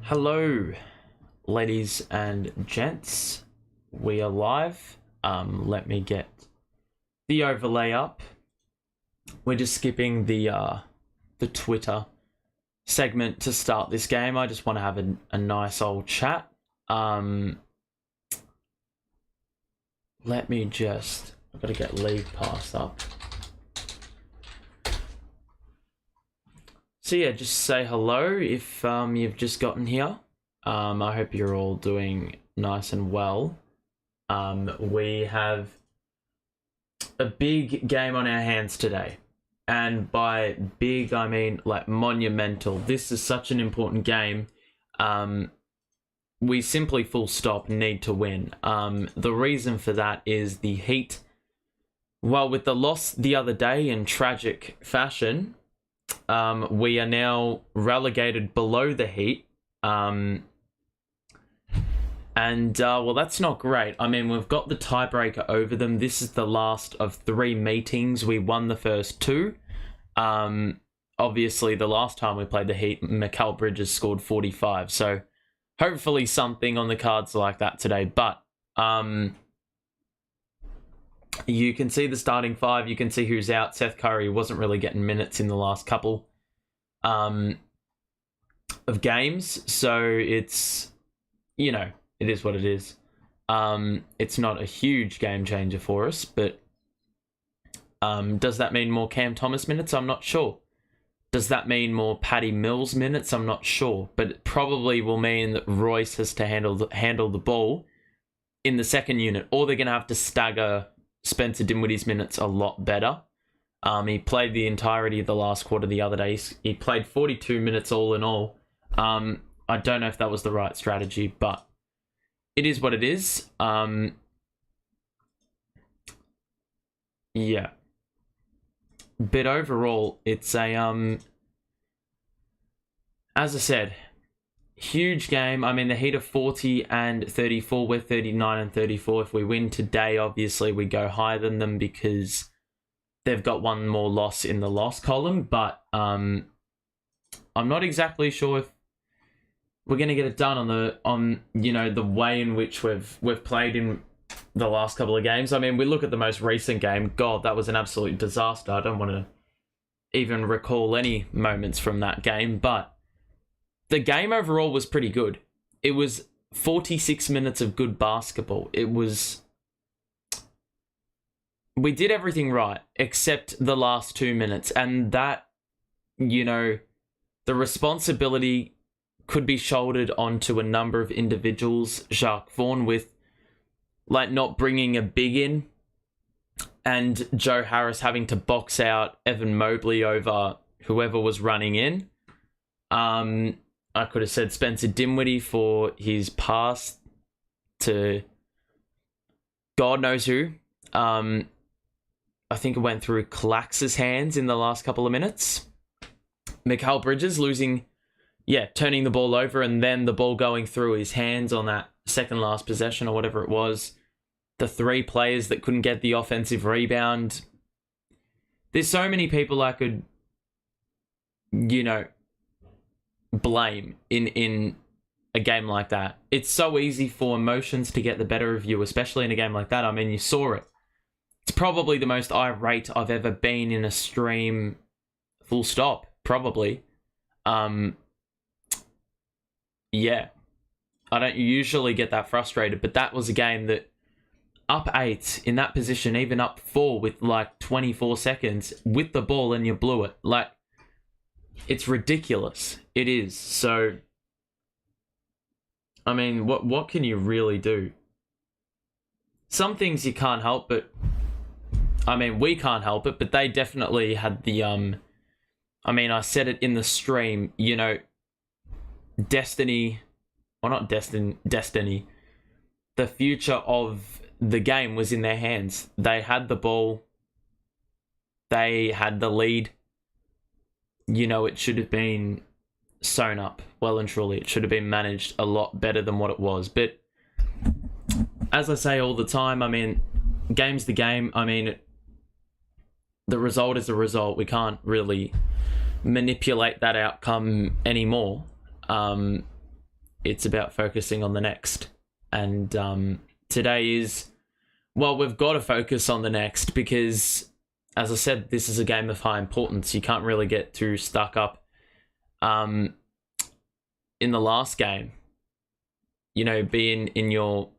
Hello, ladies and gents. We are live. Let me get the overlay up. We're just skipping the Twitter segment to start this game. I just want to have a nice old chat. Let me just... I've got to get League Pass up. So yeah, just say hello if you've just gotten here. I hope you're all doing nice and well. We have a big game on our hands today. And by big, I mean like monumental. This is such an important game. We simply full stop need to win. The reason for that is the Heat. Well, with the loss the other day in tragic fashion, we are now relegated below the Heat. Well, that's not great. I mean, we've got the tiebreaker over them. This is the last of 3 meetings. We won the first 2. Obviously, the last time we played the Heat, Mikal Bridges scored 45. So, hopefully something on the cards like that today. But, you can see the starting 5. You can see who's out. Seth Curry wasn't really getting minutes in the last couple of games. So it's, you know, it is what it is. It's not a huge game changer for us, but does that mean more Cam Thomas minutes? I'm not sure. Does that mean more Patty Mills minutes? I'm not sure. But it probably will mean that Royce has to handle the ball in the second unit, or they're going to have to stagger Spencer Dinwiddie's minutes a lot better. He played the entirety of the last quarter the other day. He played 42 minutes all in all. I don't know if that was the right strategy, but it is what it is. Yeah. But overall, it's a as I said, huge game. I mean, the Heat are 40 and 34. We're 39 and 34. If we win today, obviously we go higher than them because they've got one more loss in the loss column. But I'm not exactly sure if we're going to get it done on the way in which we've played in the last couple of games. I mean, we look at the most recent game. God, that was an absolute disaster. I don't want to even recall any moments from that game, but the game overall was pretty good. It was 46 minutes of good basketball. We did everything right, except the last 2 minutes. And that, the responsibility could be shouldered onto a number of individuals. Jacques Vaughn with, not bringing a big in. And Joe Harris having to box out Evan Mobley over whoever was running in. I could have said Spencer Dinwiddie for his pass to God knows who. I think it went through Clax's hands in the last couple of minutes. Mikal Bridges turning the ball over and then the ball going through his hands on that second last possession or whatever it was. The 3 players that couldn't get the offensive rebound. There's so many people I could, blame in a game like that. It's so easy for emotions to get the better of you, especially in a game like that. I mean, you saw it. It's probably the most irate I've ever been in a stream, full stop, probably. Yeah. I don't usually get that frustrated, but that was a game that up 8 in that position, even up 4 with 24 seconds with the ball and you blew it. It's ridiculous. It is. So, I mean, what can you really do? Some things you can't help, but I mean, we can't help it, but they definitely had the I mean, I said it in the stream, destiny, or not destiny. The future of the game was in their hands. They had the ball. They had the lead. It should have been sewn up well and truly. It should have been managed a lot better than what it was. But as I say all the time, I mean, game's the game. I mean, the result is the result. We can't really manipulate that outcome anymore. it's about focusing on the next. And today is, well, we've got to focus on the next because, as I said, this is a game of high importance. You can't really get too stuck up in the last game. You know, being in your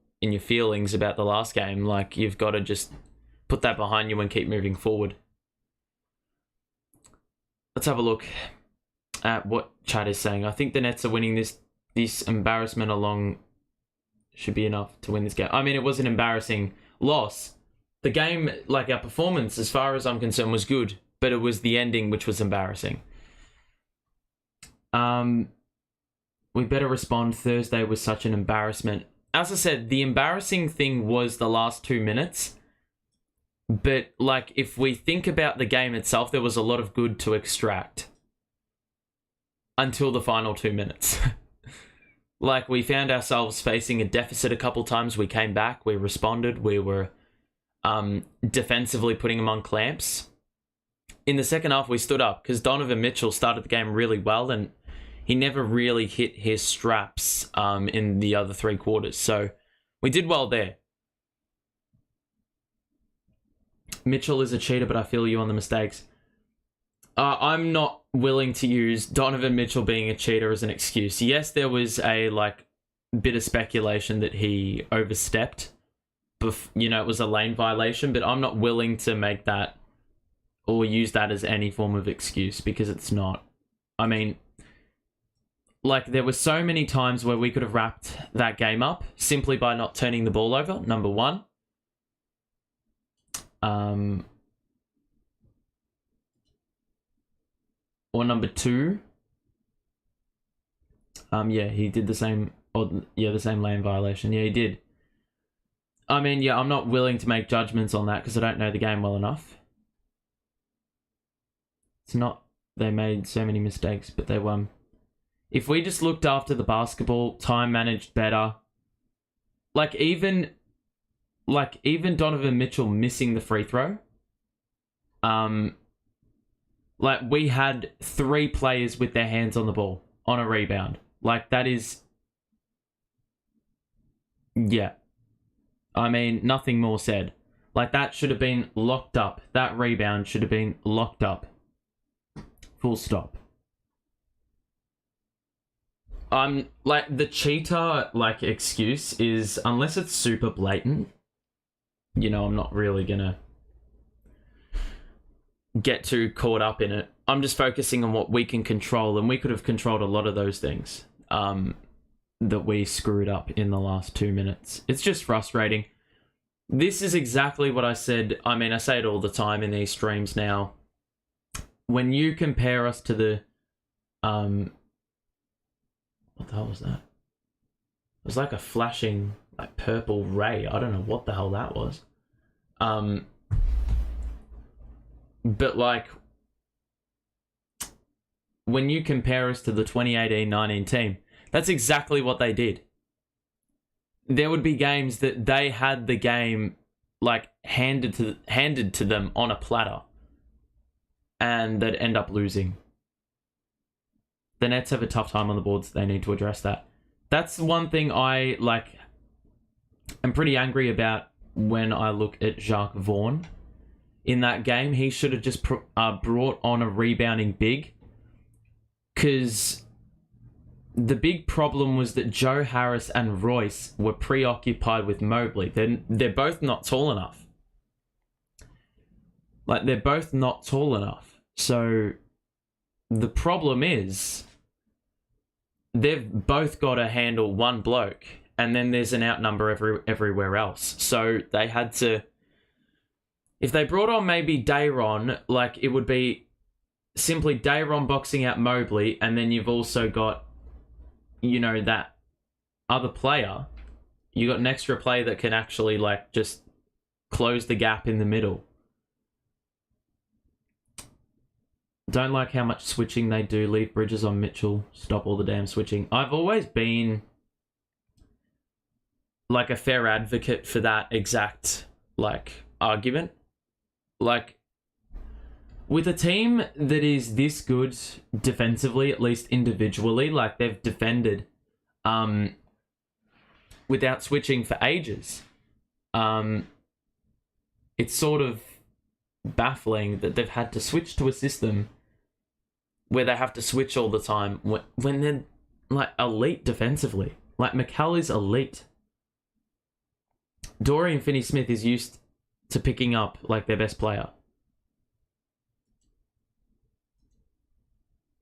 feelings about the last game. Like, you've got to just put that behind you and keep moving forward. Let's have a look at what chat is saying. I think the Nets are winning this embarrassment along should be enough to win this game. I mean, it was an embarrassing loss. The game, like, our performance, as far as I'm concerned, was good, but it was the ending which was embarrassing. We better respond. Thursday was such an embarrassment. As I said, the embarrassing thing was the last 2 minutes. But, like, if we think about the game itself, there was a lot of good to extract. Until the final 2 minutes. Like, we found ourselves facing a deficit a couple times. We came back. We responded. We were defensively putting them on clamps. In the second half, we stood up because Donovan Mitchell started the game really well and he never really hit his straps in the other 3 quarters. So we did well there. Mitchell is a cheater, but I feel you on the mistakes. I'm not willing to use Donovan Mitchell being a cheater as an excuse. Yes, there was a bit of speculation that he overstepped. It was a lane violation, but I'm not willing to make that or use that as any form of excuse because it's not. I mean, there were so many times where we could have wrapped that game up simply by not turning the ball over, number one. Or number two. Yeah, he did the same. The same lane violation. Yeah, he did. I mean, yeah, I'm not willing to make judgments on that because I don't know the game well enough. It's not they made so many mistakes, but they won. If we just looked after the basketball, time managed better. Even Donovan Mitchell missing the free throw. We had 3 players with their hands on the ball on a rebound. That is... Yeah. I mean, nothing more said. That should have been locked up. That rebound should have been locked up. Full stop. The cheater, excuse is, unless it's super blatant, I'm not really gonna get too caught up in it. I'm just focusing on what we can control, and we could have controlled a lot of those things that we screwed up in the last 2 minutes. It's just frustrating. This is exactly what I said. I mean, I say it all the time in these streams now. When you compare us to the... what the hell was that? It was like a flashing, purple ray. I don't know what the hell that was. But, when you compare us to the 2018-19 team, that's exactly what they did. There would be games that they had the game, handed to them on a platter. And they'd end up losing. The Nets have a tough time on the boards. They need to address that. That's one thing I, I'm pretty angry about when I look at Jacques Vaughn. In that game, he should have just brought on a rebounding big. Because the big problem was that Joe Harris and Royce were preoccupied with Mobley. They're both not tall enough. They're both not tall enough. So the problem is they've both got to handle one bloke, and then there's an outnumber everywhere else. So they had to... If they brought on maybe Dayron, it would be simply Dayron boxing out Mobley, and then you've also got, that other player. You got an extra player that can actually, just close the gap in the middle. Don't like how much switching they do. Leave Bridges on Mitchell. Stop all the damn switching. I've always been a fair advocate for that exact argument. With a team that is this good defensively, at least individually, they've defended without switching for ages. It's sort of baffling that they've had to switch to a system where they have to switch all the time when they're like elite defensively. Like McCall is elite. Dorian Finney-Smith is used to picking up like their best player.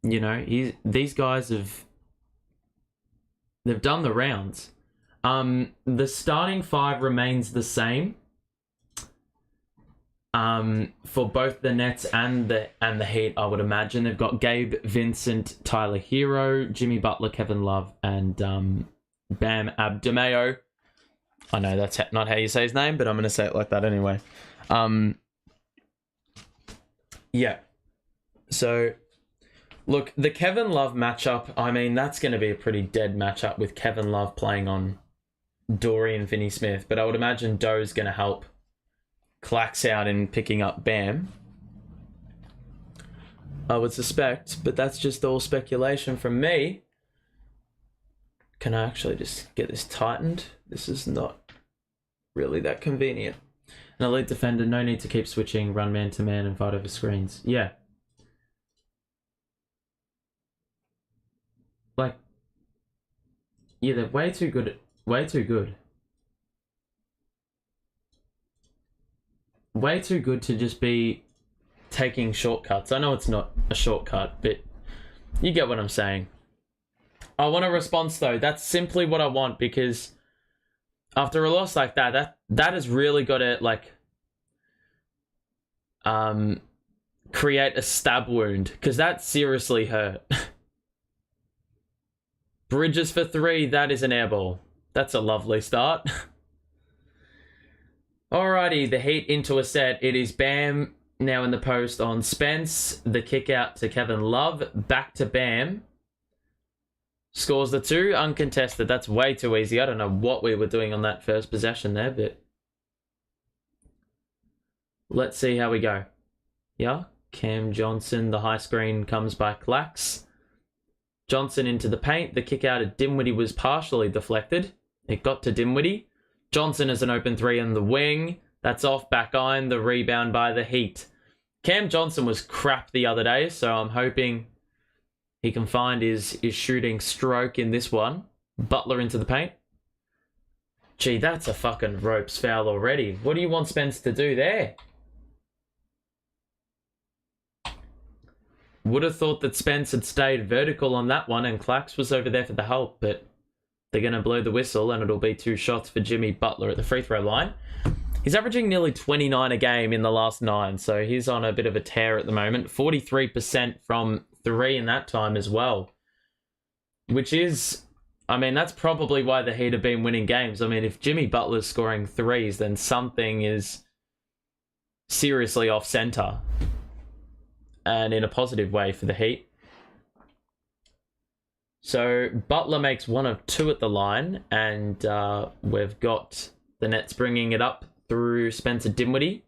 You know, these guys they've done the rounds. The starting five remains the same. For both the Nets and the Heat, I would imagine they've got Gabe Vincent, Tyler Hero, Jimmy Butler, Kevin Love, and Bam Adebayo. I know that's not how you say his name, but I'm going to say it like that anyway. Yeah. So, look, the Kevin Love matchup, I mean, that's going to be a pretty dead matchup with Kevin Love playing on Dorian Finney-Smith, but I would imagine Doe's going to help Clax out in picking up Bam. I would suspect, but that's just all speculation from me. Can I actually just get this tightened? This is not really that convenient. An elite defender, no need to keep switching, run man to man and fight over screens. Yeah. Like, yeah, they're way too good. Way too good. Way too good to just be taking shortcuts. I know it's not a shortcut, but you get what I'm saying. I want a response, though. That's simply what I want, because after a loss like that has really got to, like, create a stab wound, because that seriously hurt. Bridges for 3, that is an air ball. That's a lovely start. Alrighty, the Heat into a set. It is Bam now in the post on Spence. The kick out to Kevin Love. Back to Bam. Scores the 2, uncontested. That's way too easy. I don't know what we were doing on that first possession there, but let's see how we go. Yeah, Cam Johnson. The high screen comes by Clax. Johnson into the paint. The kick out at Dinwiddie was partially deflected. It got to Dinwiddie. Johnson is an open 3 in the wing. That's off, back iron. The rebound by the Heat. Cam Johnson was crap the other day, so I'm hoping he can find his shooting stroke in this one. Butler into the paint. Gee, that's a fucking ropes foul already. What do you want Spence to do there? Would have thought that Spence had stayed vertical on that one and Clax was over there for the help, but they're going to blow the whistle and it'll be 2 shots for Jimmy Butler at the free throw line. He's averaging nearly 29 a game in the last 9, so he's on a bit of a tear at the moment. 43% from 3 in that time as well. Which is, I mean, that's probably why the Heat have been winning games. I mean, if Jimmy Butler's scoring 3s, then something is seriously off center. And in a positive way for the Heat. So Butler makes 1 of 2 at the line, and we've got the Nets bringing it up through Spencer Dinwiddie.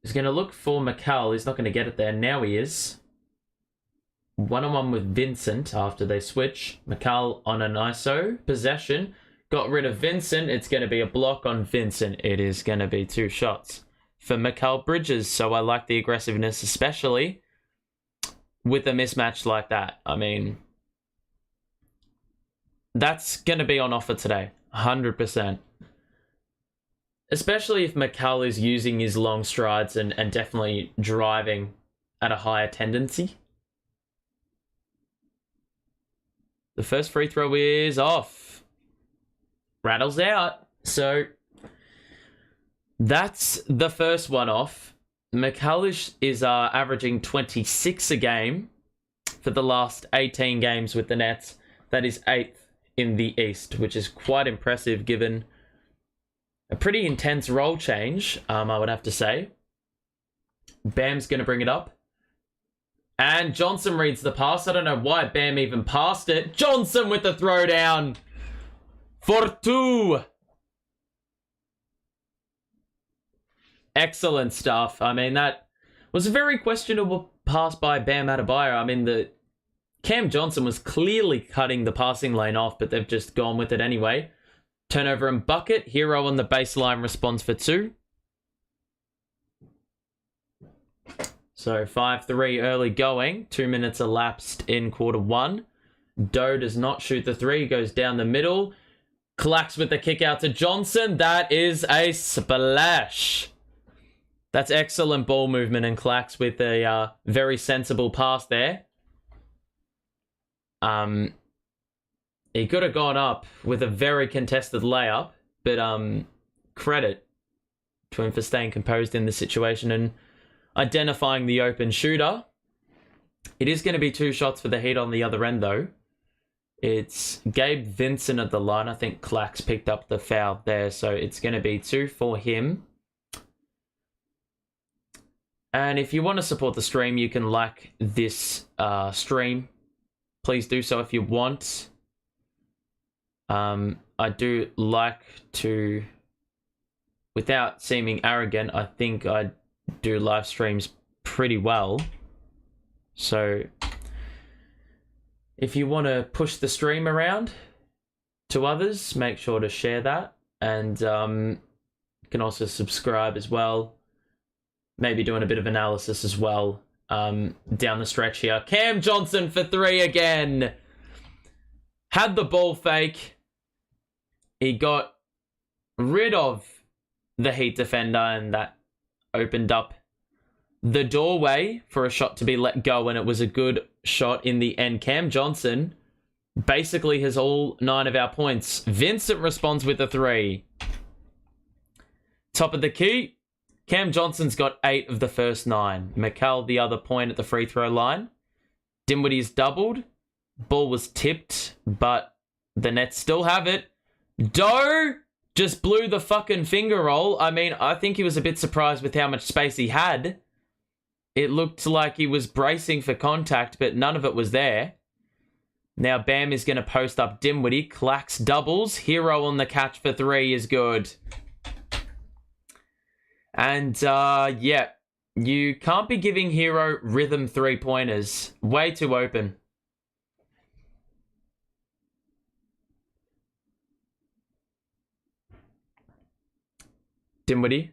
He's going to look for McCall. He's not going to get it there. Now he is. 1-on-1 with Vincent after they switch. McCall on an ISO. Possession. Got rid of Vincent. It's going to be a block on Vincent. It is going to be 2 shots for Mikal Bridges. So I like the aggressiveness, especially with a mismatch like that. I mean, that's going to be on offer today. 100%. Especially if McCall is using his long strides and definitely driving at a higher tendency. The first free throw is off. Rattles out. So that's the first one off. McCall is averaging 26 a game for the last 18 games with the Nets. That is 8th in the East, which is quite impressive given a pretty intense role change, I would have to say. Bam's going to bring it up. And Johnson reads the pass. I don't know why Bam even passed it. Johnson with the throwdown for 2. Excellent stuff. I mean, that was a very questionable pass by Bam Adebayo. I mean, Cam Johnson was clearly cutting the passing lane off, but they've just gone with it anyway. Turnover and bucket. Hero on the baseline responds for 2. So 5-3 early going. 2 minutes elapsed in quarter 1. Doe does not shoot the 3. Goes down the middle. Clacks with the kick out to Johnson. That is a splash. That's excellent ball movement, and Clacks with a very sensible pass there. He could have gone up with a very contested layup, but credit to him for staying composed in the situation and identifying the open shooter. It is going to be 2 shots for the Heat on the other end, though. It's Gabe Vincent at the line. I think Clacks picked up the foul there, so it's going to be 2 for him. And if you want to support the stream, you can like this stream. Please do so if you want. I do like to, without seeming arrogant, I think I do live streams pretty well. So if you want to push the stream around to others, make sure to share that. And you can also subscribe as well. Maybe doing a bit of analysis as well down the stretch here. Cam Johnson for 3 again. Had the ball fake. He got rid of the Heat defender, and that opened up the doorway for a shot to be let go, and it was a good shot in the end. Cam Johnson basically has all 9 of our points. Vincent responds with a 3. Top of the key. Cam Johnson's got 8 of the first 9. McCall the other point at the free throw line. Dinwiddie's doubled. Ball was tipped, but the Nets still have it. Doe just blew the fucking finger roll. I mean, I think he was a bit surprised with how much space he had. It looked like he was bracing for contact, but none of it was there. Now Bam is going to post up Dinwiddie. Clacks doubles. Hero on the catch for 3 is good. And, yeah, you can't be giving Hero rhythm 3-pointers. Way too open. Dinwiddie.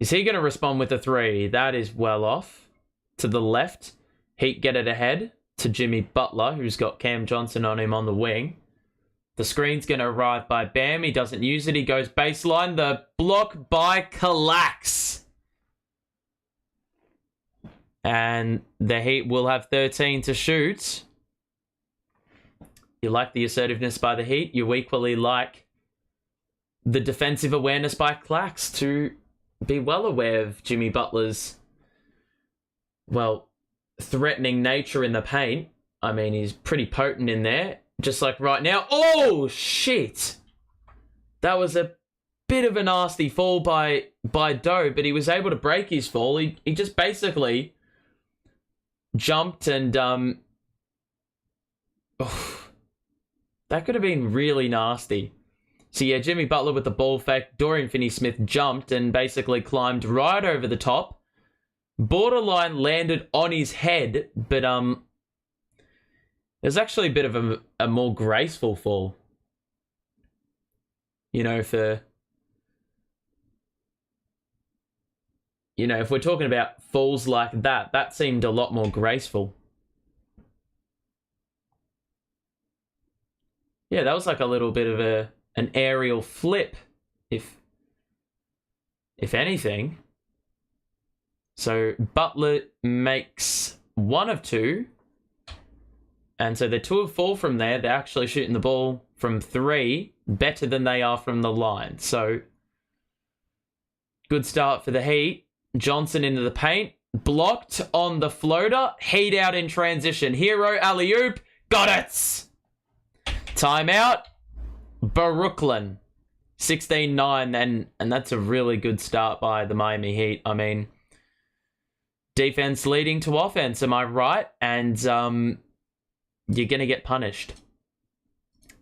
Is he going to respond with a 3? That is well off. To the left. Heat get it ahead to Jimmy Butler, who's got Cam Johnson on him on the wing. The screen's going to arrive by Bam. He doesn't use it. He goes baseline. The block by Clacks. And the Heat will have 13 to shoot. You like the assertiveness by the Heat. You equally like the defensive awareness by Clacks to be well aware of Jimmy Butler's, well, threatening nature in the paint. I mean, he's pretty potent in there. Just like right now. Oh, shit. That was a bit of a nasty fall by Doe, but he was able to break his fall. He just basically jumped and... Oh, that could have been really nasty. So yeah, Jimmy Butler with the ball fake. Dorian Finney-Smith jumped and basically climbed right over the top. Borderline landed on his head, but there's actually a bit of a more graceful fall. You know, for... You know, if we're talking about falls like that, that seemed a lot more graceful. Yeah, that was like a little bit of an aerial flip, if anything. So Butler makes 1 of 2. And so they're 2 of 4 from there. They're actually shooting the ball from 3 better than they are from the line. So good start for the Heat. Johnson into the paint. Blocked on the floater. Heat out in transition. Hero alley-oop. Got it! Timeout. Brooklyn. 16-9. And that's a really good start by the Miami Heat. I mean, defense leading to offense. Am I right? And you're going to get punished.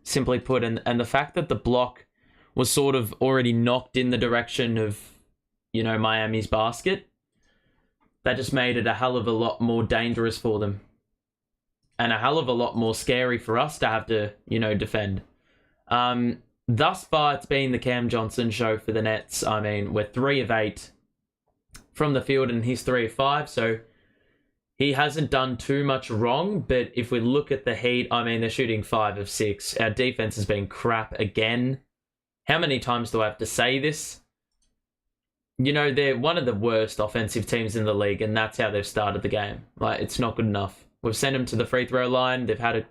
Simply put. And the fact that the block was sort of already knocked in the direction of, you know, Miami's basket, that just made it a hell of a lot more dangerous for them. And a hell of a lot more scary for us to have to, defend. Thus far, it's been the Cam Johnson show for the Nets. I mean, we're 3 of 8 from the field and he's 3 of 5, so he hasn't done too much wrong. But if we look at the Heat, I mean, they're shooting 5 of 6. Our defense has been crap again. How many times do I have to say this? They're one of the worst offensive teams in the league, and that's how they've started the game. Like, it's not good enough. We've sent them to the free throw line. They've had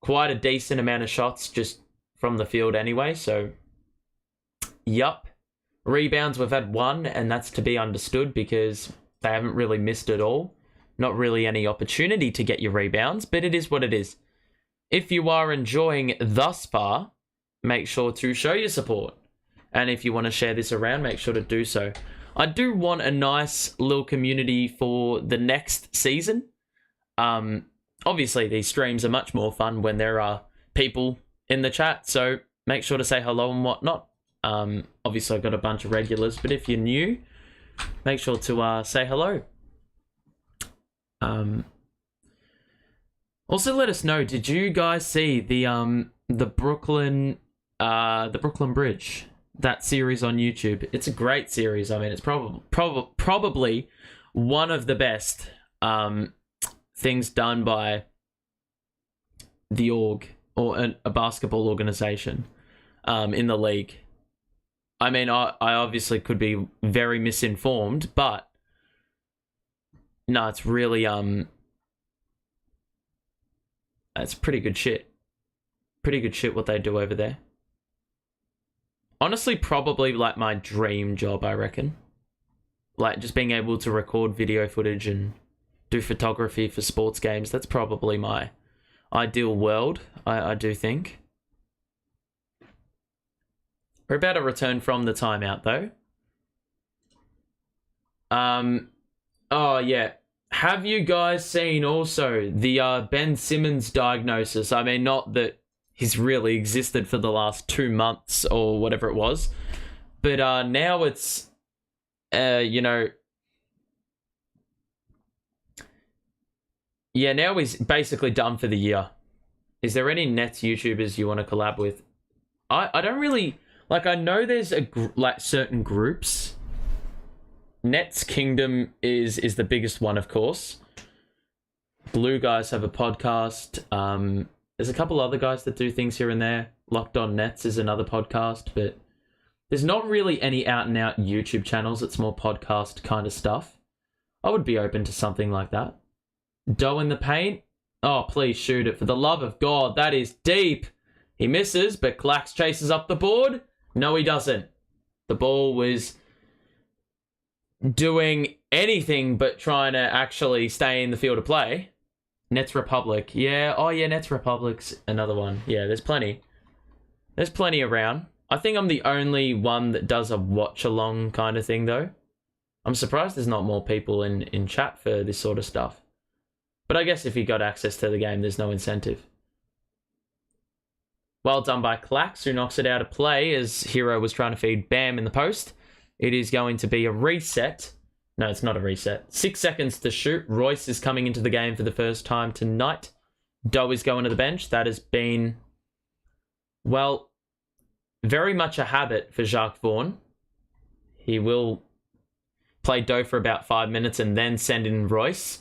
quite a decent amount of shots just from the field anyway, so yup. Rebounds, we've had 1, and that's to be understood because they haven't really missed at all. Not really any opportunity to get your rebounds, but it is what it is. If you are enjoying thus far, make sure to show your support. And if you want to share this around, make sure to do so. I do want a nice little community for the next season. Obviously, these streams are much more fun when there are people in the chat, so make sure to say hello and whatnot. Obviously, I've got a bunch of regulars, but if you're new, make sure to say hello. Also, let us know, did you guys see the Brooklyn Bridge? That series on YouTube. It's a great series. I mean, it's probably one of the best things done by the org or a basketball organization in the league. I mean, I obviously could be very misinformed, but no, it's really it's pretty good shit. Pretty good shit what they do over there. Honestly, probably like my dream job, I reckon. Like just being able to record video footage and do photography for sports games. That's probably my ideal world, I do think. We're about to return from the timeout, though. Oh, yeah. Have you guys seen also the Ben Simmons diagnosis? I mean, not that he's really existed for the last 2 months or whatever it was. But now it's, yeah, now he's basically done for the year. Is there any Nets YouTubers you want to collab with? I don't really, like, I know there's certain groups. Nets Kingdom is the biggest one, of course. Blue guys have a podcast. There's a couple other guys that do things here and there. Locked on Nets is another podcast, but there's not really any out-and-out YouTube channels. It's more podcast kind of stuff. I would be open to something like that. Doe in the paint? Oh, please shoot it. For the love of God, that is deep. He misses, but Clax chases up the board. No, he doesn't. The ball was doing anything but trying to actually stay in the field of play. Nets Republic. Yeah. Oh, yeah, Nets Republic's another one. Yeah, there's plenty. There's plenty around. I think I'm the only one that does a watch-along kind of thing, though. I'm surprised there's not more people in chat for this sort of stuff. But I guess if you got access to the game, there's no incentive. Well done by Clax, who knocks it out of play as Hero was trying to feed Bam in the post. It is going to be a reset. No, it's not a reset. 6 seconds to shoot. Royce is coming into the game for the first time tonight. Doe is going to the bench. That has been, well, very much a habit for Jacques Vaughan. He will play Doe for about 5 minutes and then send in Royce.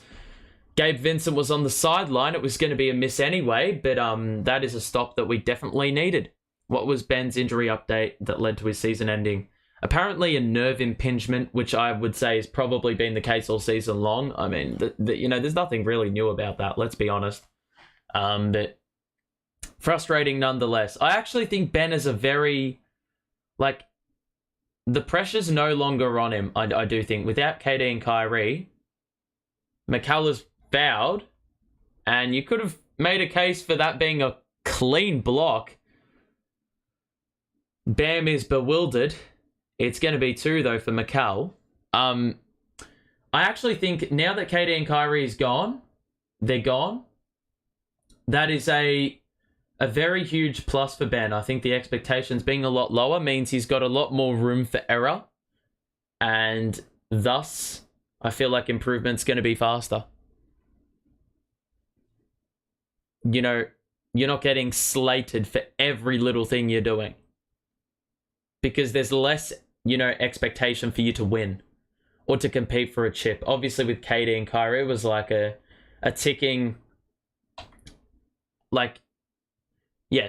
Gabe Vincent was on the sideline. It was going to be a miss anyway, but that is a stop that we definitely needed. What was Ben's injury update that led to his season ending? Apparently a nerve impingement, which I would say has probably been the case all season long. I mean, there's nothing really new about that, let's be honest. But frustrating nonetheless. I actually think Ben is a very, like, the pressure's no longer on him, I do think. Without KD and Kyrie, McCullough's fouled, and you could have made a case for that being a clean block. Bam is bewildered. It's going to be 2, though, for McCall. I actually think now that KD and Kyrie is gone, they're gone. That is a very huge plus for Ben. I think the expectations being a lot lower means he's got a lot more room for error. And thus, I feel like improvement's going to be faster. You know, you're not getting slated for every little thing you're doing. Because there's less, expectation for you to win. Or to compete for a chip. Obviously with KD and Kyrie, it was like a ticking...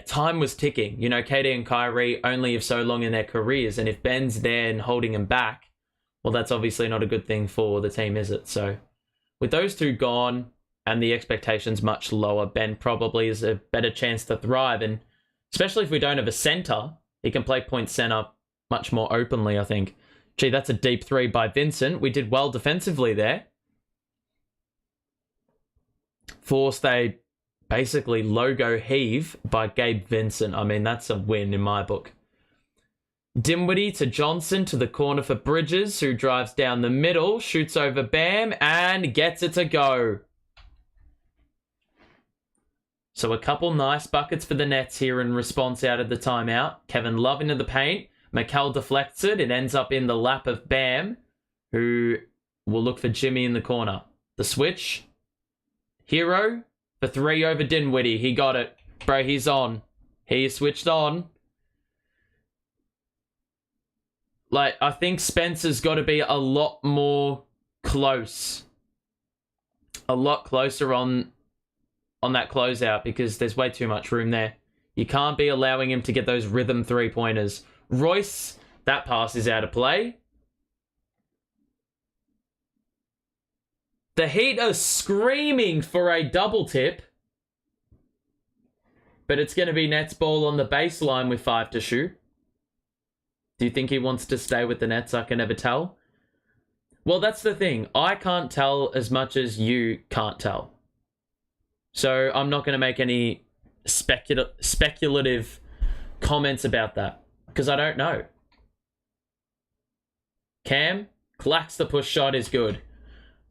time was ticking. KD and Kyrie only have so long in their careers, and if Ben's there and holding him back, well, that's obviously not a good thing for the team, is it? So, with those two gone, and the expectations much lower, Ben probably has a better chance to thrive, and especially if we don't have a center, he can play point center much more openly, I think. Gee, that's a deep three by Vincent. We did well defensively there. Forced a basically logo heave by Gabe Vincent. I mean, that's a win in my book. Dinwiddie to Johnson to the corner for Bridges, who drives down the middle, shoots over Bam, and gets it to go. So a couple nice buckets for the Nets here in response out of the timeout. Kevin Love into the paint. Mikal deflects it. It ends up in the lap of Bam, who will look for Jimmy in the corner. The switch. Hero for three over Dinwiddie. He got it. Bro, he's on. He switched on. I think Spencer's got to be a lot more close. A lot closer on that closeout, because there's way too much room there. You can't be allowing him to get those rhythm three-pointers. Royce, that pass is out of play. The Heat are screaming for a double tip. But it's going to be Nets ball on the baseline with 5 to shoot. Do you think he wants to stay with the Nets? I can never tell. Well, that's the thing. I can't tell as much as you can't tell. So I'm not going to make any speculative comments about that, because I don't know. Cam, Clax the push shot is good.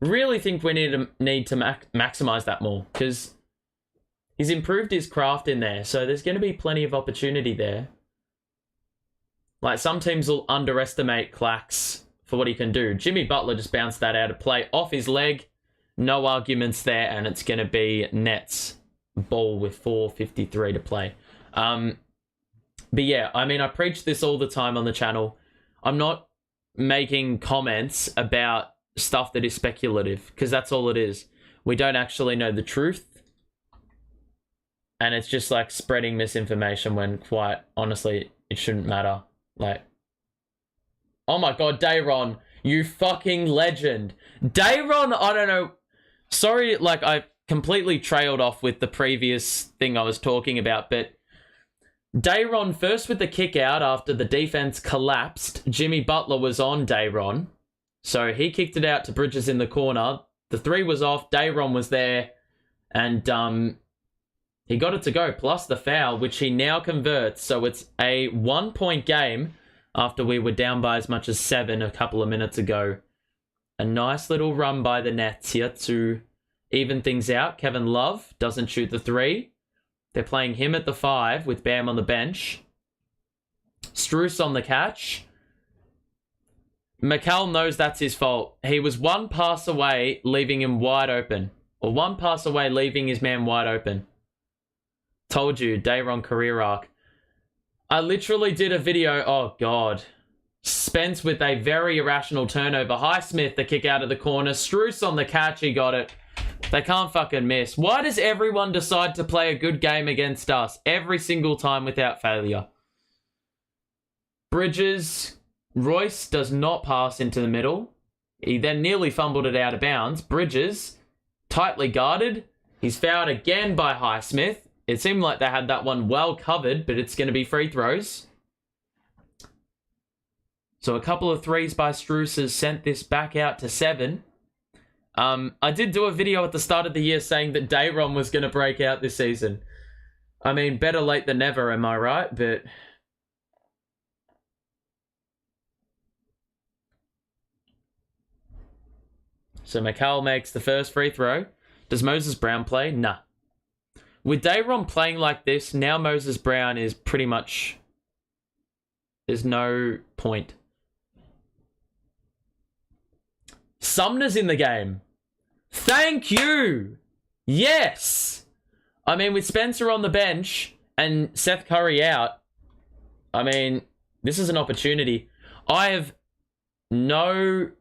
Really think we need to maximize that more, because he's improved his craft in there, so there's going to be plenty of opportunity there. Some teams will underestimate Clax for what he can do. Jimmy Butler just bounced that out of play off his leg. No arguments there, and it's going to be Nets ball with 4:53 to play. But yeah, I mean, I preach this all the time on the channel. I'm not making comments about stuff that is speculative, because that's all it is. We don't actually know the truth. And it's just spreading misinformation when, quite honestly, it shouldn't matter. Oh my god, Dayron, you fucking legend. Dayron, I don't know. Sorry, I completely trailed off with the previous thing I was talking about, but Dayron first with the kick out after the defense collapsed. Jimmy Butler was on Dayron, so he kicked it out to Bridges in the corner. The three was off. Dayron was there, and he got it to go, plus the foul, which he now converts. So it's a 1-point game after we were down by as much as 7 a couple of minutes ago. A nice little run by the Nets here to even things out. Kevin Love doesn't shoot the 3. They're playing him at the 5 with Bam on the bench. Strus on the catch. Mikal knows that's his fault. He was one pass away, leaving him wide open. Or one pass away, leaving his man wide open. Told you, Dayron career arc. I literally did a video, oh god. Spence with a very irrational turnover. Highsmith, the kick out of the corner. Strus on the catch, he got it. They can't fucking miss. Why does everyone decide to play a good game against us every single time without failure? Bridges, Royce does not pass into the middle. He then nearly fumbled it out of bounds. Bridges, tightly guarded. He's fouled again by Highsmith. It seemed like they had that one well covered, but it's going to be free throws. So a couple of threes by Strus has sent this back out to 7. I did do a video at the start of the year saying that Dayron was going to break out this season. I mean, better late than never, am I right? But so Mikal makes the first free throw. Does Moses Brown play? Nah. With Dayron playing like this, now Moses Brown is pretty much... There's no point. Sumner's in the game. Thank you. Yes. I mean, with Spencer on the bench and Seth Curry out, I mean, this is an opportunity. I have no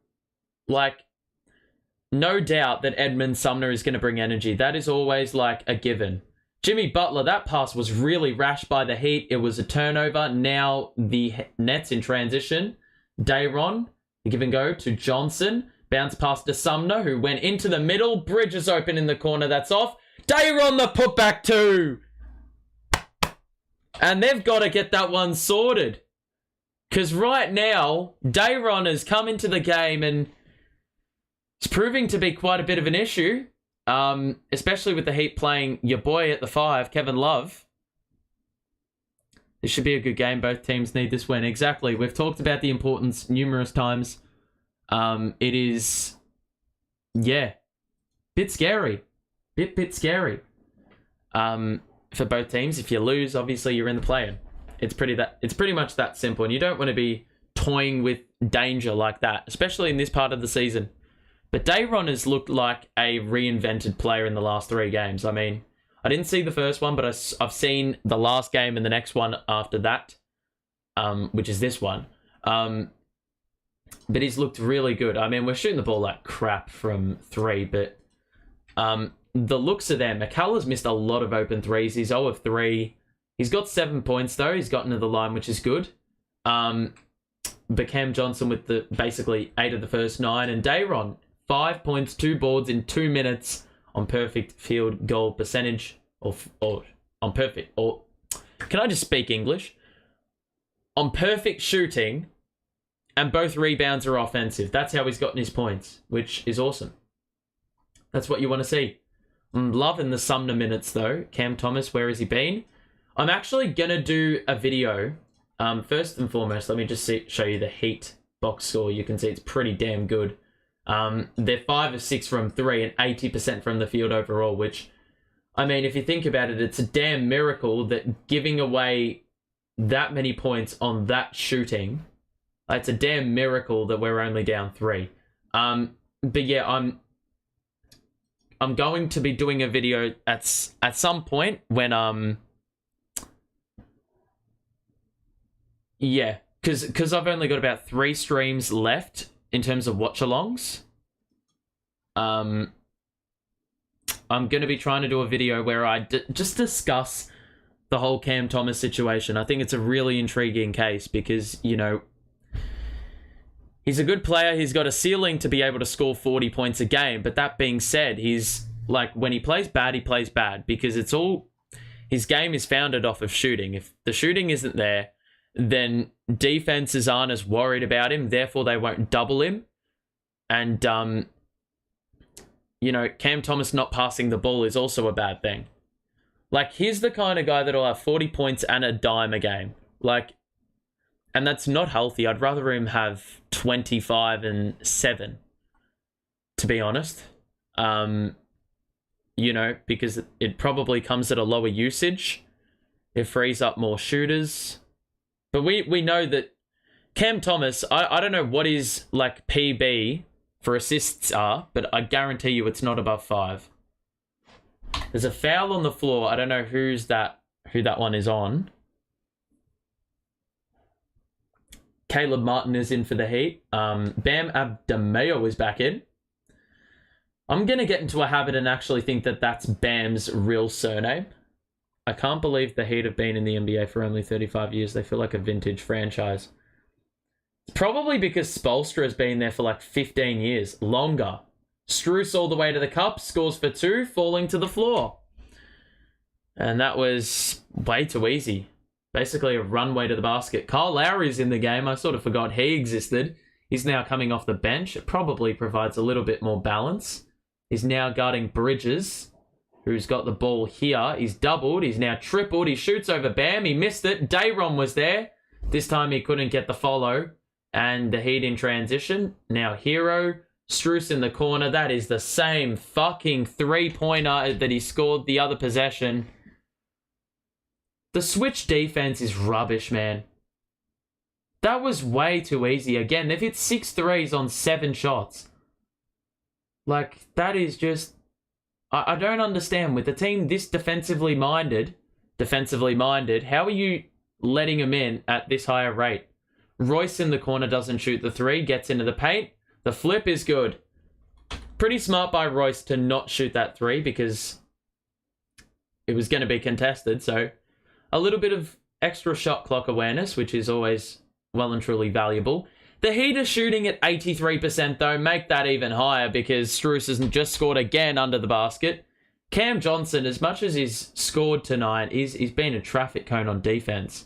doubt that Edmund Sumner is going to bring energy. That is always like a given. Jimmy Butler, that pass was really rash by the Heat. It was a turnover. Now the Nets in transition. Dayron, the give and go to Johnson. Bounce pass to Sumner, who went into the middle. Bridges open in the corner. That's off. Dayron the putback too. And they've got to get that one sorted. Because right now, Dayron has come into the game and it's proving to be quite a bit of an issue. Especially with the Heat playing your boy at the 5, Kevin Love. This should be a good game. Both teams need this win. Exactly. We've talked about the importance numerous times. It is, yeah, bit scary. Bit scary. For both teams. If you lose, obviously you're in the play-in. It's pretty much that simple. And you don't want to be toying with danger like that, especially in this part of the season. But Dayron has looked like a reinvented player in the last 3 games. I mean, I didn't see the first one, but I've seen the last game and the next one after that, which is this one. But he's looked really good. I mean, we're shooting the ball like crap from 3, but the looks of them, McCullough's missed a lot of open threes. He's 0 of 3. He's got 7 points, though. He's gotten to the line, which is good. But Cam Johnson with the basically 8 of the first 9. And Dayron, 5 points, 2 boards in 2 minutes on perfect field goal percentage. Or on perfect... Or can I just speak English? On perfect shooting, and both rebounds are offensive. That's how he's gotten his points, which is awesome. That's what you want to see. I'm loving the Sumner minutes, though. Cam Thomas, where has he been? I'm actually going to do a video. First and foremost, let me just show you the Heat box score. You can see it's pretty damn good. They're 5 of 6 from 3 and 80% from the field overall, which, I mean, if you think about it, it's a damn miracle that giving away that many points on that shooting, it's a damn miracle that we're only down 3. But yeah, I'm going to be doing a video at some point when yeah, because I've only got about 3 streams left in terms of watch-alongs. I'm going to be trying to do a video where I just discuss the whole Cam Thomas situation. I think it's a really intriguing case because, you know, he's a good player. He's got a ceiling to be able to score 40 points a game. But that being said, he's like, when he plays bad, he plays bad because it's all, his game is founded off of shooting. If the shooting isn't there, then defenses aren't as worried about him. Therefore, they won't double him. And, you know, Cam Thomas not passing the ball is also a bad thing. Like, he's the kind of guy that'll have 40 points and a dime a game. Like, and that's not healthy. I'd rather him have 25 and 7, to be honest. You know, because it probably comes at a lower usage. It frees up more shooters. But we know that Cam Thomas, I don't know what his, like, PB for assists are, but I guarantee you it's not above 5. There's a foul on the floor. I don't know who that one is on. Caleb Martin is in for the Heat. Bam Abdebayo is back in. I'm going to get into a habit and actually think that that's Bam's real surname. I can't believe the Heat have been in the NBA for only 35 years. They feel like a vintage franchise. It's probably because Spoelstra has been there for like 15 years. Longer. Strus all the way to the cup, scores for 2, falling to the floor. And that was way too easy. Basically a runway to the basket. Kyle Lowry's in the game. I sort of forgot he existed. He's now coming off the bench. It probably provides a little bit more balance. He's now guarding Bridges, who's got the ball here. He's doubled. He's now tripled. He shoots over Bam. He missed it. Dayron was there. This time he couldn't get the follow. And the Heat in transition. Now Hero. Strus in the corner. That is the same fucking 3-pointer that he scored the other possession. The switch defense is rubbish, man. That was way too easy. Again, they've hit 6 threes on 7 shots. Like, that is just... I don't understand. With a team this defensively minded, how are you letting him in at this higher rate? Royce in the corner doesn't shoot the three, gets into the paint. The flip is good. Pretty smart by Royce to not shoot that three because it was going to be contested. So a little bit of extra shot clock awareness, which is always well and truly valuable. The Heat are shooting at 83% though. Make that even higher because Strus has just scored again under the basket. Cam Johnson, as much as he's scored tonight, he's been a traffic cone on defense.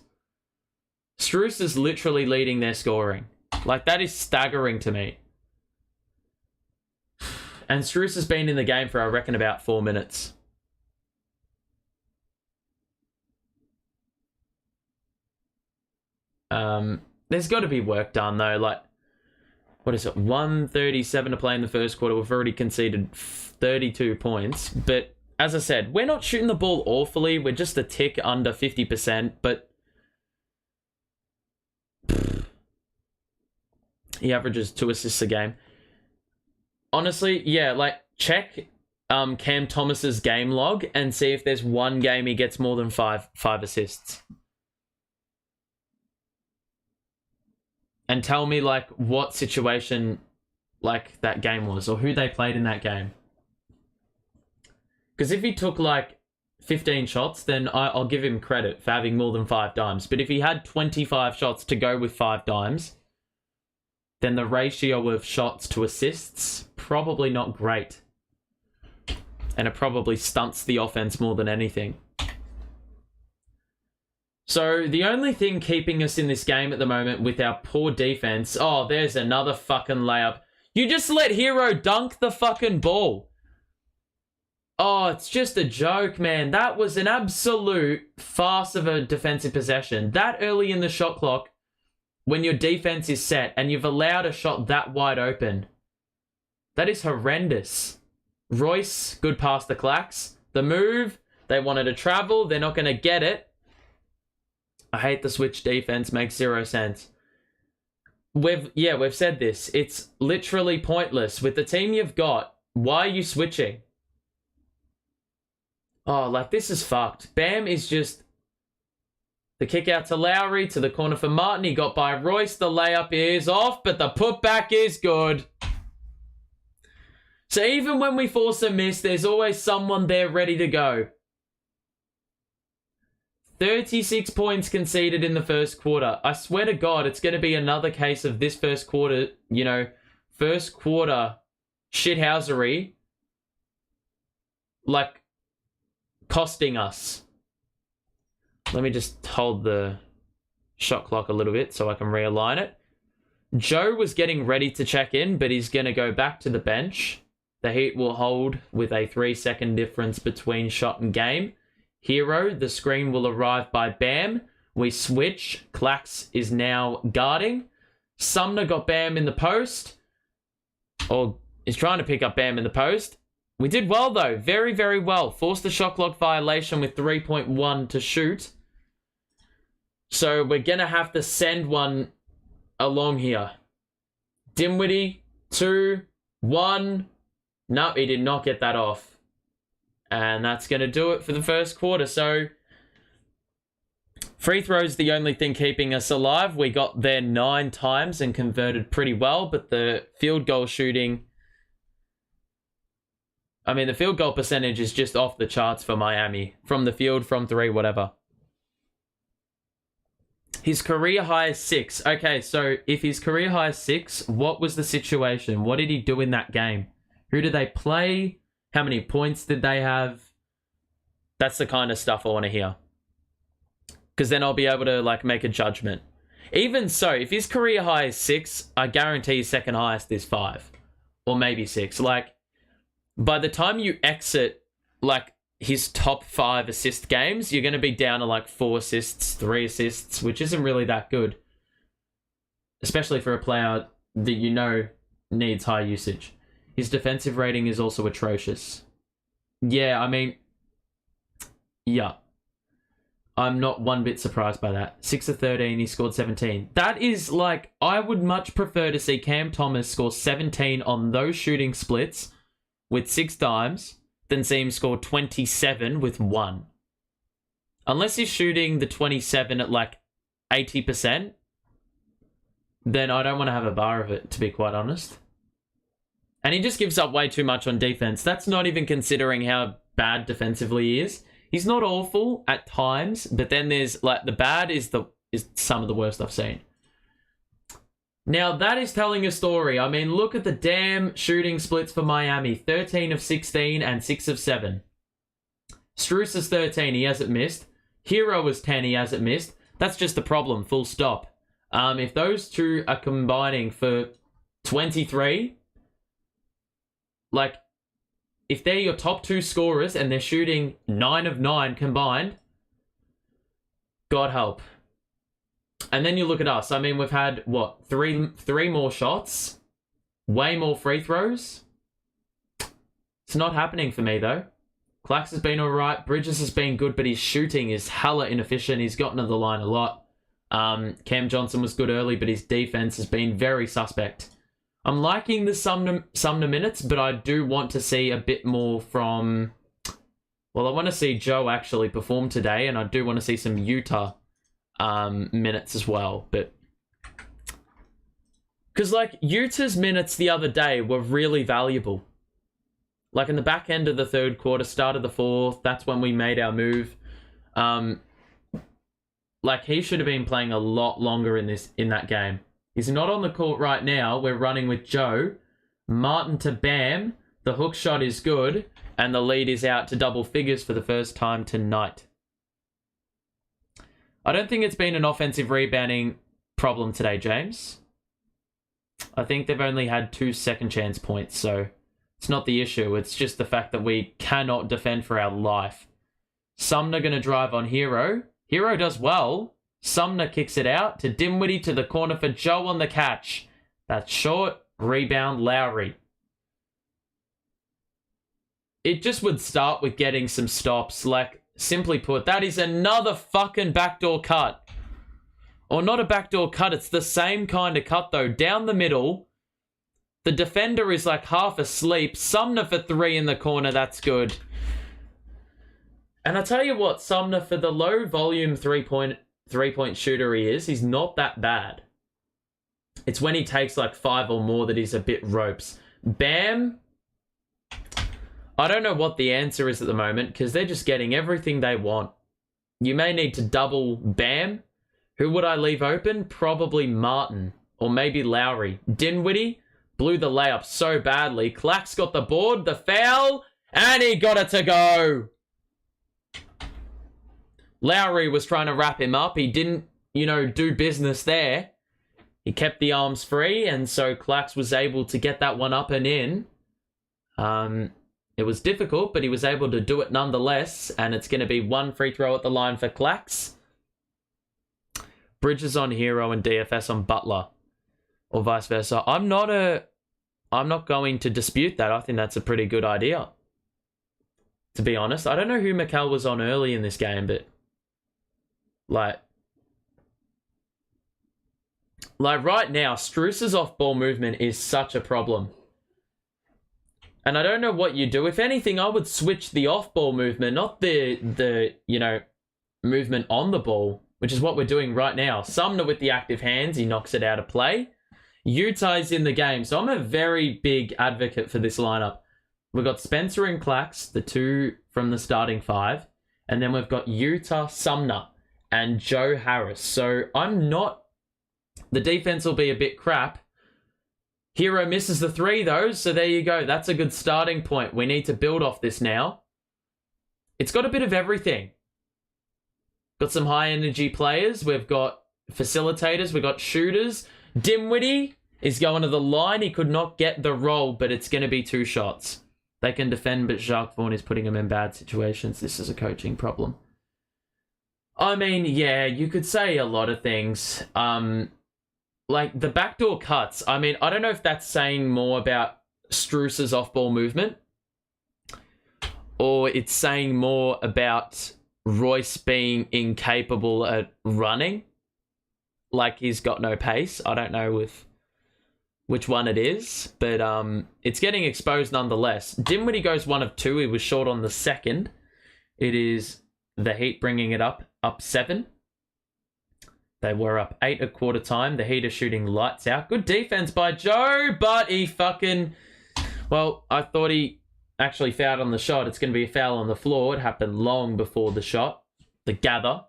Strus is literally leading their scoring. Like, that is staggering to me. And Strus has been in the game for, I reckon, about 4 minutes. There's got to be work done, though. Like, what is it? 1:37 to play in the first quarter. We've already conceded 32 points. But, as I said, we're not shooting the ball awfully. We're just a tick under 50%. But he averages 2 assists a game. Honestly, yeah, like, check Cam Thomas's game log and see if there's one game he gets more than five assists. And tell me, like, what situation, like, that game was or who they played in that game. Because if he took, like, 15 shots, then I'll give him credit for having more than 5 dimes. But if he had 25 shots to go with 5 dimes, then the ratio of shots to assists, probably not great. And it probably stunts the offense more than anything. So the only thing keeping us in this game at the moment with our poor defense... Oh, there's another fucking layup. You just let Hero dunk the fucking ball. Oh, it's just a joke, man. That was an absolute farce of a defensive possession. That early in the shot clock, when your defense is set and you've allowed a shot that wide open. That is horrendous. Royce, good pass to Clax. The move, they wanted to travel. They're not going to get it. I hate the switch defense. Makes 0 sense. We've said this. It's literally pointless. With the team you've got, why are you switching? Oh, like, this is fucked. Bam is just... The kick out to Lowry, to the corner for Martin. He got by Royce. The layup is off, but the putback is good. So even when we force a miss, there's always someone there ready to go. 36 points conceded in the first quarter. I swear to God, it's going to be another case of this first quarter, first quarter shithousery, like, costing us. Let me just hold the shot clock a little bit so I can realign it. Joe was getting ready to check in, but he's going to go back to the bench. The Heat will hold with a 3-second difference between shot and game. Hero, the screen will arrive by Bam. We switch. Clax is now guarding. Sumner got Bam in the post. Or is trying to pick up Bam in the post. We did well, though. Very, very well. Forced the shot clock violation with 3.1 to shoot. So we're going to have to send one along here. Dinwiddie, 2, 1. Nope, he did not get that off. And that's going to do it for the first quarter. So free throws the only thing keeping us alive. We got there 9 times and converted pretty well. But the field goal shooting... I mean, the field goal percentage is just off the charts for Miami. From the field, from 3, whatever. His career high is 6. Okay, so if his career high is 6, what was the situation? What did he do in that game? Who did they play? How many points did they have? That's the kind of stuff I want to hear. Because then I'll be able to, like, make a judgment. Even so, if his career high is 6, I guarantee his second highest is 5. Or maybe 6. Like, by the time you exit, like, his top 5 assist games, you're going to be down to, like, 4 assists, 3 assists, which isn't really that good. Especially for a player that needs high usage. His defensive rating is also atrocious. Yeah, I mean... Yeah. I'm not one bit surprised by that. 6 of 13, he scored 17. That is, like... I would much prefer to see Cam Thomas score 17 on those shooting splits with 6 times than see him score 27 with 1. Unless he's shooting the 27 at like 80%, then I don't want to have a bar of it, to be quite honest. And he just gives up way too much on defense. That's not even considering how bad defensively he is. He's not awful at times, but then there's like the bad is some of the worst I've seen. Now, that is telling a story. I mean, look at the damn shooting splits for Miami. 13 of 16 and 6 of 7. Strus is 13, he hasn't missed. Hero is 10, he hasn't missed. That's just the problem, full stop. If those two are combining for 23, like, if they're your top 2 scorers and they're shooting 9 of 9 combined, God help. And then you look at us. I mean, we've had, what, three more shots? Way more free throws? It's not happening for me, though. Clax has been alright. Bridges has been good, but his shooting is hella inefficient. He's gotten to the line a lot. Cam Johnson was good early, but his defense has been very suspect. I'm liking the Sumner minutes, but I do want to see a bit more from... Well, I want to see Joe actually perform today, and I do want to see some Utah minutes as well, but because like Utah's minutes the other day were really valuable. Like in the back end of the third quarter, start of the fourth, that's when we made our move. Like he should have been playing a lot longer in that game. He's not on the court right now. We're running with Joe. Martin to Bam. The hook shot is good, and the lead is out to double figures for the first time tonight. I don't think it's been an offensive rebounding problem today, James. I think they've only had 2 second chance points, so it's not the issue. It's just the fact that we cannot defend for our life. Sumner going to drive on Hero. Hero does well. Sumner kicks it out to Dinwiddie to the corner for Joe on the catch. That's short. Rebound, Lowry. It just would start with getting some stops, like... Simply put, that is another fucking backdoor cut. Or not a backdoor cut, it's the same kind of cut though. Down the middle, the defender is like half asleep. Sumner for 3 in the corner, that's good. And I tell you what, Sumner, for the low volume three-point shooter he's not that bad. It's when he takes like 5 or more that he's a bit ropes. Bam... I don't know what the answer is at the moment because they're just getting everything they want. You may need to double Bam. Who would I leave open? Probably Martin or maybe Lowry. Dinwiddie blew the layup so badly. Clax got the board, the foul, and he got it to go. Lowry was trying to wrap him up. He didn't, do business there. He kept the arms free, and so Clax was able to get that one up and in. It was difficult, but he was able to do it nonetheless, and it's going to be 1 free throw at the line for Clax. Bridges on Hero and DFS on Butler, or vice versa. I'm not going to dispute that. I think that's a pretty good idea, to be honest. I don't know who Mikal was on early in this game, but like right now, Strus's off-ball movement is such a problem. And I don't know what you do. If anything, I would switch the off-ball movement, not the movement on the ball, which is what we're doing right now. Sumner with the active hands, he knocks it out of play. Utah is in the game, so I'm a very big advocate for this lineup. We've got Spencer and Clax, the 2 from the starting 5, and then we've got Utah, Sumner, and Joe Harris. So the defense will be a bit crap. Hero misses the 3, though, so there you go. That's a good starting point. We need to build off this now. It's got a bit of everything. Got some high-energy players. We've got facilitators. We've got shooters. Dinwiddie is going to the line. He could not get the roll, but it's going to be 2 shots. They can defend, but Jacques Vaughn is putting them in bad situations. This is a coaching problem. I mean, yeah, you could say a lot of things. Like, the backdoor cuts, I mean, I don't know if that's saying more about Strus's off-ball movement or it's saying more about Royce being incapable at running. Like, he's got no pace. I don't know if, which one it is, but it's getting exposed nonetheless. Dinwiddie goes 1 of 2. He was short on the second. It is the Heat bringing it up 7. They were up 8 at quarter time. The Heat are shooting lights out. Good defense by Joe, but he fucking... Well, I thought he actually fouled on the shot. It's going to be a foul on the floor. It happened long before the shot. The gather.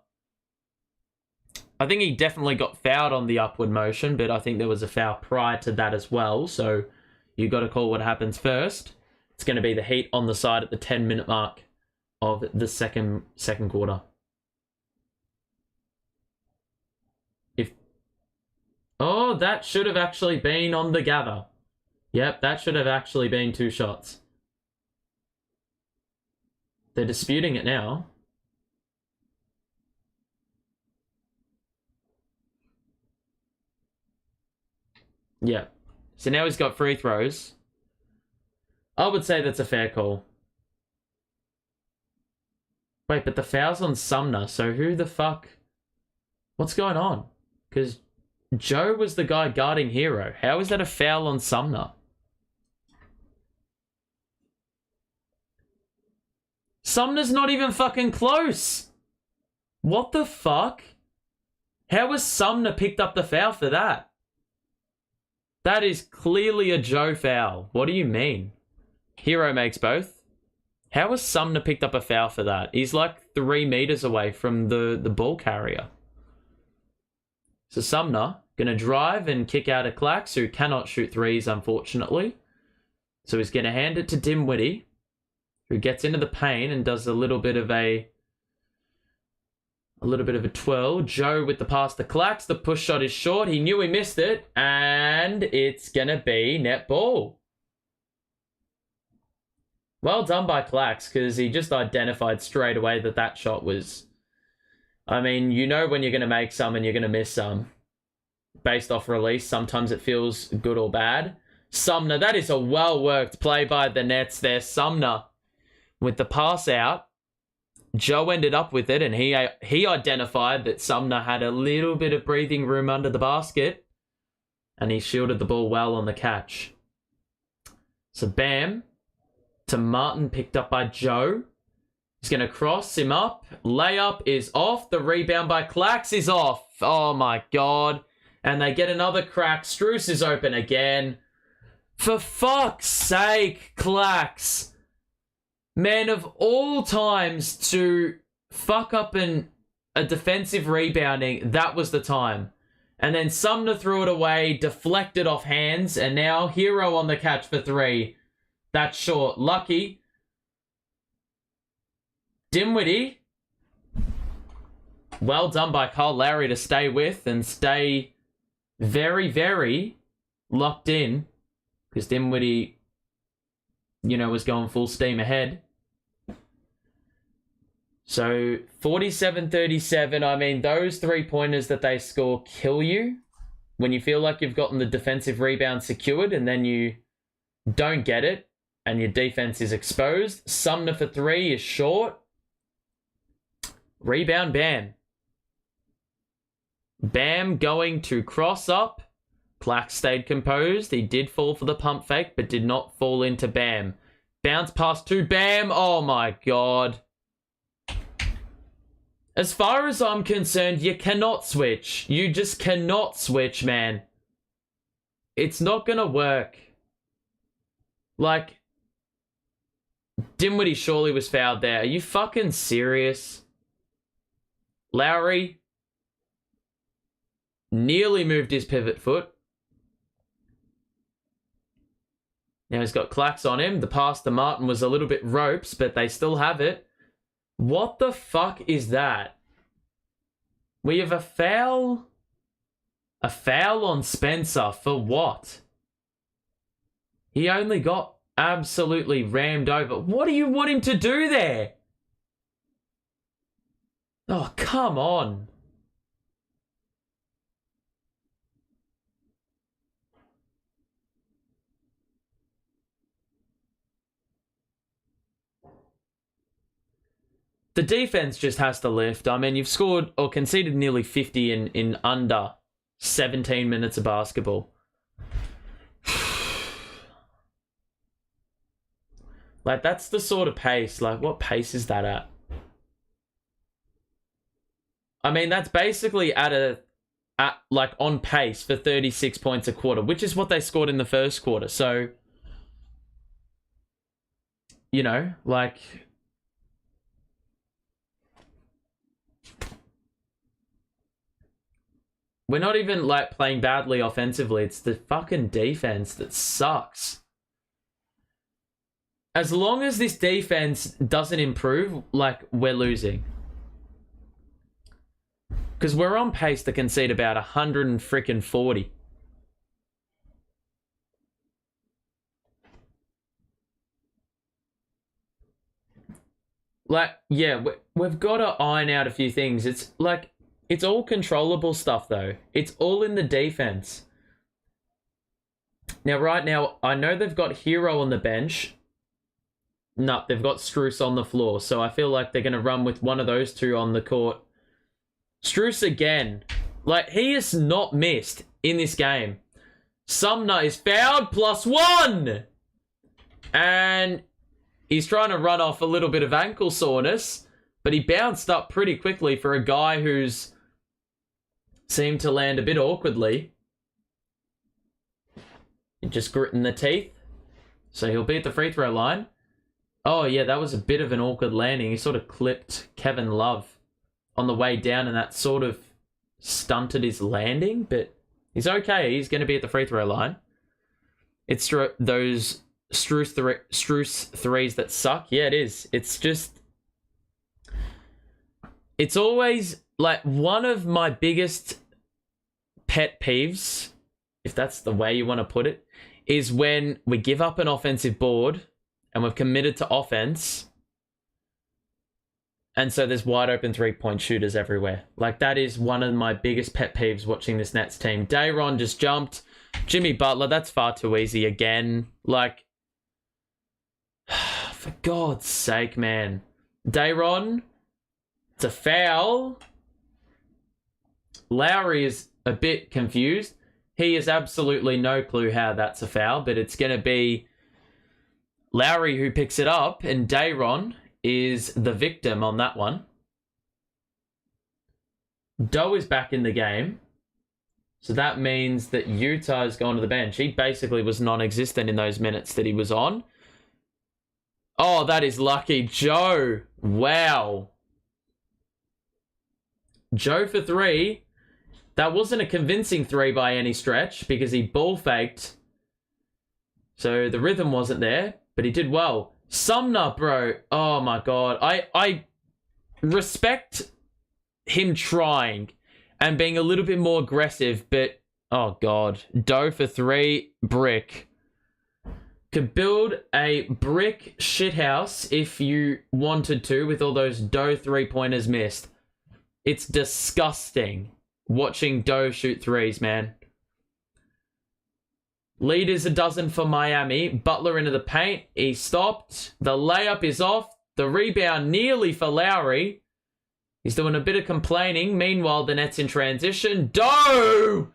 I think he definitely got fouled on the upward motion, but I think there was a foul prior to that as well. So you got to call what happens first. It's going to be the Heat on the side at the 10-minute mark of the second quarter. Oh, that should have actually been on the gather. Yep, that should have actually been 2 shots. They're disputing it now. Yeah. So now he's got free throws. I would say that's a fair call. Wait, but the foul's on Sumner, so who the fuck... What's going on? Because Joe was the guy guarding Hero. How is that a foul on Sumner? Sumner's not even fucking close. What the fuck? How was Sumner picked up the foul for that? That is clearly a Joe foul. What do you mean? Hero makes both. How was Sumner picked up a foul for that? He's like 3 meters away from the ball carrier. So Sumner going to drive and kick out a Clax, who cannot shoot threes, unfortunately. So he's going to hand it to Dinwiddie, who gets into the paint and does a little bit of a twirl. Joe with the pass to Clax. The push shot is short. He knew he missed it, and it's going to be net ball. Well done by Clax, because he just identified straight away that shot was... I mean, you know when you're going to make some and you're going to miss some. Based off release, sometimes it feels good or bad. Sumner, that is a well-worked play by the Nets there. Sumner with the pass out. Joe ended up with it, and he identified that Sumner had a little bit of breathing room under the basket, and he shielded the ball well on the catch. So Bam to Martin, picked up by Joe. He's going to cross him up. Layup is off. The rebound by Clax is off. Oh my God. And they get another crack. Strus is open again. For fuck's sake, Clax. Man, of all times to fuck up a defensive rebounding, that was the time. And then Sumner threw it away, deflected off hands, and now Hero on the catch for 3. That's short. Lucky. Dinwiddie. Well done by Kyle Lowry to stay with and stay very, very locked in. Because Dinwiddie, was going full steam ahead. So, 47-37. I mean, those 3-pointers that they score kill you. When you feel like you've gotten the defensive rebound secured and then you don't get it and your defense is exposed. Sumner for 3 is short. Rebound, Bam. Bam going to cross up. Clax stayed composed. He did fall for the pump fake, but did not fall into Bam. Bounce pass to Bam. Oh my God. As far as I'm concerned, you cannot switch. You just cannot switch, man. It's not gonna work. Like, Dinwiddie surely was fouled there. Are you fucking serious? Lowry nearly moved his pivot foot. Now he's got Clax on him. The pass to Martin was a little bit ropes, but they still have it. What the fuck is that? We have a foul. A foul on Spencer for what? He only got absolutely rammed over. What do you want him to do there? Oh, come on. The defense just has to lift. I mean, you've scored or conceded nearly 50 in under 17 minutes of basketball. Like, that's the sort of pace. Like, what pace is that at? I mean, that's basically at like on pace for 36 points a quarter, which is what they scored in the first quarter. So, you know, like, we're not even like playing badly offensively. It's the fucking defense that sucks. As long as this defense doesn't improve, like, we're losing. Because we're on pace to concede about 140. Like, yeah, we've got to iron out a few things. It's like, it's all controllable stuff, though. It's all in the defense. Now, right now, I know they've got Hero on the bench. No, they've got Struce on the floor. So I feel like they're going to run with one of those two on the court. Struce again. Like, he has not missed in this game. Sumner is fouled, +1! And he's trying to run off a little bit of ankle soreness, but he bounced up pretty quickly for a guy who's seemed to land a bit awkwardly. Just gritting the teeth. So he'll be at the free throw line. Oh, yeah, that was a bit of an awkward landing. He sort of clipped Kevin Love on the way down, and that sort of stunted his landing, but he's okay. He's going to be at the free throw line. It's those Struce threes that suck. Yeah, it is. It's just... It's always, like, one of my biggest pet peeves, if that's the way you want to put it, is when we give up an offensive board and we've committed to offense, and so there's wide open three-point shooters everywhere. Like, that is one of my biggest pet peeves watching this Nets team. Dayron just jumped. Jimmy Butler, that's far too easy again. Like, for God's sake, man. Dayron, it's a foul. Lowry is a bit confused. He has absolutely no clue how that's a foul, but it's going to be Lowry who picks it up, and Dayron is the victim on that one. Doe is back in the game. So that means that Utah has gone to the bench. He basically was non-existent in those minutes that he was on. Oh, that is lucky. Joe. Wow. Joe for 3. That wasn't a convincing 3 by any stretch because he ball faked. So the rhythm wasn't there, but he did well. Sumner, bro. Oh my God. I respect him trying and being a little bit more aggressive, but oh God. Doe for 3, brick. Could build a brick shithouse if you wanted to with all those Doe 3-pointers missed. It's disgusting watching Doe shoot threes, man. Lead is a dozen for Miami. Butler into the paint. He stopped. The layup is off. The rebound nearly for Lowry. He's doing a bit of complaining. Meanwhile, the Nets in transition. Doe!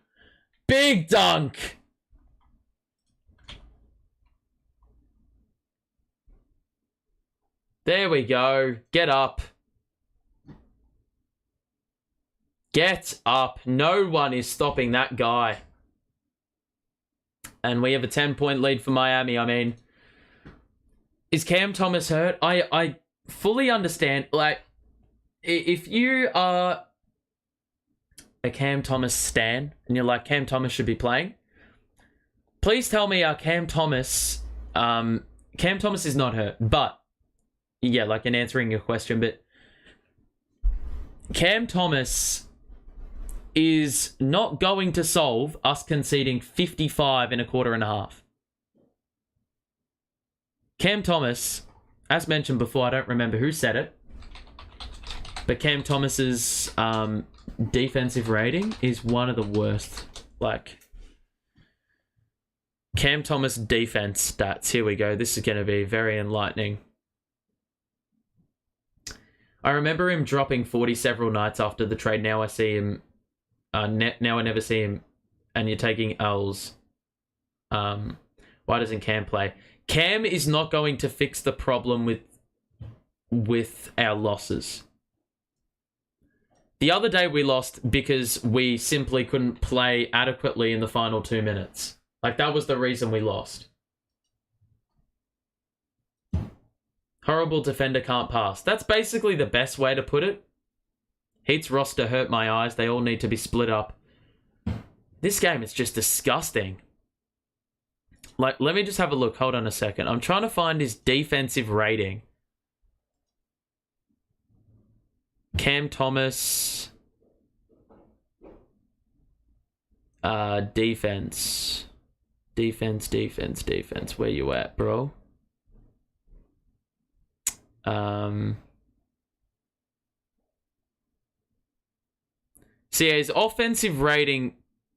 Big dunk! There we go. Get up. Get up. No one is stopping that guy. And we have a 10-point lead for Miami. I mean, is Cam Thomas hurt? I fully understand. Like, if you are a Cam Thomas stan and you're like, Cam Thomas should be playing, please tell me Cam Thomas is not hurt. But, yeah, like in answering your question, but Cam Thomas is not going to solve us conceding 55 in a quarter and a half. Cam Thomas, as mentioned before, I don't remember who said it, but Cam Thomas's defensive rating is one of the worst. Like, Cam Thomas defense stats. Here we go. This is going to be very enlightening. I remember him dropping 40 several nights after the trade. Now I see him. Now I never see him. And you're taking L's. Why doesn't Cam play? Cam is not going to fix the problem with our losses. The other day we lost because we simply couldn't play adequately in the final 2 minutes. Like, that was the reason we lost. Horrible defender can't pass. That's basically the best way to put it. Heat's roster hurt my eyes. They all need to be split up. This game is just disgusting. Like, let me just have a look. Hold on a second. I'm trying to find his defensive rating. Cam Thomas. Defense. Defense. Where you at, bro? So yeah, his offensive rating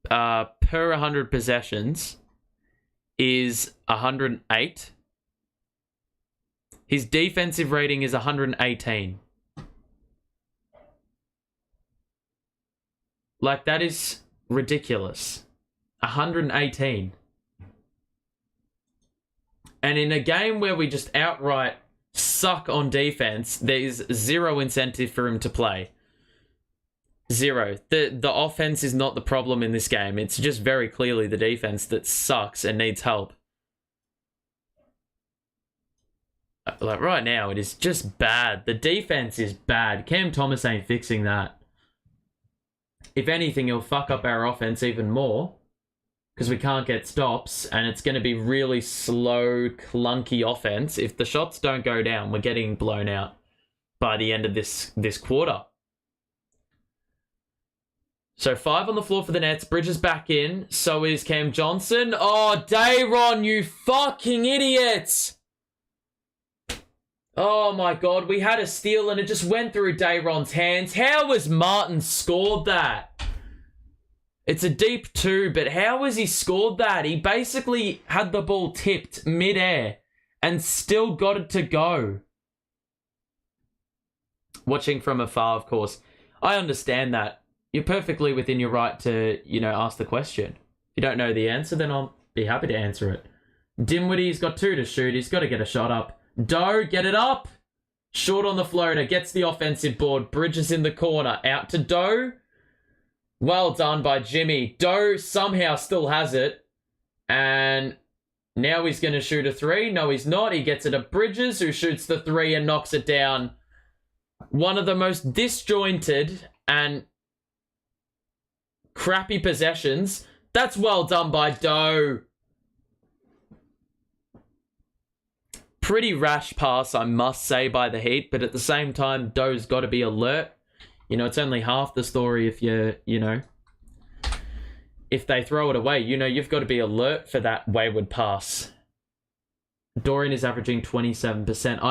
per 100 possessions is 108. His defensive rating is 118. Like, that is ridiculous. 118. And in a game where we just outright suck on defense, there's zero incentive for him to play. Zero. The offense is not the problem in this game. It's just very clearly the defense that sucks and needs help. Like, right now, it is just bad. The defense is bad. Cam Thomas ain't fixing that. If anything, he'll fuck up our offense even more, because we can't get stops, and it's going to be really slow, clunky offense. If the shots don't go down, we're getting blown out by the end of this quarter. So 5 on the floor for the Nets. Bridges back in. So is Cam Johnson. Oh, Dayron, you fucking idiots! Oh my god, we had a steal and it just went through Dayron's hands. How has Martin scored that? It's a deep 2, but how has he scored that? He basically had the ball tipped mid-air and still got it to go. Watching from afar, of course. I understand that. You're perfectly within your right to, ask the question. If you don't know the answer, then I'll be happy to answer it. Dimwitty's got 2 to shoot. He's got to get a shot up. Doe, get it up. Short on the floater. Gets the offensive board. Bridges in the corner. Out to Doe. Well done by Jimmy. Doe somehow still has it. And now he's going to shoot a 3. No, he's not. He gets it at Bridges, who shoots the 3 and knocks it down. One of the most disjointed and crappy possessions. That's well done by Doe. Pretty rash pass, I must say, by the Heat, but at the same time, Doe's got to be alert. It's only half the story if if they throw it away. You've got to be alert for that wayward pass. Dorian is averaging 27%.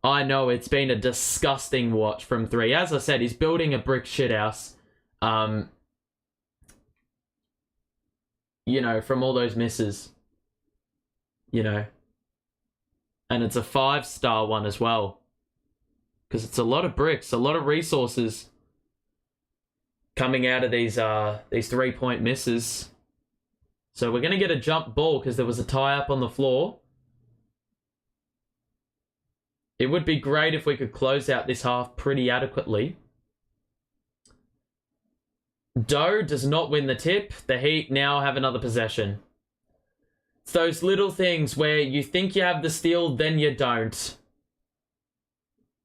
I know, it's been a disgusting watch from 3. As I said, he's building a brick shithouse. From all those misses. And it's a 5-star one as well. Because it's a lot of bricks, a lot of resources coming out of these 3-point misses. So we're going to get a jump ball because there was a tie-up on the floor. It would be great if we could close out this half pretty adequately. Doe does not win the tip. The Heat now have another possession. It's those little things where you think you have the steal, then you don't.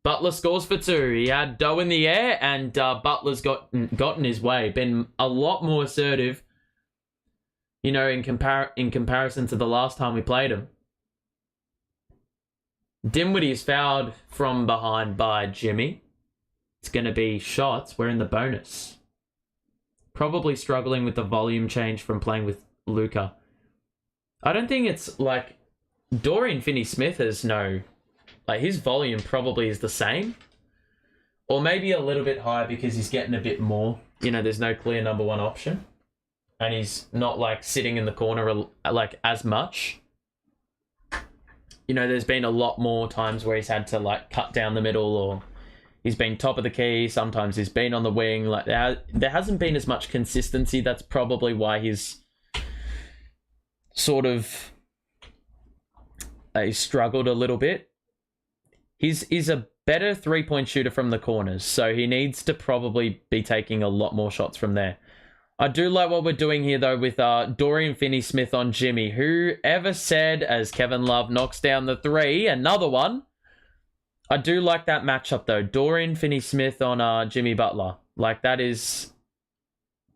Butler scores for 2. He had Doe in the air, and Butler's gotten his way. Been a lot more assertive, in comparison to the last time we played him. Dimwitty is fouled from behind by Jimmy. It's going to be shots. We're in the bonus. Probably struggling with the volume change from playing with Luka. I don't think it's like Dorian Finney-Smith has his volume probably is the same. Or maybe a little bit higher because he's getting a bit more. There's no clear number 1 option. And he's not sitting in the corner as much. There's been a lot more times where he's had to cut down the middle, or he's been top of the key. Sometimes he's been on the wing. There hasn't been as much consistency. That's probably why he's sort of He's struggled a little bit. He's a better three-point shooter from the corners, so he needs to probably be taking a lot more shots from there. I do like what we're doing here, though, with Dorian Finney-Smith on Jimmy. Whoever said, as Kevin Love knocks down the three, another one. I do like that matchup, though. Dorian Finney-Smith on Jimmy Butler. Like, that is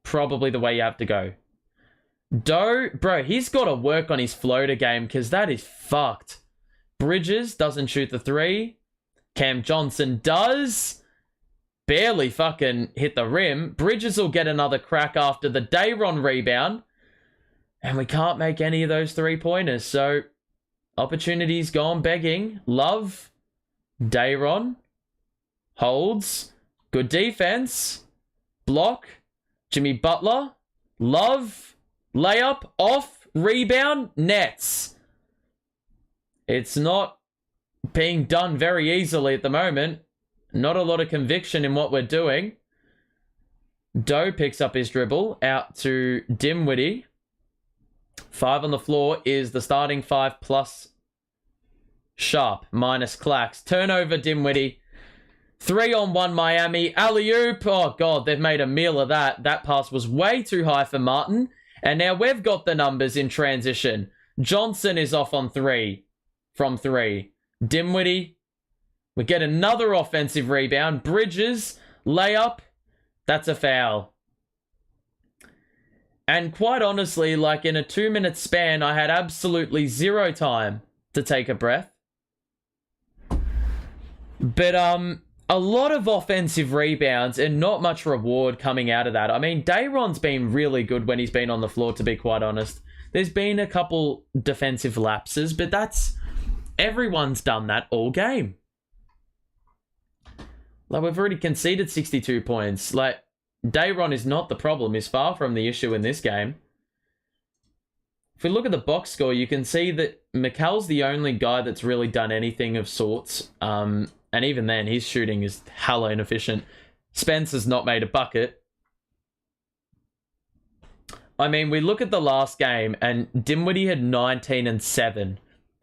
probably the way you have to go. Bro, he's got to work on his floater game, because that is fucked. Bridges doesn't shoot the three. Cam Johnson does. Barely fucking hit the rim. Bridges will get another crack after the Dayron rebound. And we can't make any of those three-pointers. So, opportunities gone begging. Love. Dayron. Holds. Good defense. Block. Jimmy Butler. Love. Layup. Off. Rebound. Nets. It's not being done very easily at the moment. Not a lot of conviction in what we're doing. Doe picks up his dribble out to Dinwiddie. 5 on the floor is the starting 5 plus Sharp minus Clax. Turnover Dinwiddie. 3-on-1 Miami. Alley-oop. Oh, God, they've made a meal of that. That pass was way too high for Martin. And now we've got the numbers in transition. Johnson is off on 3 from 3. Dinwiddie. We get another offensive rebound. Bridges, layup. That's a foul. And quite honestly, like in a 2-minute span, I had absolutely zero time to take a breath. But a lot of offensive rebounds and not much reward coming out of that. I mean, Dayron's been really good when he's been on the floor, to be quite honest. There's been a couple defensive lapses, but everyone's done that all game. Like, we've already conceded 62 points. Like, Dayron is not the problem. He's far from the issue in this game. If we look at the box score, you can see that Mikal's the only guy that's really done anything of sorts. And even then, his shooting is hella inefficient. Spencer's not made a bucket. I mean, we look at the last game, and Dinwiddie had 19 and 7.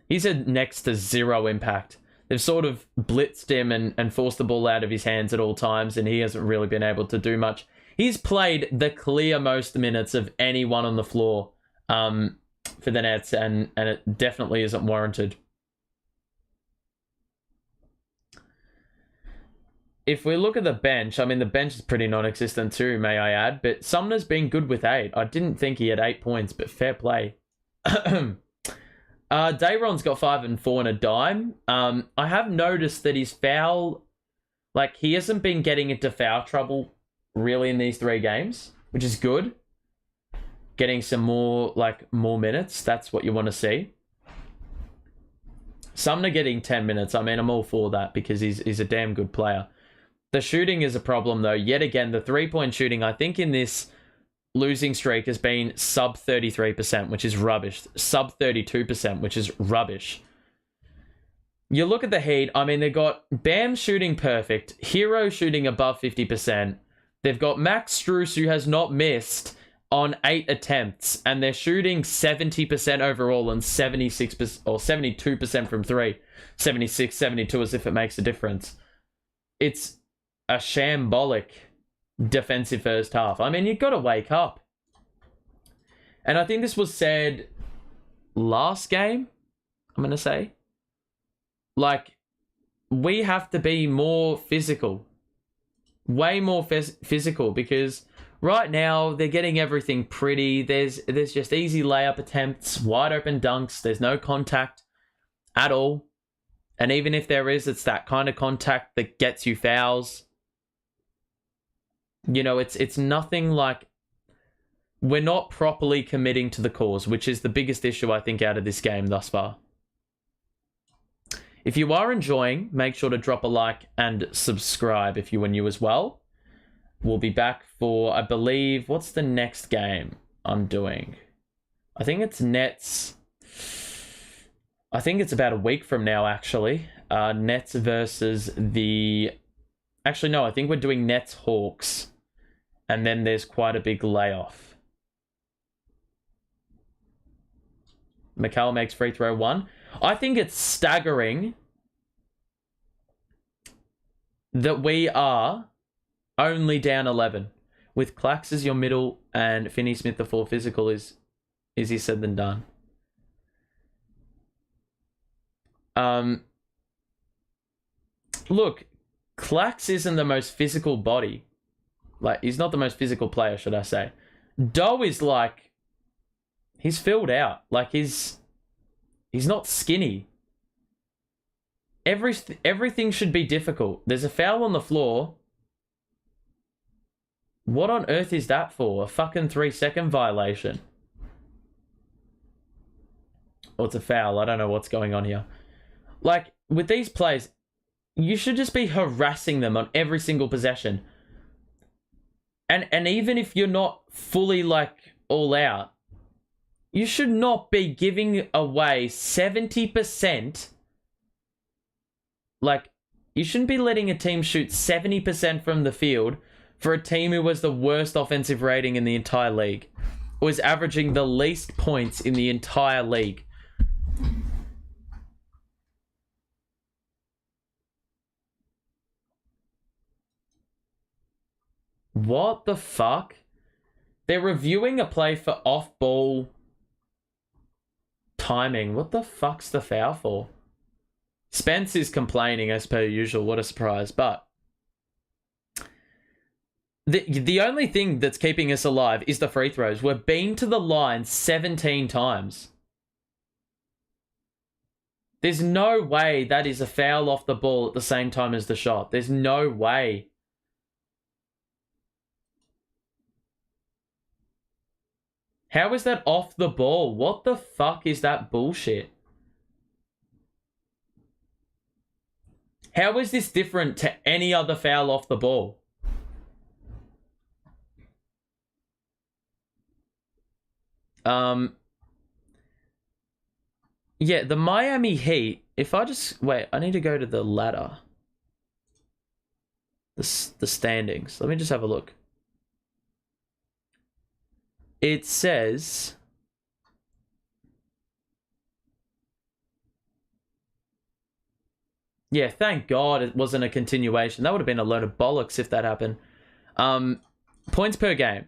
He's had next to zero impact. They've sort of blitzed him and forced the ball out of his hands at all times, and he hasn't really been able to do much. He's played the clear most minutes of anyone on the floor for the Nets, and it definitely isn't warranted. If we look at the bench, I mean, the bench is pretty non-existent too, may I add, but Sumner's been good with 8. I didn't think he had 8 points, but fair play. Dayron's got 5 and 4 and a dime. I have noticed that his foul, like, he hasn't been getting into foul trouble really in these 3 games, which is good. Getting some more minutes. That's what you want to see. Sumner getting 10 minutes. I mean, I'm all for that because he's a damn good player. The shooting is a problem, though. Yet again, the 3-point shooting, I think in this losing streak has been sub 33%, which is rubbish. Sub 32%, which is rubbish. You look at the Heat, I mean, they've got Bam shooting perfect, Hero shooting above 50%. They've got Max Strus, who has not missed on 8 attempts, and they're shooting 70% overall and 76% or 72% from 3. 76, 72, as if it makes a difference. It's a shambolic defensive first half. I mean, you've got to wake up. And I think this was said last game, I'm going to say. Like, we have to be more physical. Way more physical, because right now they're getting everything pretty. There's just easy layup attempts, wide open dunks. There's no contact at all. And even if there is, it's that kind of contact that gets you fouls. You know, it's nothing like... We're not properly committing to the cause, which is the biggest issue, I think, out of this game thus far. If you are enjoying, make sure to drop a like and subscribe if you are new as well. We'll be back for, I believe, what's the next game I'm doing? I think it's Nets. I think it's about a week from now, actually. Nets versus the... Actually, no, I think we're doing Nets Hawks. And then there's quite a big layoff. Mikal makes free throw 1. I think it's staggering that we are only down 11. With Clax as your middle and Finney Smith the 4 physical is easier said than done. Look, Clax isn't the most physical body. Like, he's not the most physical player, should I say. Doe is like, he's filled out. Like, he's not skinny. Everything should be difficult. There's a foul on the floor. What on earth is that for? A fucking 3-second violation. Or it's a foul. I don't know what's going on here. Like, with these plays, you should just be harassing them on every single possession. And even if you're not fully, like, all out, you should not be giving away 70%. Like, you shouldn't be letting a team shoot 70% from the field for a team who was the worst offensive rating in the entire league. Or is averaging the least points in the entire league. What the fuck? They're reviewing a play for off-ball timing. What the fuck's the foul for? Spence is complaining as per usual. What a surprise. But the only thing that's keeping us alive is the free throws. We've been to the line 17 times. There's no way that is a foul off the ball at the same time as the shot. There's no way. How is that off the ball? What the fuck is that bullshit? How is this different to any other foul off the ball? Yeah, the Miami Heat, if I just... Wait, I need to go to the ladder. The standings. Let me just have a look. It says... Yeah, thank God it wasn't a continuation. That would have been a load of bollocks if that happened. Points per game.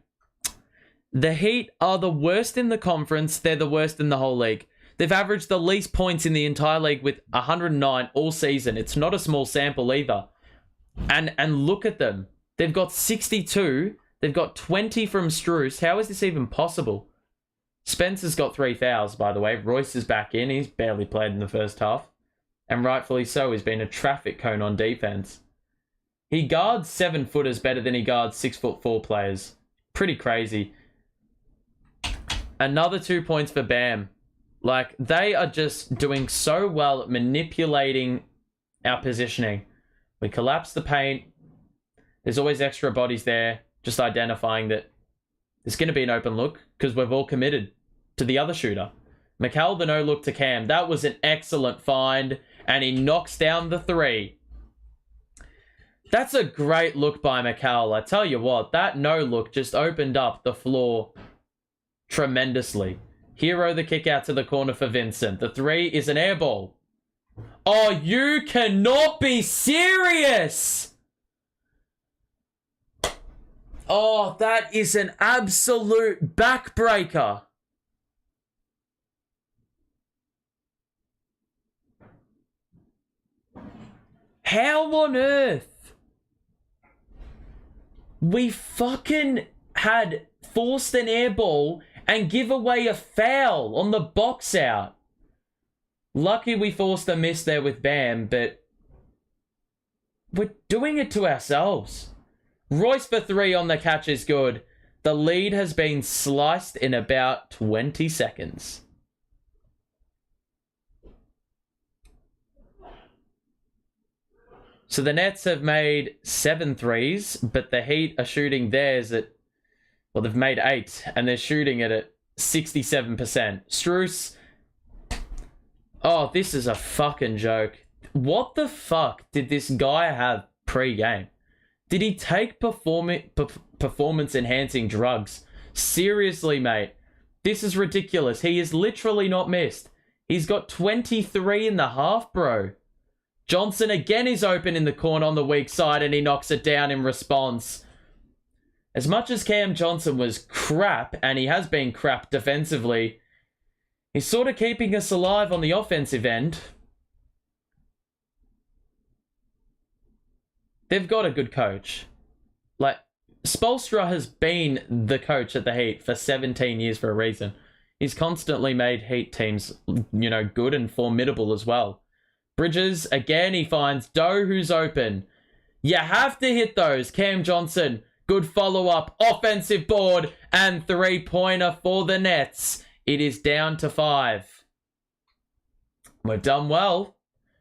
The Heat are the worst in the conference. They're the worst in the whole league. They've averaged the least points in the entire league with 109 all season. It's not a small sample either. And look at them. They've got 62. They've got 20 from Strus. How is this even possible? Spencer's got 3 fouls, by the way. Royce is back in. He's barely played in the first half. And rightfully so. He's been a traffic cone on defense. He guards 7-footers better than he guards 6'4" players. Pretty crazy. Another 2 points for Bam. Like, they are just doing so well at manipulating our positioning. We collapse the paint. There's always extra bodies there. Just identifying that there's going to be an open look because we've all committed to the other shooter. McCall, the no look to Cam. That was an excellent find. And he knocks down the 3. That's a great look by McCall. I tell you what, that no look just opened up the floor tremendously. Hero the kick out to the corner for Vincent. The 3 is an air ball. Oh, you cannot be serious! Oh, that is an absolute backbreaker. How on earth? We fucking had forced an air ball and give away a foul on the box out. Lucky we forced a miss there with Bam, but we're doing it to ourselves. Royce for 3 on the catch is good. The lead has been sliced in about 20 seconds. So the Nets have made 7 threes, but the Heat are shooting theirs at... Well, they've made 8, and they're shooting it at 67%. Strus... Oh, this is a fucking joke. What the fuck did this guy have pre-game? Did he take performance-enhancing drugs? Seriously, mate. This is ridiculous. He is literally not missed. He's got 23 in the half, bro. Johnson again is open in the corner on the weak side and he knocks it down in response. As much as Cam Johnson was crap, and he has been crap defensively, he's sort of keeping us alive on the offensive end. They've got a good coach. Like, Spoelstra has been the coach at the Heat for 17 years for a reason. He's constantly made Heat teams, you know, good and formidable as well. Bridges, again, he finds Doe, who's open. You have to hit those. Cam Johnson, good follow-up, offensive board, and three-pointer for the Nets. It is down to 5. We've done well.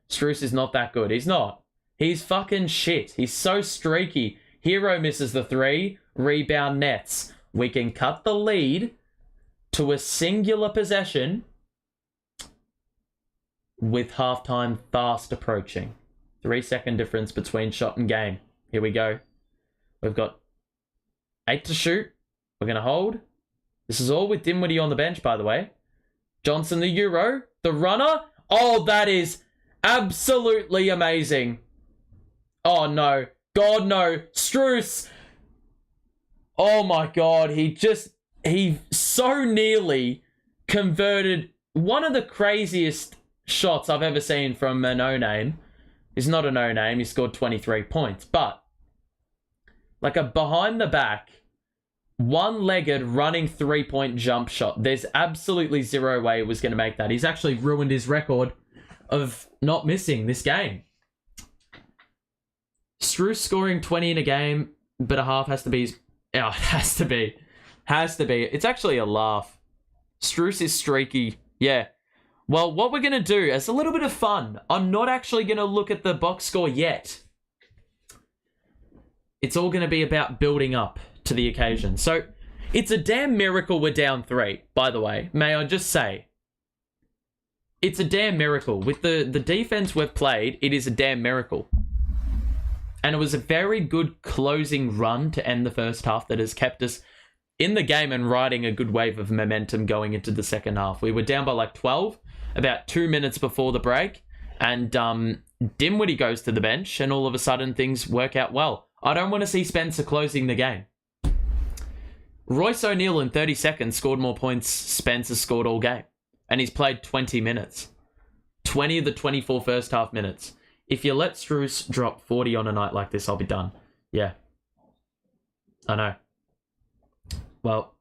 Strus is not that good. He's not. He's fucking shit. He's so streaky. Hero misses the 3. Rebound Nets. We can cut the lead to a singular possession with halftime fast approaching. 3-second difference between shot and game. Here we go. We've got 8 to shoot. We're going to hold. This is all with Dinwiddie on the bench, by the way. Johnson, the Euro. The runner. Oh, that is absolutely amazing. Oh, no. God, no. Strus. Oh, my God. He so nearly converted one of the craziest shots I've ever seen from a no-name. He's not a no-name. He scored 23 points. But like a behind-the-back, one-legged running three-point jump shot. There's absolutely zero way he was going to make that. He's actually ruined his record of not missing this game. Strus scoring 20 in a game, but a half has to be... Oh, it has to be. Has to be. It's actually a laugh. Strus is streaky. Yeah. Well, what we're going to do as a little bit of fun, I'm not actually going to look at the box score yet. It's all going to be about building up to the occasion. So, it's a damn miracle we're down 3, by the way. May I just say? It's a damn miracle. With the defense we've played, it is a damn miracle. And it was a very good closing run to end the first half that has kept us in the game and riding a good wave of momentum going into the second half. We were down by like 12, about 2 minutes before the break, and Dinwiddie goes to the bench, and all of a sudden things work out well. I don't want to see Spencer closing the game. Royce O'Neal in 30 seconds scored more points Spencer scored all game, and he's played 20 minutes. 20 of the 24 first half minutes. If you let Strus drop 40 on a night like this, I'll be done. Yeah. I know. Well,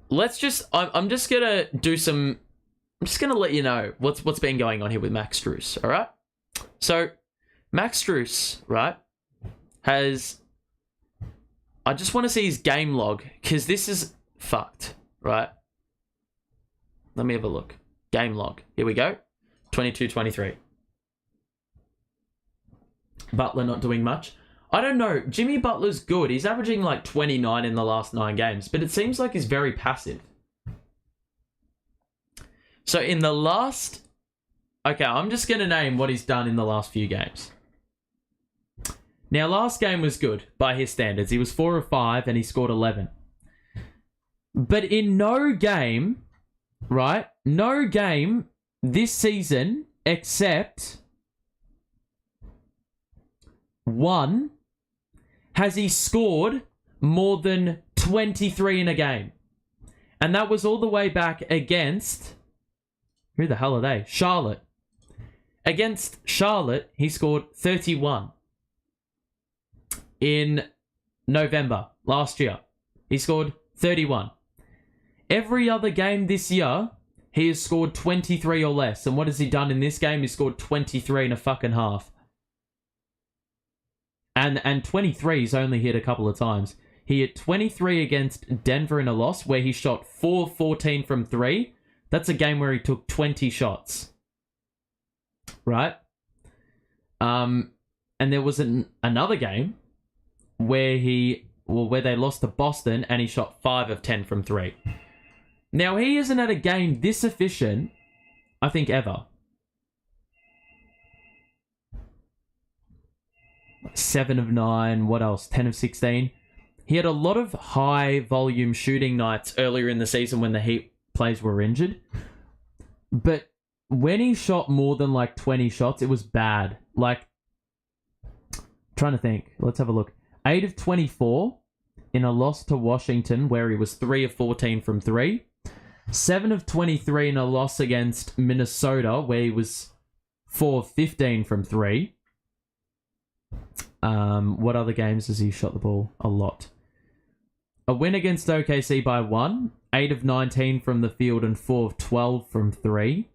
let's just... I'm just going to do some... I'm just going to let you know what's been going on here with Max Strus, all right? So, Max Strus, right, has... I just want to see his game log, because this is fucked, right? Let me have a look. Game log. Here we go. 22-23. Butler not doing much. I don't know. Jimmy Butler's good. He's averaging like 29 in the last 9 games, but it seems like he's very passive. So in the last... Okay, I'm just going to name what he's done in the last few games. Now, last game was good by his standards. He was 4 of 5 and he scored 11. But in no game, right? No game this season except... 1 has he scored more than 23 in a game. And that was all the way back against... Who the hell are they? Charlotte. Against Charlotte, he scored 31. In November, last year, he scored 31. Every other game this year, he has scored 23 or less. And what has he done in this game? He scored 23 and a fucking half. And 23 he's only hit a couple of times. He hit 23 against Denver in a loss where he shot 4-14 from 3. That's a game where he took 20 shots. Right? And there was another game where where they lost to Boston and he shot 5 of 10 from 3. Now, he hasn't had a game this efficient, I think, ever. 7 of 9, what else? 10 of 16. He had a lot of high volume shooting nights earlier in the season when the Heat players were injured. But when he shot more than like 20 shots, it was bad. Like, trying to think. Let's have a look. 8 of 24 in a loss to Washington, where he was 3 of 14 from 3. 7 of 23 in a loss against Minnesota, where he was 4 of 15 from 3. What other games has he shot the ball? A lot. A win against OKC by 1. 8 of 19 from the field and 4 of 12 from 3.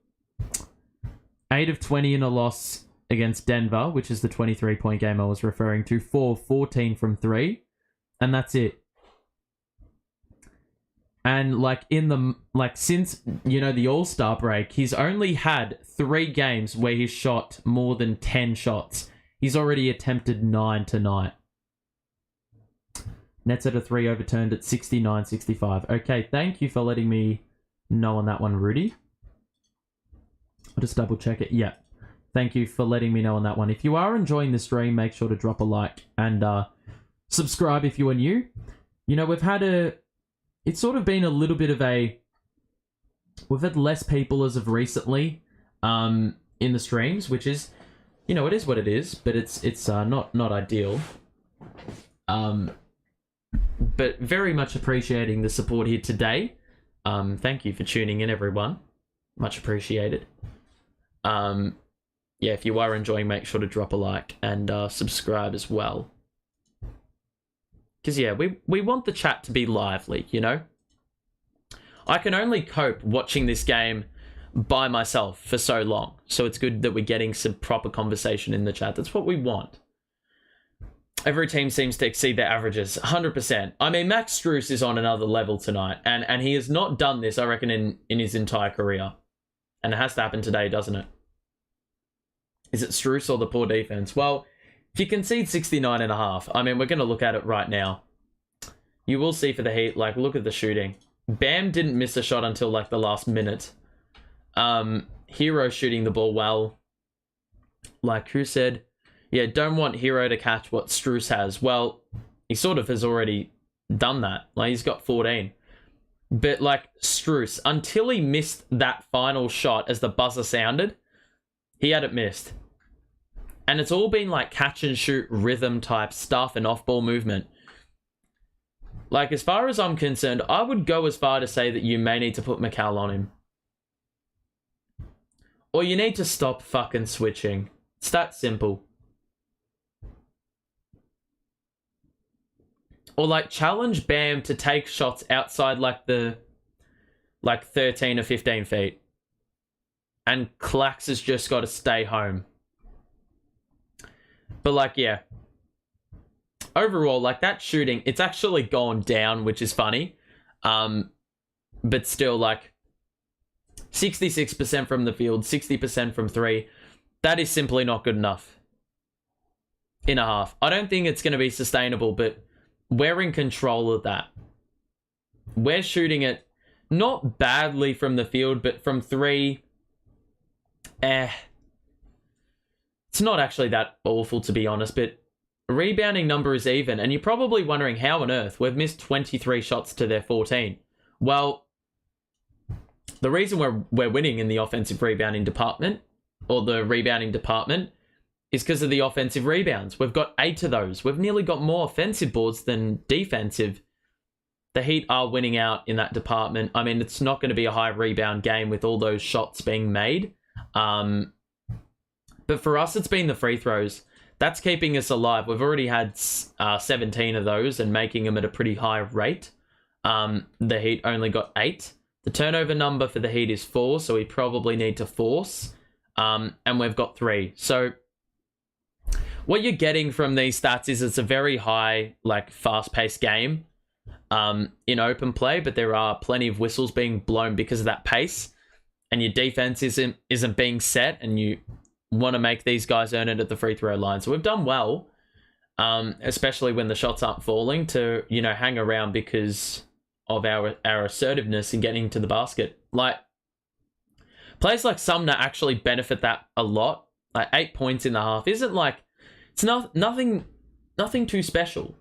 8 of 20 in a loss against Denver, which is the 23-point game I was referring to. 4 of 14 from 3. And that's it. And since, the All-Star break, he's only had 3 games where he's shot more than 10 shots. He's already attempted 9 tonight. Nets at a 3 overturned at 69-65. Okay, thank you for letting me know on that one, Rudy. I'll just double check it. Yeah. Thank you for letting me know on that one. If you are enjoying the stream, make sure to drop a like and subscribe if you are new. We've had it's sort of been a little bit of we've had less people as of recently in the streams, which is, it is what it is, but it's not ideal. But very much appreciating the support here today. Thank you for tuning in, everyone. Much appreciated. If you are enjoying, make sure to drop a like and subscribe as well. Because, we want the chat to be lively, I can only cope watching this game by myself for so long. So it's good that we're getting some proper conversation in the chat. That's what we want. Every team seems to exceed their averages, 100%. I mean, Max Strus is on another level tonight, and he has not done this, I reckon, in his entire career. And it has to happen today, doesn't it? Is it Strus or the poor defense? Well, if you concede 69.5, I mean, we're going to look at it right now. You will see for the Heat, look at the shooting. Bam didn't miss a shot until, the last minute. Hero shooting the ball well. Who said... Yeah, don't want Hero to catch what Strus has. Well, he sort of has already done that. He's got 14. But, Strus, until he missed that final shot as the buzzer sounded, he hadn't missed. And it's all been, catch and shoot rhythm type stuff and off-ball movement. As far as I'm concerned, I would go as far to say that you may need to put McCall on him. Or you need to stop fucking switching. It's that simple. Or, challenge Bam to take shots outside, the 13 or 15 feet. And Clax has just got to stay home. But, overall, that shooting, it's actually gone down, which is funny. But still, 66% from the field, 60% from 3. That is simply not good enough. In a half. I don't think it's going to be sustainable, but... we're in control of that. We're shooting it not badly from the field, but from 3, it's not actually that awful, to be honest, but rebounding number is even, and you're probably wondering how on earth we've missed 23 shots to their 14. Well, the reason we're winning in the offensive rebounding department, or the rebounding department, is because of the offensive rebounds. We've got 8 of those. We've nearly got more offensive boards than defensive. The Heat are winning out in that department. I mean, it's not going to be a high rebound game with all those shots being made. But for us, it's been the free throws. That's keeping us alive. We've already had 17 of those and making them at a pretty high rate. The Heat only got 8. The turnover number for the Heat is 4, so we probably need to force. And we've got 3. So... what you're getting from these stats is it's a very high, fast-paced game in open play, but there are plenty of whistles being blown because of that pace, and your defense isn't being set, and you want to make these guys earn it at the free throw line. So we've done well, especially when the shots aren't falling, to, hang around because of our assertiveness in getting to the basket. Players like Sumner actually benefit that a lot. 8 points in the half isn't it's nothing too special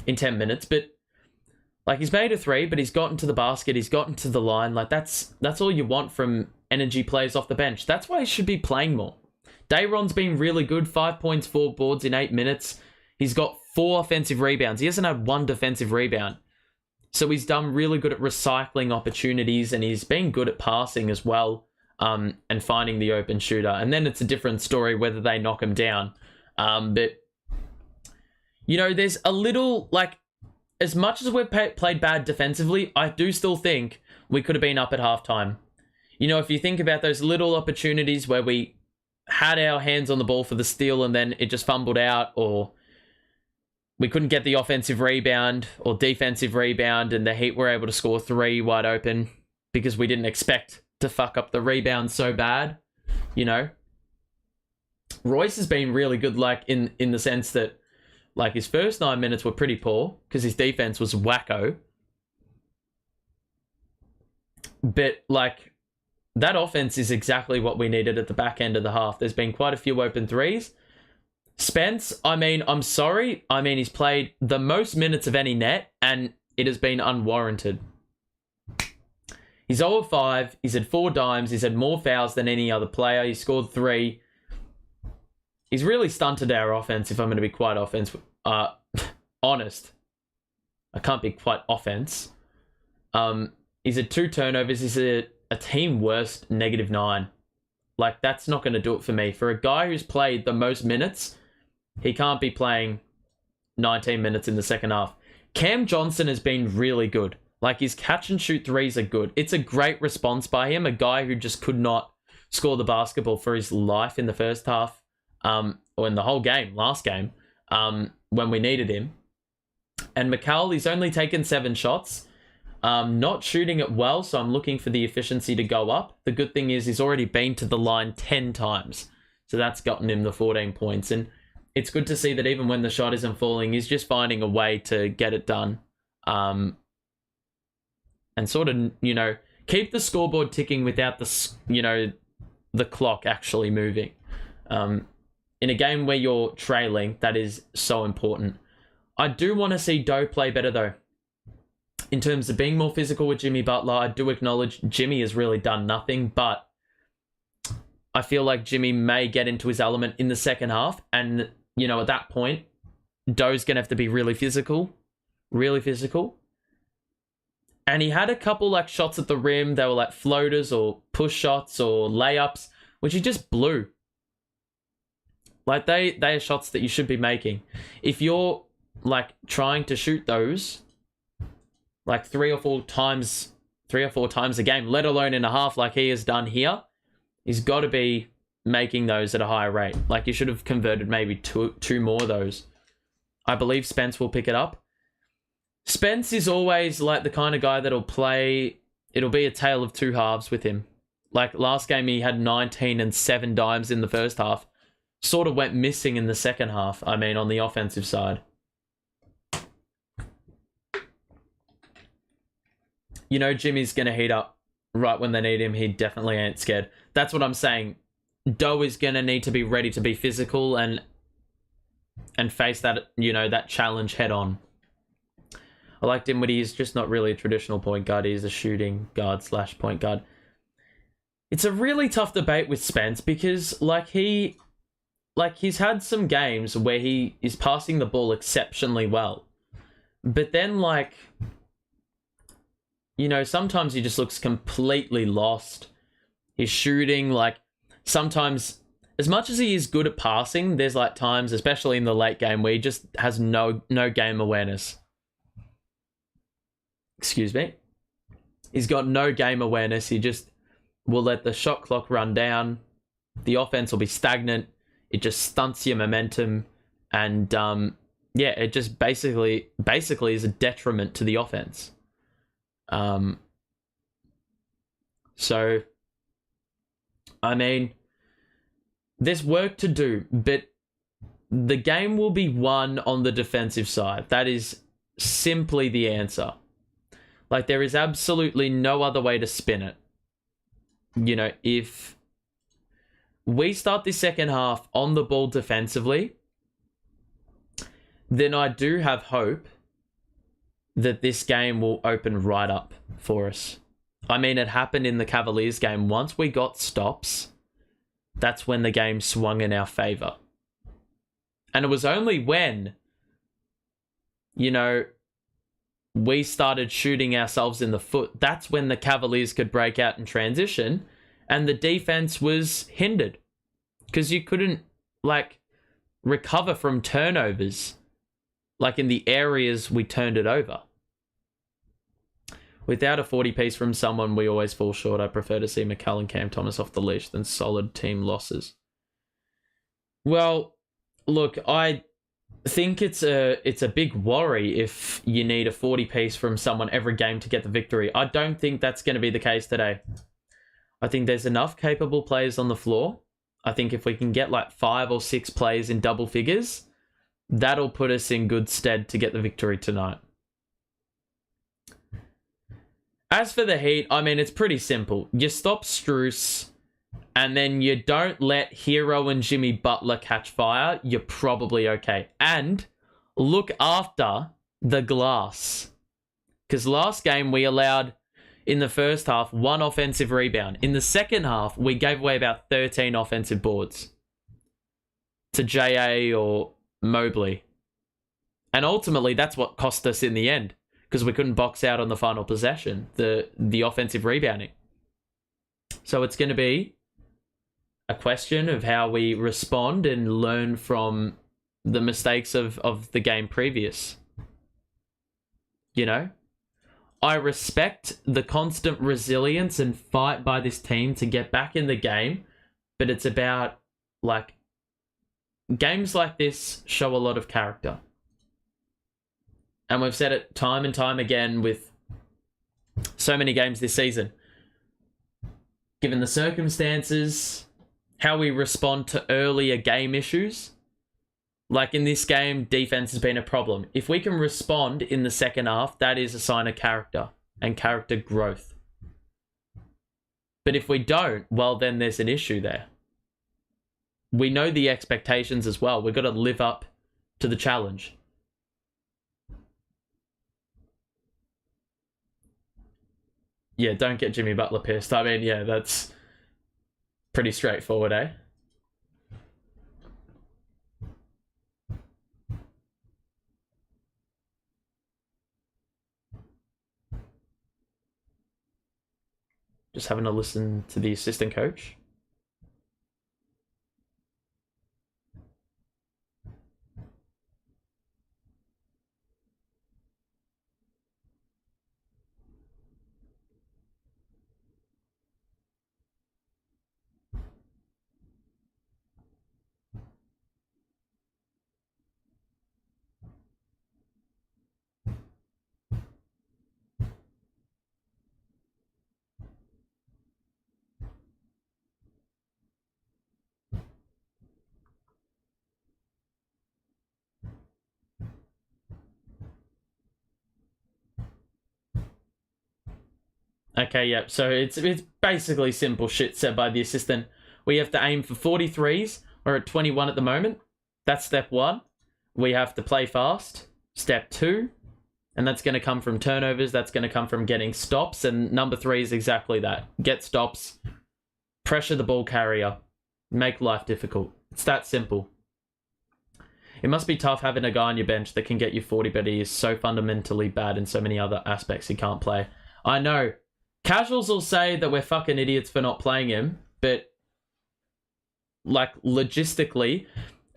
in 10 minutes, but he's made a 3, but he's gotten to the basket, he's gotten to the line. That's all you want from energy players off the bench. That's why he should be playing more. Dayron's been really good. 5 points, 4 boards in 8 minutes. He's got 4 offensive rebounds. He hasn't had 1 defensive rebound. So he's done really good at recycling opportunities, and he's been good at passing as well, and finding the open shooter. And then it's a different story whether they knock him down. But, you know, there's a little, like, as much as we've played bad defensively, I do still think we could have been up at halftime. You know, if you think about those little opportunities where we had our hands on the ball for the steal and then it just fumbled out, or we couldn't get the offensive rebound or defensive rebound, and the Heat were able to score 3 wide open because we didn't expect to fuck up the rebound so bad, you know. Royce has been really good, like, in the sense that, like, his first 9 minutes were pretty poor because his defense was wacko. But, like, that offense is exactly what we needed at the back end of the half. There's been quite a few open threes. Spence, I mean, I'm sorry. I mean, he's played the most minutes of any net, and it has been unwarranted. He's 0 of 5. He's had 4 dimes. He's had more fouls than any other player. He scored 3. He's really stunted our offense, if I'm going to be quite honest. I can't be quite offense. He's had 2 turnovers. He's a team worst -9. Like, that's not going to do it for me. For a guy who's played the most minutes, he can't be playing 19 minutes in the second half. Cam Johnson has been really good. Like, his catch and shoot threes are good. It's a great response by him, a guy who just could not score the basketball for his life in the first half, or in the whole game, last game, when we needed him. And McCall, he's only taken 7 shots. Not shooting it well, so I'm looking for the efficiency to go up. The good thing is he's already been to the line 10 times. So that's gotten him the 14 points. And it's good to see that even when the shot isn't falling, he's just finding a way to get it done. And sort of, you know, keep the scoreboard ticking without the, you know, the clock actually moving. In a game where you're trailing, that is so important. I do want to see Doe play better, though. In terms of being more physical with Jimmy Butler, I do acknowledge Jimmy has really done nothing, but I feel like Jimmy may get into his element in the second half, and, you know, at that point, Doe's going to have to be really physical. Really physical. And he had a couple, like, shots at the rim. They were, like, floaters or push shots or layups, which he just blew. Like, they are shots that you should be making. If you're, like, trying to shoot those, like, 3 or 4 times a game, let alone in a half like he has done here, he's got to be making those at a higher rate. Like, you should have converted maybe two more of those. I believe Spence will pick it up. Spence is always, like, the kind of guy that'll play, it'll be a tale of 2 halves with him. Like, last game he had 19 and 7 dimes in the first half. Sort of went missing in the second half, I mean, on the offensive side. You know, Jimmy's going to heat up right when they need him. He definitely ain't scared. That's what I'm saying. Doe is going to need to be ready to be physical and face that, you know, that challenge head on. I like Dinwiddie. He's just not really a traditional point guard. He's a shooting guard / point guard. It's a really tough debate with Spence because, he's had some games where he is passing the ball exceptionally well. But then, like, you know, sometimes he just looks completely lost. He's shooting, like, sometimes, as much as he is good at passing, there's, like, times, especially in the late game, where he just has no game awareness. Excuse me. He's got no game awareness. He just will let the shot clock run down. The offense will be stagnant. It just stunts your momentum. And, yeah, it just basically is a detriment to the offense. So, I mean, there's work to do, but the game will be won on the defensive side. That is simply the answer. Like, there is absolutely no other way to spin it. You know, if we start the second half on the ball defensively, then I do have hope that this game will open right up for us. I mean, it happened in the Cavaliers game. Once we got stops, that's when the game swung in our favour. And it was only when, you know, we started shooting ourselves in the foot, that's when the Cavaliers could break out in transition and the defense was hindered because you couldn't, like, recover from turnovers, like in the areas we turned it over. Without a 40 piece from someone, we always fall short. I prefer to see McCall and Cam Thomas off the leash than solid team losses. Well, look, I think it's a big worry if you need a 40 piece from someone every game to get the victory. I don't think that's going to be the case today. I think there's enough capable players on the floor. I think if we can get like 5 or 6 players in double figures, that'll put us in good stead to get the victory tonight. As for the Heat, I mean, it's pretty simple. You stop Strus, and then you don't let Hero and Jimmy Butler catch fire, you're probably okay. And look after the glass. Because last game we allowed, in the first half, 1 offensive rebound. In the second half, we gave away about 13 offensive boards to JA or Mobley. And ultimately, that's what cost us in the end. Because we couldn't box out on the final possession, the offensive rebounding. So it's going to be a question of how we respond and learn from the mistakes of the game previous. You know? I respect the constant resilience and fight by this team to get back in the game, but it's about, like, games like this show a lot of character. And we've said it time and time again with so many games this season. Given the circumstances, how we respond to earlier game issues. Like in this game, defense has been a problem. If we can respond in the second half, that is a sign of character and character growth. But if we don't, well, then there's an issue there. We know the expectations as well. We've got to live up to the challenge. Yeah, don't get Jimmy Butler pissed. I mean, yeah, that's pretty straightforward, eh? Just having to listen to the assistant coach. Okay, yep. So it's basically simple shit said by the assistant. We have to aim for 43s. We're at 21 at the moment. That's step 1. We have to play fast. Step 2. And that's going to come from turnovers. That's going to come from getting stops. And number 3 is exactly that. Get stops. Pressure the ball carrier. Make life difficult. It's that simple. It must be tough having a guy on your bench that can get you 40, but he is so fundamentally bad in so many other aspects he can't play. I know. Casuals will say that we're fucking idiots for not playing him, but, like, logistically,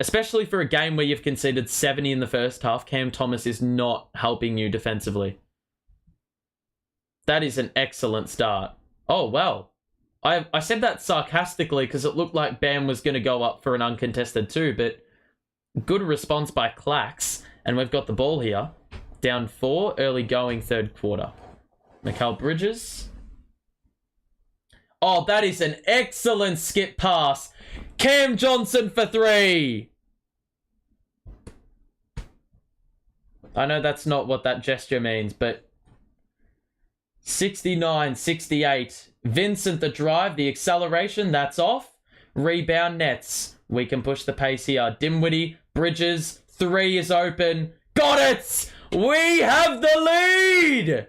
especially for a game where you've conceded 70 in the first half, Cam Thomas is not helping you defensively. That is an excellent start. Oh, well. I said that sarcastically because it looked like Bam was going to go up for an uncontested 2, but good response by Clax, and we've got the ball here. Down 4, early going third quarter. Mikal Bridges. Oh, that is an excellent skip pass. Cam Johnson for 3. I know that's not what that gesture means, but 69, 68. Vincent the drive, the acceleration, that's off. Rebound Nets. We can push the pace here. Dimwitty, Bridges, 3 is open. Got it! We have the lead!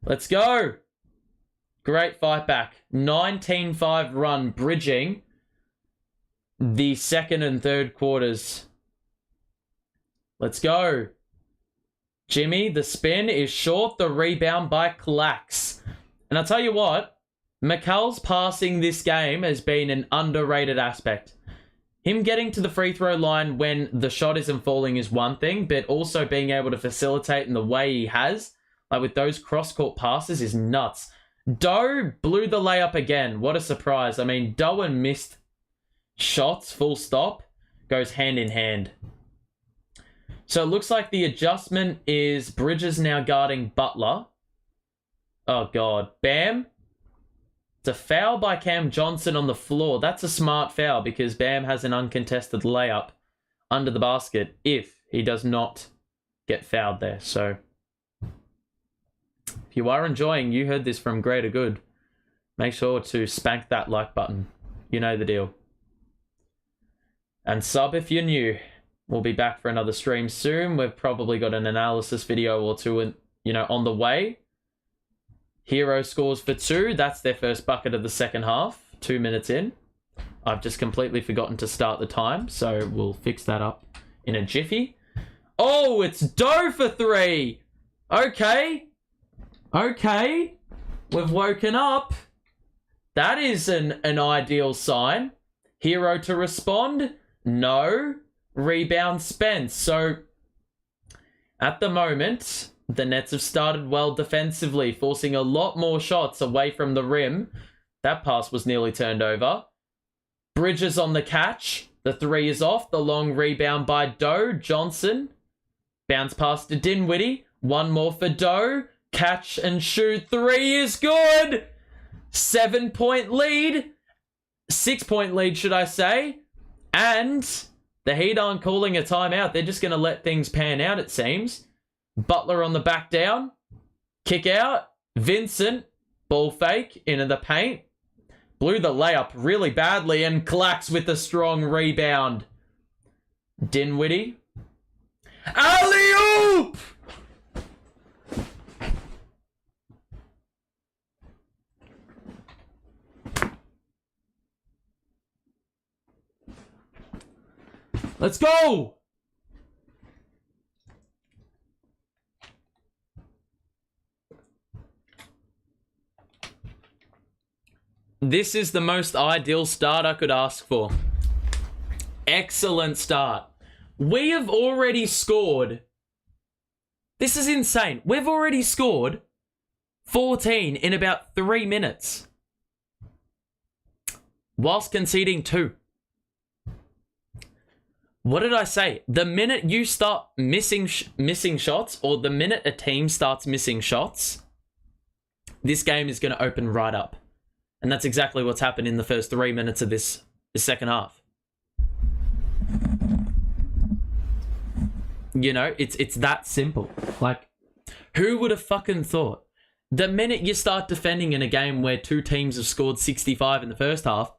Let's go. Great fight back. 19-5 run, bridging the second and third quarters. Let's go. Jimmy, the spin is short. The rebound by Clax. And I'll tell you what, McCall's passing this game has been an underrated aspect. Him getting to the free throw line when the shot isn't falling is one thing, but also being able to facilitate in the way he has, like with those cross-court passes, is nuts. Doe blew the layup again. What a surprise. I mean, Doe and missed shots, full stop, goes hand in hand. So it looks like the adjustment is Bridges now guarding Butler. Oh, God. Bam. It's a foul by Cam Johnson on the floor. That's a smart foul because Bam has an uncontested layup under the basket if he does not get fouled there. So if you are enjoying, you heard this from Greater Good, make sure to spank that like button. You know the deal. And sub if you're new. We'll be back for another stream soon. We've probably got an analysis video or two, on the way. Hero scores for 2. That's their first bucket of the second half. 2 minutes in. I've just completely forgotten to start the time, so we'll fix that up in a jiffy. Oh, it's Doe for 3. Okay. We've woken up. That is an ideal sign. Hero to respond? No. Rebound Spence. So, at the moment, the Nets have started well defensively, forcing a lot more shots away from the rim. That pass was nearly turned over. Bridges on the catch. The 3 is off. The long rebound by Doe. Johnson. Bounce pass to Dinwiddie. One more for Doe. Catch and shoot. 3 is good. 7-point lead. 6-point lead, should I say. And the Heat aren't calling a timeout. They're just going to let things pan out, it seems. Butler on the back down. Kick out. Vincent. Ball fake into the paint. Blew the layup really badly and Clax with a strong rebound. Dinwiddie. Alley-oop! Let's go! This is the most ideal start I could ask for. Excellent start. We have already scored. This is insane. We've already scored 14 in about 3 minutes. Whilst conceding 2. What did I say? The minute you start missing shots, or the minute a team starts missing shots, this game is going to open right up. And that's exactly what's happened in the first 3 minutes of this second half. It's that simple. Like, who would have fucking thought? The minute you start defending in a game where 2 teams have scored 65 in the first half,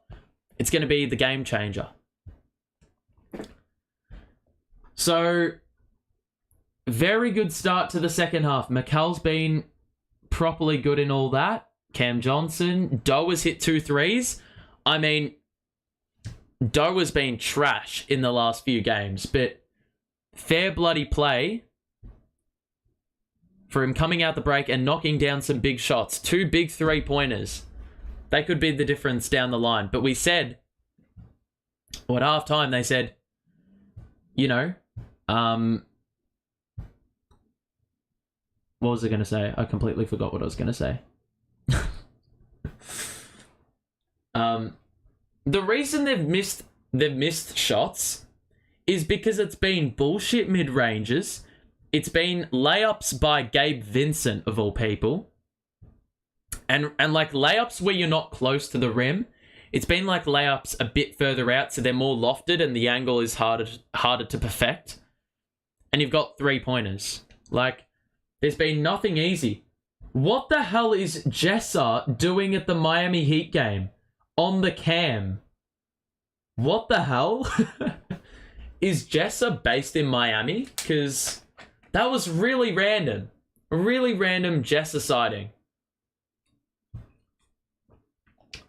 it's going to be the game changer. So, very good start to the second half. McCall's been properly good in all that. Cam Johnson. Doe has hit 2 threes. I mean, Doe has been trash in the last few games, but fair bloody play for him coming out the break and knocking down some big shots. 2 big 3-pointers. They could be the difference down the line. But we said, at halftime, they said, what was I going to say? I completely forgot what I was going to say. The reason they've missed shots is because it's been bullshit mid-ranges. It's been layups by Gabe Vincent, of all people. And like layups where you're not close to the rim. It's been like layups a bit further out, so they're more lofted and the angle is harder to perfect. And you've got 3-pointers. Like, there's been nothing easy. What the hell is Jessa doing at the Miami Heat game? On the cam. What the hell? Is Jessa based in Miami? Because that was really random. A really random Jessa sighting.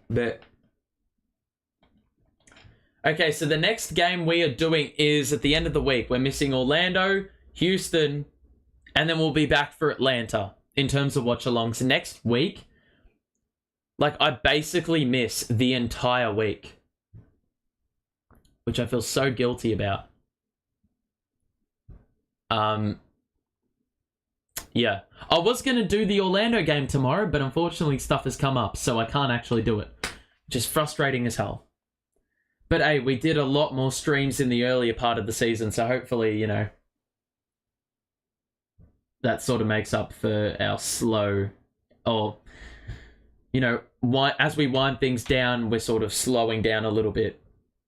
But okay, so the next game we are doing is at the end of the week. We're missing Orlando, Houston, and then we'll be back for Atlanta in terms of watch-alongs. Next week, like, I basically miss the entire week, which I feel so guilty about. Yeah. I was going to do the Orlando game tomorrow, but unfortunately stuff has come up, so I can't actually do it. Which is frustrating as hell. But hey, we did a lot more streams in the earlier part of the season, so hopefully, you know, that sort of makes up for our slow, or, you know, as we wind things down, we're sort of slowing down a little bit.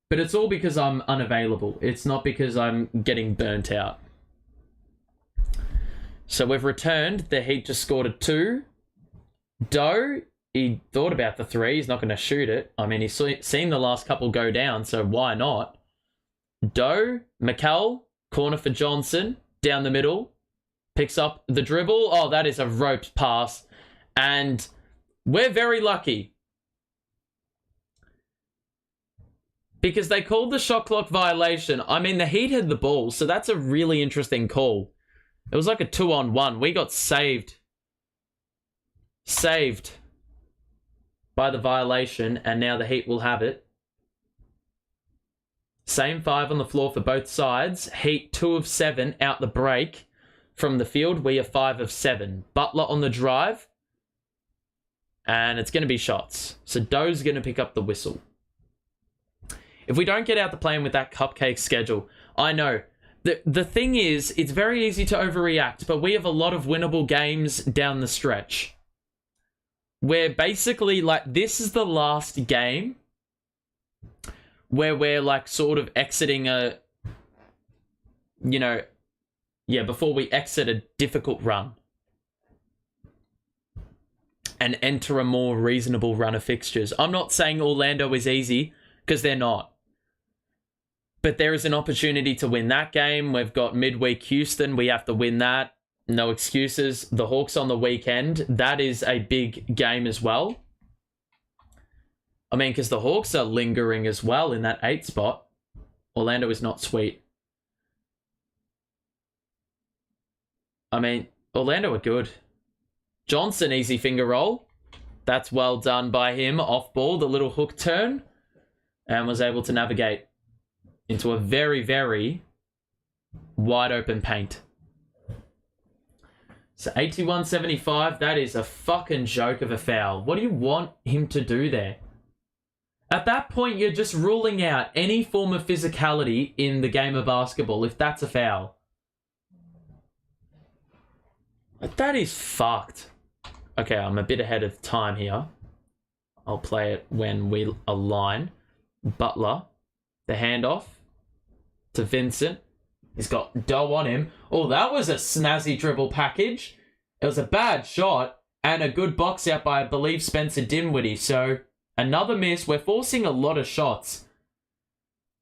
But it's all because I'm unavailable. It's not because I'm getting burnt out. So we've returned. The Heat just scored a 2. Doe, he thought about the 3. He's not going to shoot it. I mean, he's seen the last couple go down, so why not? Doe, McCall, corner for Johnson, down the middle, picks up the dribble. Oh, that is a roped pass. And we're very lucky, because they called the shot clock violation. I mean, the Heat had the ball, so that's a really interesting call. It was like a 2-on-1. We got saved. Saved by the violation, and now the Heat will have it. Same 5 on the floor for both sides. Heat 2 of 7 out the break from the field. We are 5 of 7. Butler on the drive. And it's going to be shots. So Doe's going to pick up the whistle. If we don't get out to playing with that cupcake schedule, I know. The thing is, it's very easy to overreact, but we have a lot of winnable games down the stretch. Where basically, like, this is the last game where we're, like, sort of exiting a, you know, yeah, before we exit a difficult run and enter a more reasonable run of fixtures. I'm not saying Orlando is easy, because they're not. But there is an opportunity to win that game. We've got midweek Houston. We have to win that. No excuses. The Hawks on the weekend. That is a big game as well. I mean, because the Hawks are lingering as well in that 8 spot. Orlando is not sweet. I mean, Orlando are good. Johnson, easy finger roll. That's well done by him. Off ball, the little hook turn. And was able to navigate into a very, very wide open paint. So 81-75, that is a fucking joke of a foul. What do you want him to do there? At that point, you're just ruling out any form of physicality in the game of basketball if that's a foul. That is fucked. Okay, I'm a bit ahead of time here. I'll play it when we align. Butler, the handoff to Vincent. He's got Doe on him. Oh, that was a snazzy dribble package. It was a bad shot and a good box out by, I believe, Spencer Dinwiddie. So another miss. We're forcing a lot of shots,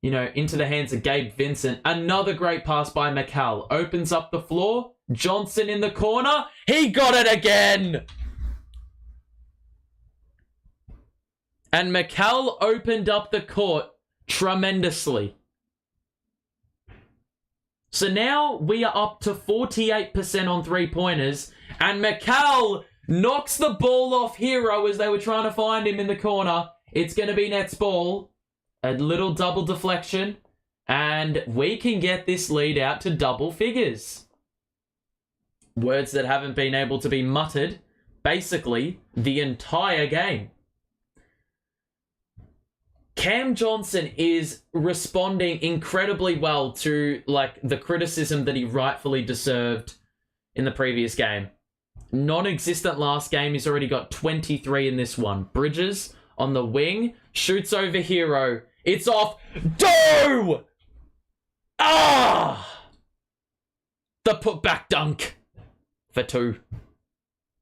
you know, into the hands of Gabe Vincent. Another great pass by McCall. Opens up the floor. Johnson in the corner. He got it again. And McCall opened up the court tremendously. So now we are up to 48% on 3-pointers. And McCall knocks the ball off Hero as they were trying to find him in the corner. It's going to be Nets ball. A little double deflection. And we can get this lead out to double figures. Words that haven't been able to be muttered basically the entire game. Cam Johnson is responding incredibly well to, like, the criticism that he rightfully deserved in the previous game. Non-existent last game. He's already got 23 in this one. Bridges on the wing. Shoots over Hero. It's off. Do! Ah! The putback dunk for 2.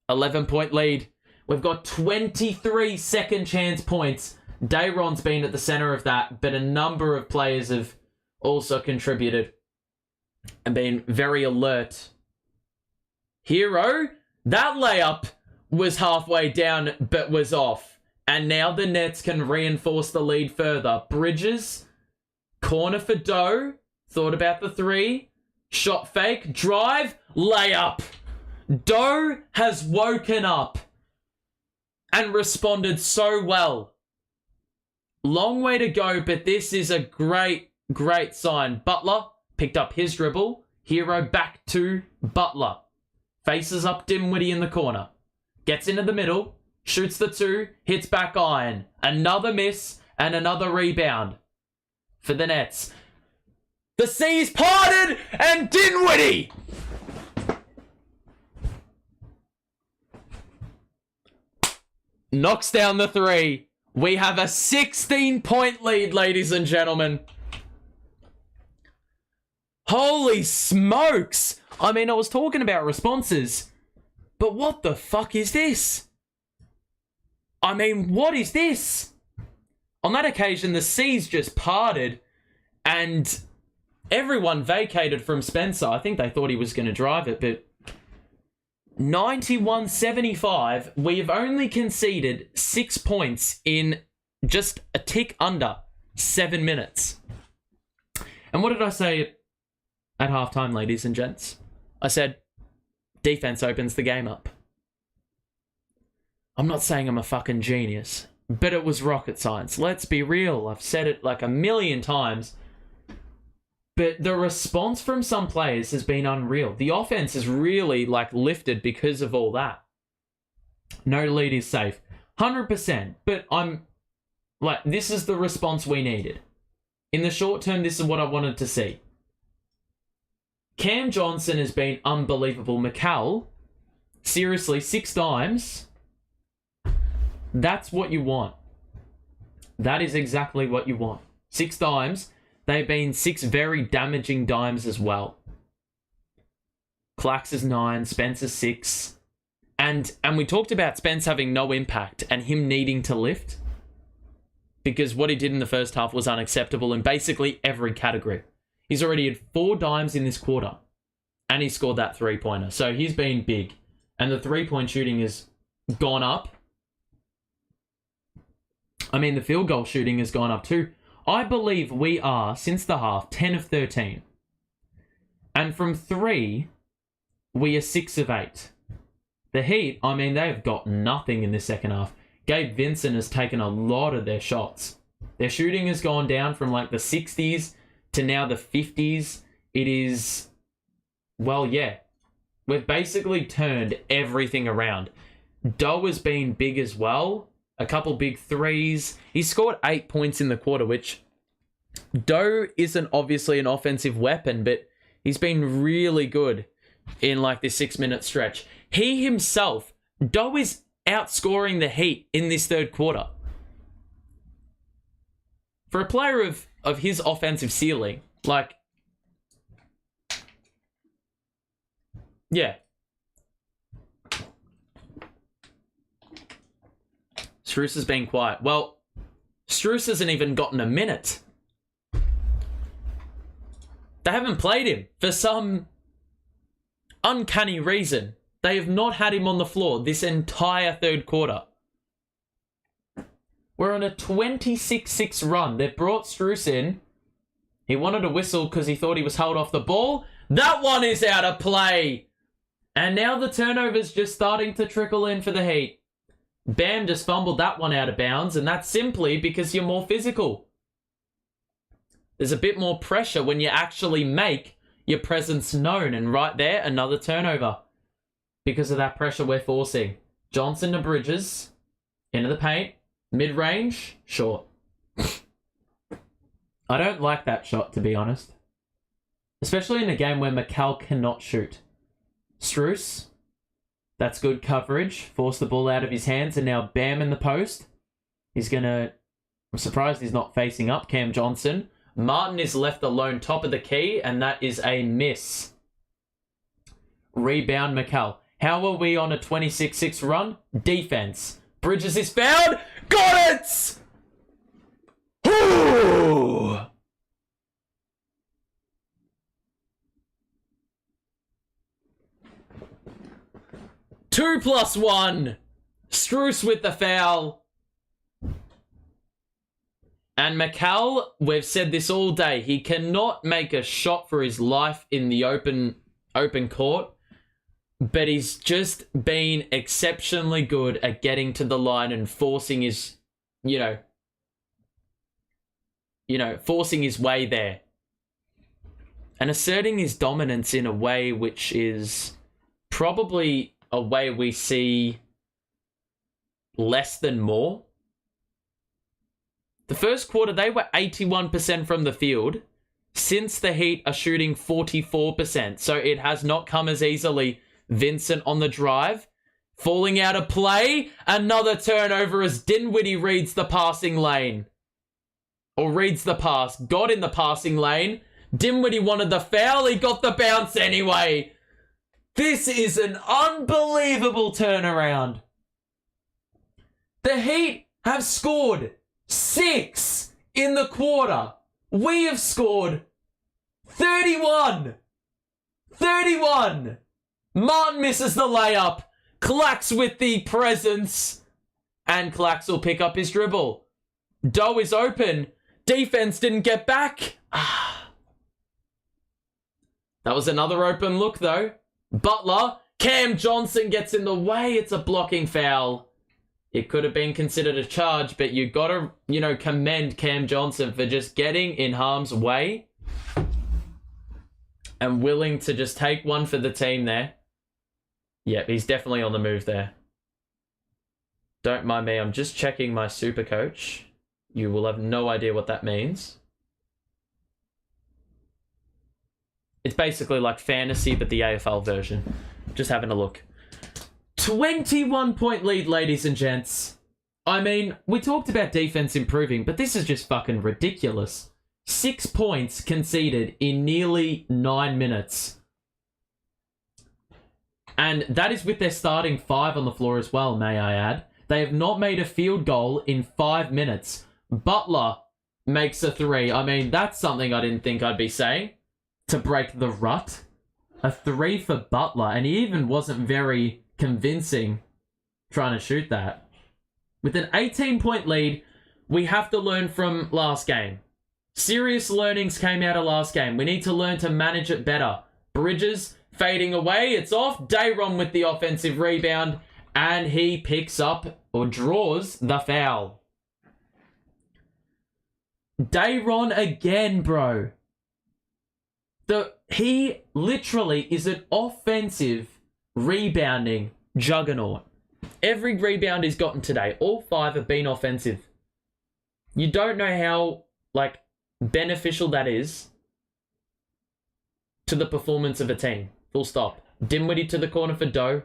11-point lead. We've got 23 second chance points. Dayron's been at the center of that, but a number of players have also contributed and been very alert. Hero, that layup was halfway down, but was off. And now the Nets can reinforce the lead further. Bridges, corner for Doe. Thought about the three. Shot fake, drive, layup. Doe has woken up and responded so well. Long way to go, but this is a great, great sign. Butler picked up his dribble. Hero back to Butler. Faces up Dinwiddie in the corner. Gets into the middle. Shoots the two. Hits back iron. Another miss and another rebound for the Nets. The seas parted and Dinwiddie knocks down the three. We have a 16-point lead, ladies and gentlemen. Holy smokes! I mean, I was talking about responses, but what the fuck is this? I mean, what is this? On that occasion, the seas just parted and everyone vacated from Spencer. I think they thought he was going to drive it, but 91-75, we have only conceded 6 points in just a tick under 7 minutes. And what did I say at halftime, ladies and gents? I said, defense opens the game up. I'm not saying I'm a fucking genius, but it was rocket science. Let's be real. I've said it like a million times. But the response from some players has been unreal. The offense is really like lifted because of all that. No lead is safe. 100%. But I'm like, this is the response we needed. In the short term, this is what I wanted to see. Cam Johnson has been unbelievable. McCall, seriously, 6 dimes. That's what you want. That is exactly what you want. 6 dimes. They've been 6 very damaging dimes as well. Clax is 9, Spence is 6. And we talked about Spence having no impact and him needing to lift. Because what he did in the first half was unacceptable in basically every category. He's already had 4 dimes in this quarter. And he scored that 3-pointer. So he's been big. And the 3-point shooting has gone up. I mean, the field goal shooting has gone up too. I believe we are, since the half, 10 of 13. And from 3, we are 6 of 8. The Heat, I mean, they've got nothing in the second half. Gabe Vincent has taken a lot of their shots. Their shooting has gone down from like the 60s to now the 50s. It is, well, yeah. We've basically turned everything around. Doe has been big as well. A couple big threes. He scored 8 points in the quarter, which Doe isn't obviously an offensive weapon, but he's been really good in like this 6-minute stretch. He himself, Doe is outscoring the Heat in this third quarter. For a player of his offensive ceiling, like, yeah. Strus has been quiet. Well, Strus hasn't even gotten a minute. They haven't played him for some uncanny reason. They have not had him on the floor this entire third quarter. We're on a 26-6 run. They've brought Strus in. He wanted to whistle because he thought he was held off the ball. That one is out of play. And now the turnover's just starting to trickle in for the Heat. Bam just fumbled that one out of bounds, and that's simply because you're more physical. There's a bit more pressure when you actually make your presence known, and right there, another turnover. Because of that pressure we're forcing. Johnson to Bridges, into the paint, mid-range, short. I don't like that shot, to be honest. Especially in a game where McCall cannot shoot. Strus, that's good coverage. Force the ball out of his hands, and now Bam in the post. He's gonna... I'm surprised he's not facing up Cam Johnson. Martin is left alone top of the key, and that is a miss. Rebound McCall. How are we on a 26-6 run? Defense. Bridges is fouled. Got it! Ooh! 2+1. Strus with the foul. And McCall, we've said this all day, he cannot make a shot for his life in the open court, but he's just been exceptionally good at getting to the line and forcing his, forcing his way there. And asserting his dominance in a way which is probably a way we see less than more. The first quarter, they were 81% from the field. Since the Heat are shooting 44%, so it has not come as easily. Vincent on the drive, falling out of play. Another turnover as Dinwiddie reads the passing lane. Or reads the pass. Got in the passing lane. Dinwiddie wanted the foul. He got the bounce anyway. This is an unbelievable turnaround. The Heat have scored 6 in the quarter. We have scored 31. 31. Martin misses the layup. Clax with the presence. And Clax will pick up his dribble. Doe is open. Defense didn't get back. That was another open look, though. Butler. Cam Johnson gets in the way. It's a blocking foul. It could have been considered a charge, but you gotta, commend Cam Johnson for just getting in harm's way and willing to just take one for the team there. Yep, he's definitely on the move there. Don't mind me, I'm just checking my super coach. You will have no idea what that means. It's basically like fantasy, but the AFL version. Just having a look. 21-point lead, ladies and gents. I mean, we talked about defense improving, but this is just fucking ridiculous. 6 points conceded in nearly 9 minutes. And that is with their starting 5 on the floor as well, may I add. They have not made a field goal in 5 minutes. Butler makes a 3. I mean, that's something I didn't think I'd be saying. To break the rut. A 3 for Butler, and he even wasn't very convincing trying to shoot that. With an 18-point lead, we have to learn from last game. Serious learnings came out of last game. We need to learn to manage it better. Bridges fading away. It's off. Dayron with the offensive rebound, and he picks up or draws the foul. Dayron again, bro. He literally is an offensive rebounding juggernaut. Every rebound he's gotten today, all 5 have been offensive. You don't know how, beneficial that is to the performance of a team. Full stop. Dinwiddie to the corner for Doe.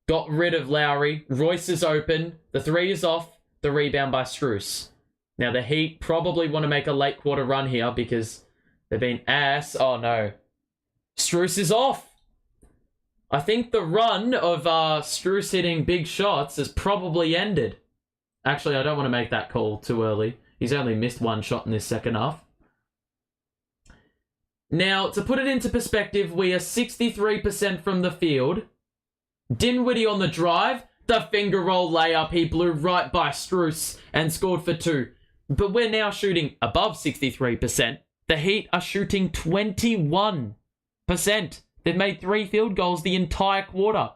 Got rid of Lowry. Royce is open. The 3 is off. The rebound by Strus. Now, the Heat probably want to make a late quarter run here because they've been ass. Oh, no. Strus is off. I think the run of Strus hitting big shots has probably ended. Actually, I don't want to make that call too early. He's only missed 1 shot in this second half. Now, to put it into perspective, we are 63% from the field. Dinwiddie on the drive. The finger roll layup. He blew right by Strus and scored for 2. But we're now shooting above 63%. The Heat are shooting 21%. They've made 3 field goals the entire quarter.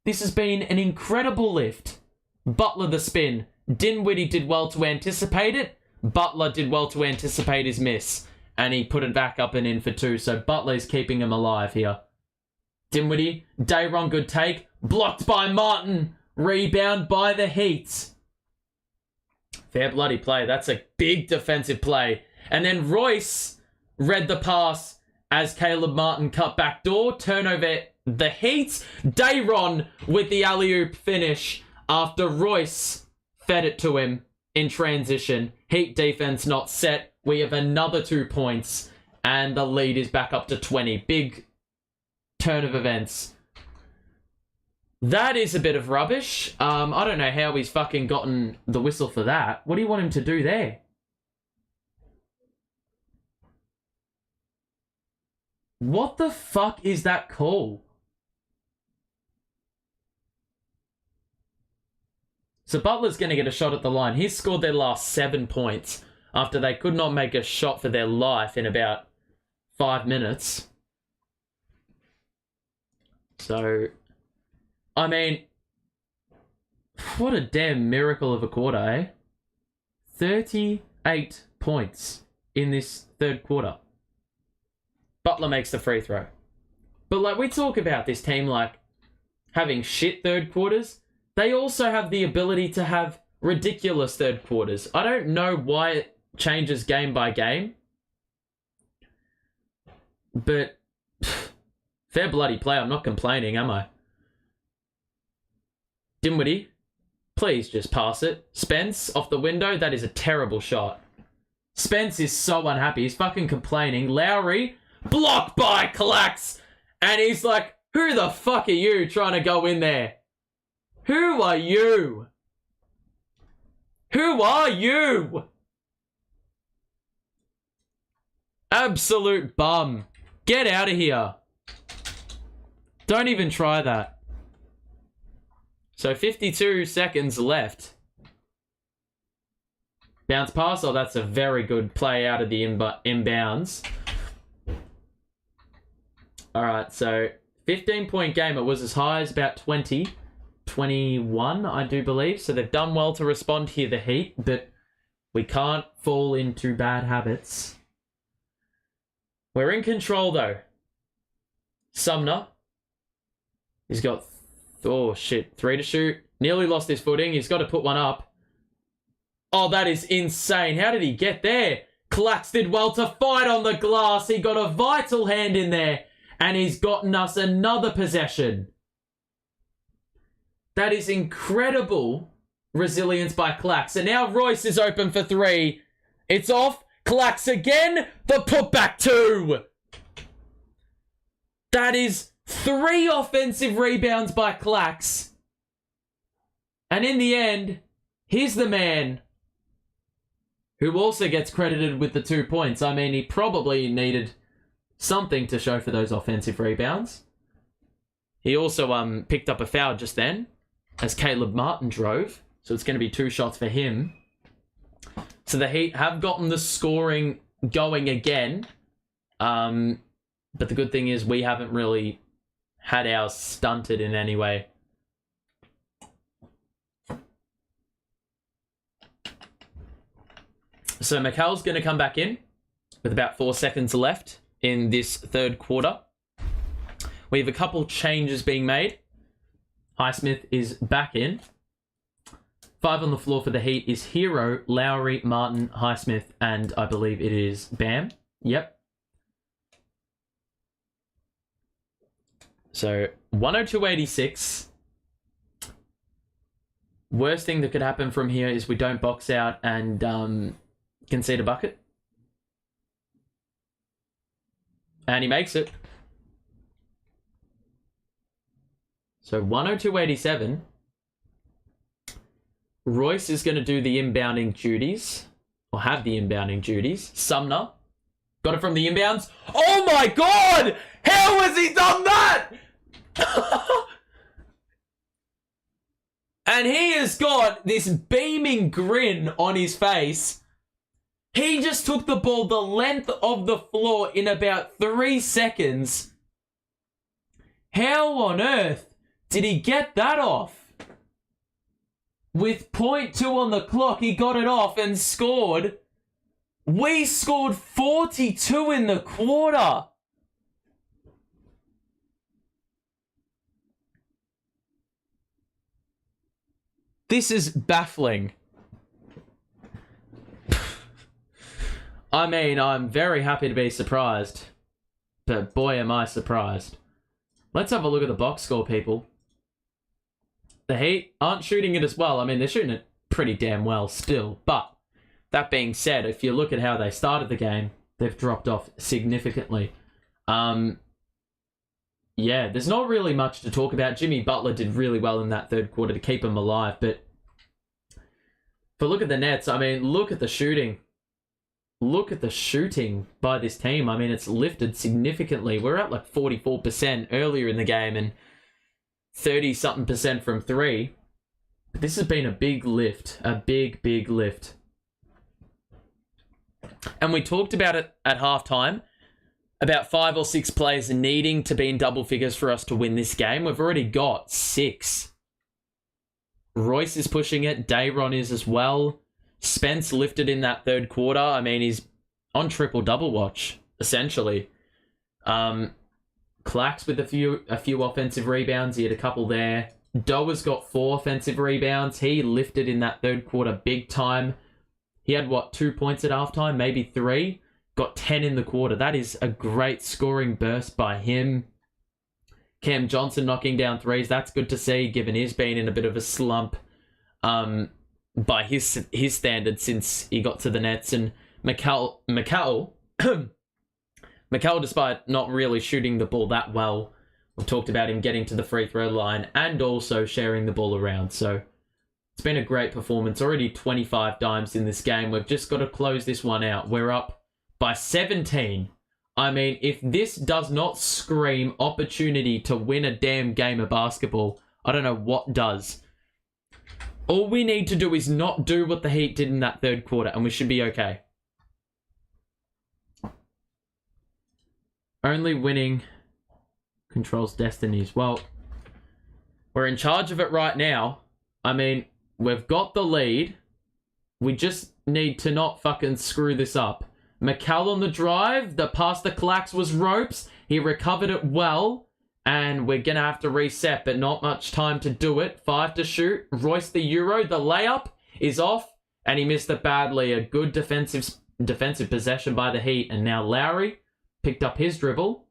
This has been an incredible lift. Butler the spin. Dinwiddie did well to anticipate it. Butler did well to anticipate his miss. And he put it back up and in for 2. So Butler's keeping him alive here. Dinwiddie. Dayron good take. Blocked by Martin. Rebound by the Heat. Fair bloody play. That's a big defensive play. And then Royce read the pass as Caleb Martin cut back door. Turnover the Heat. Dayron with the alley-oop finish after Royce fed it to him in transition. Heat defense not set. We have another 2 points. And the lead is back up to 20. Big turn of events. That is a bit of rubbish. I don't know how he's fucking gotten the whistle for that. What do you want him to do there? What the fuck is that call? So Butler's going to get a shot at the line. He's scored their last 7 points after they could not make a shot for their life in about 5 minutes. So, I mean, what a damn miracle of a quarter, eh? 38 points in this third quarter. Butler makes the free throw. But like we talk about this team like having shit third quarters, they also have the ability to have ridiculous third quarters. I don't know why it changes game by game. But fair bloody play, I'm not complaining, am I? Dinwiddie, please just pass it. Spence, off the window, that is a terrible shot. Spence is so unhappy, he's fucking complaining. Lowry, blocked by Clax! And he's like, who the fuck are you trying to go in there? Who are you? Who are you? Absolute bum. Get out of here. Don't even try that. So 52 seconds left. Bounce pass. Oh, that's a very good play out of the inbounds. All right, so 15-point game. It was as high as about 20, 21, I do believe. So they've done well to respond here, the Heat, but we can't fall into bad habits. We're in control, though. Sumner. He's got, 3 to shoot. Nearly lost his footing. He's got to put one up. Oh, that is insane. How did he get there? Clax did well to fight on the glass. He got a vital hand in there. And he's gotten us another possession. That is incredible resilience by Clax. And now Royce is open for 3. It's off. Clax again. The putback 2. That is 3 offensive rebounds by Clax. And in the end, he's the man who also gets credited with the 2 points. I mean, he probably needed something to show for those offensive rebounds. He also picked up a foul just then as Caleb Martin drove. So it's going to be 2 shots for him. So the Heat have gotten the scoring going again. But the good thing is we haven't really had ours stunted in any way. So McHale's going to come back in with about 4 seconds left in this third quarter. We have a couple changes being made. Highsmith is back in. 5 on the floor for the Heat is Hero, Lowry, Martin, Highsmith, and I believe it is Bam. Yep. So 102.86. Worst thing that could happen from here is we don't box out and concede a bucket. And he makes it. So 102.87. Royce is going to do the inbounding duties. Or have the inbounding duties. Sumner. Got it from the inbounds. Oh my god! How has he done that? And he has got this beaming grin on his face. He just took the ball the length of the floor in about 3 seconds. How on earth did he get that off? With 0.2 on the clock, he got it off and scored. We scored 42 in the quarter. This is baffling. I mean, I'm very happy to be surprised. But boy, am I surprised. Let's have a look at the box score, people. The Heat aren't shooting it as well. I mean, they're shooting it pretty damn well still. But that being said, if you look at how they started the game, they've dropped off significantly. Yeah, there's not really much to talk about. Jimmy Butler did really well in that third quarter to keep them alive. But look at the Nets. I mean, look at the shooting. Look at the shooting by this team. I mean, it's lifted significantly. We're at like 44% earlier in the game and 30-something% from 3. This has been a big lift. A big, big lift. And we talked about it at halftime. About 5 or 6 players needing to be in double figures for us to win this game. We've already got 6. Royce is pushing it. Dayron is as well. Spence lifted in that third quarter. I mean, he's on triple-double watch, essentially. Clax with a few offensive rebounds. He had a couple there. Doa's got 4 offensive rebounds. He lifted in that third quarter big time. He had, 2 points at halftime? Maybe 3. Got 10 in the quarter. That is a great scoring burst by him. Cam Johnson knocking down threes. That's good to see, given he's been in a bit of a slump by his standards since he got to the Nets. And Mikal, despite not really shooting the ball that well, we've talked about him getting to the free throw line and also sharing the ball around. So it's been a great performance. Already 25 dimes in this game. We've just got to close this one out. We're up by 17. I mean, if this does not scream opportunity to win a damn game of basketball, I don't know what does. All we need to do is not do what the Heat did in that third quarter, and we should be okay. Only winning controls destinies. Well, we're in charge of it right now. I mean, we've got the lead. We just need to not fucking screw this up. Mikal on the drive. The pass to Clax was ropes. He recovered it well. And we're going to have to reset, but not much time to do it. 5 to shoot. Royce the Euro. The layup is off. And he missed it badly. A good defensive possession by the Heat. And now Lowry picked up his dribble.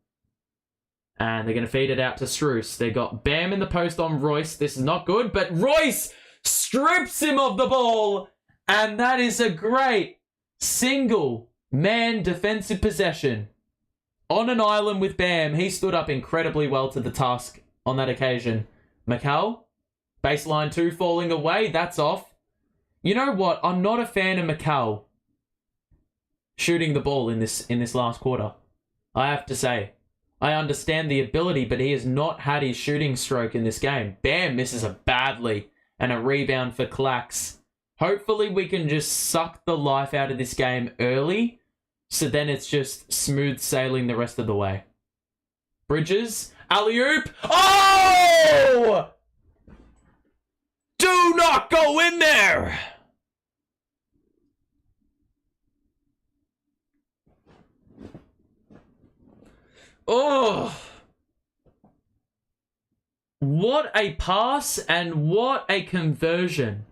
And they're going to feed it out to Struce. They got Bam in the post on Royce. This is not good, but Royce strips him of the ball. And that is a great single man defensive possession. On an island with Bam, he stood up incredibly well to the task on that occasion. Mikal, baseline 2 falling away. That's off. You know what? I'm not a fan of Mikal shooting the ball in this last quarter. I have to say. I understand the ability, but he has not had his shooting stroke in this game. Bam misses it badly. And a rebound for Clax. Hopefully we can just suck the life out of this game early. So then it's just smooth sailing the rest of the way. Bridges. Alley-oop. Oh! Do not go in there! Oh! What a pass and what a conversion.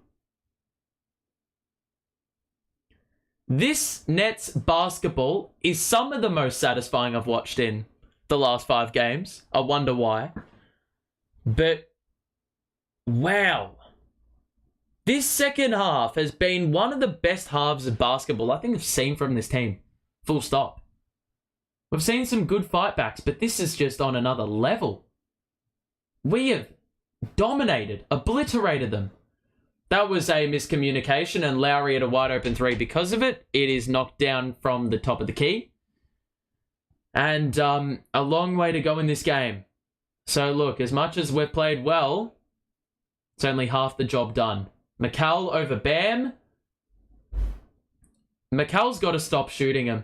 This Nets basketball is some of the most satisfying I've watched in the last 5 games. I wonder why. But, wow. This second half has been one of the best halves of basketball I think I've seen from this team. Full stop. We've seen some good fightbacks, but this is just on another level. We have dominated, obliterated them. That was a miscommunication, and Lowry had a wide open 3 because of it. It is knocked down from the top of the key. And a long way to go in this game. So look, as much as we've played well, it's only half the job done. Mikal over Bam. Mikal's got to stop shooting him.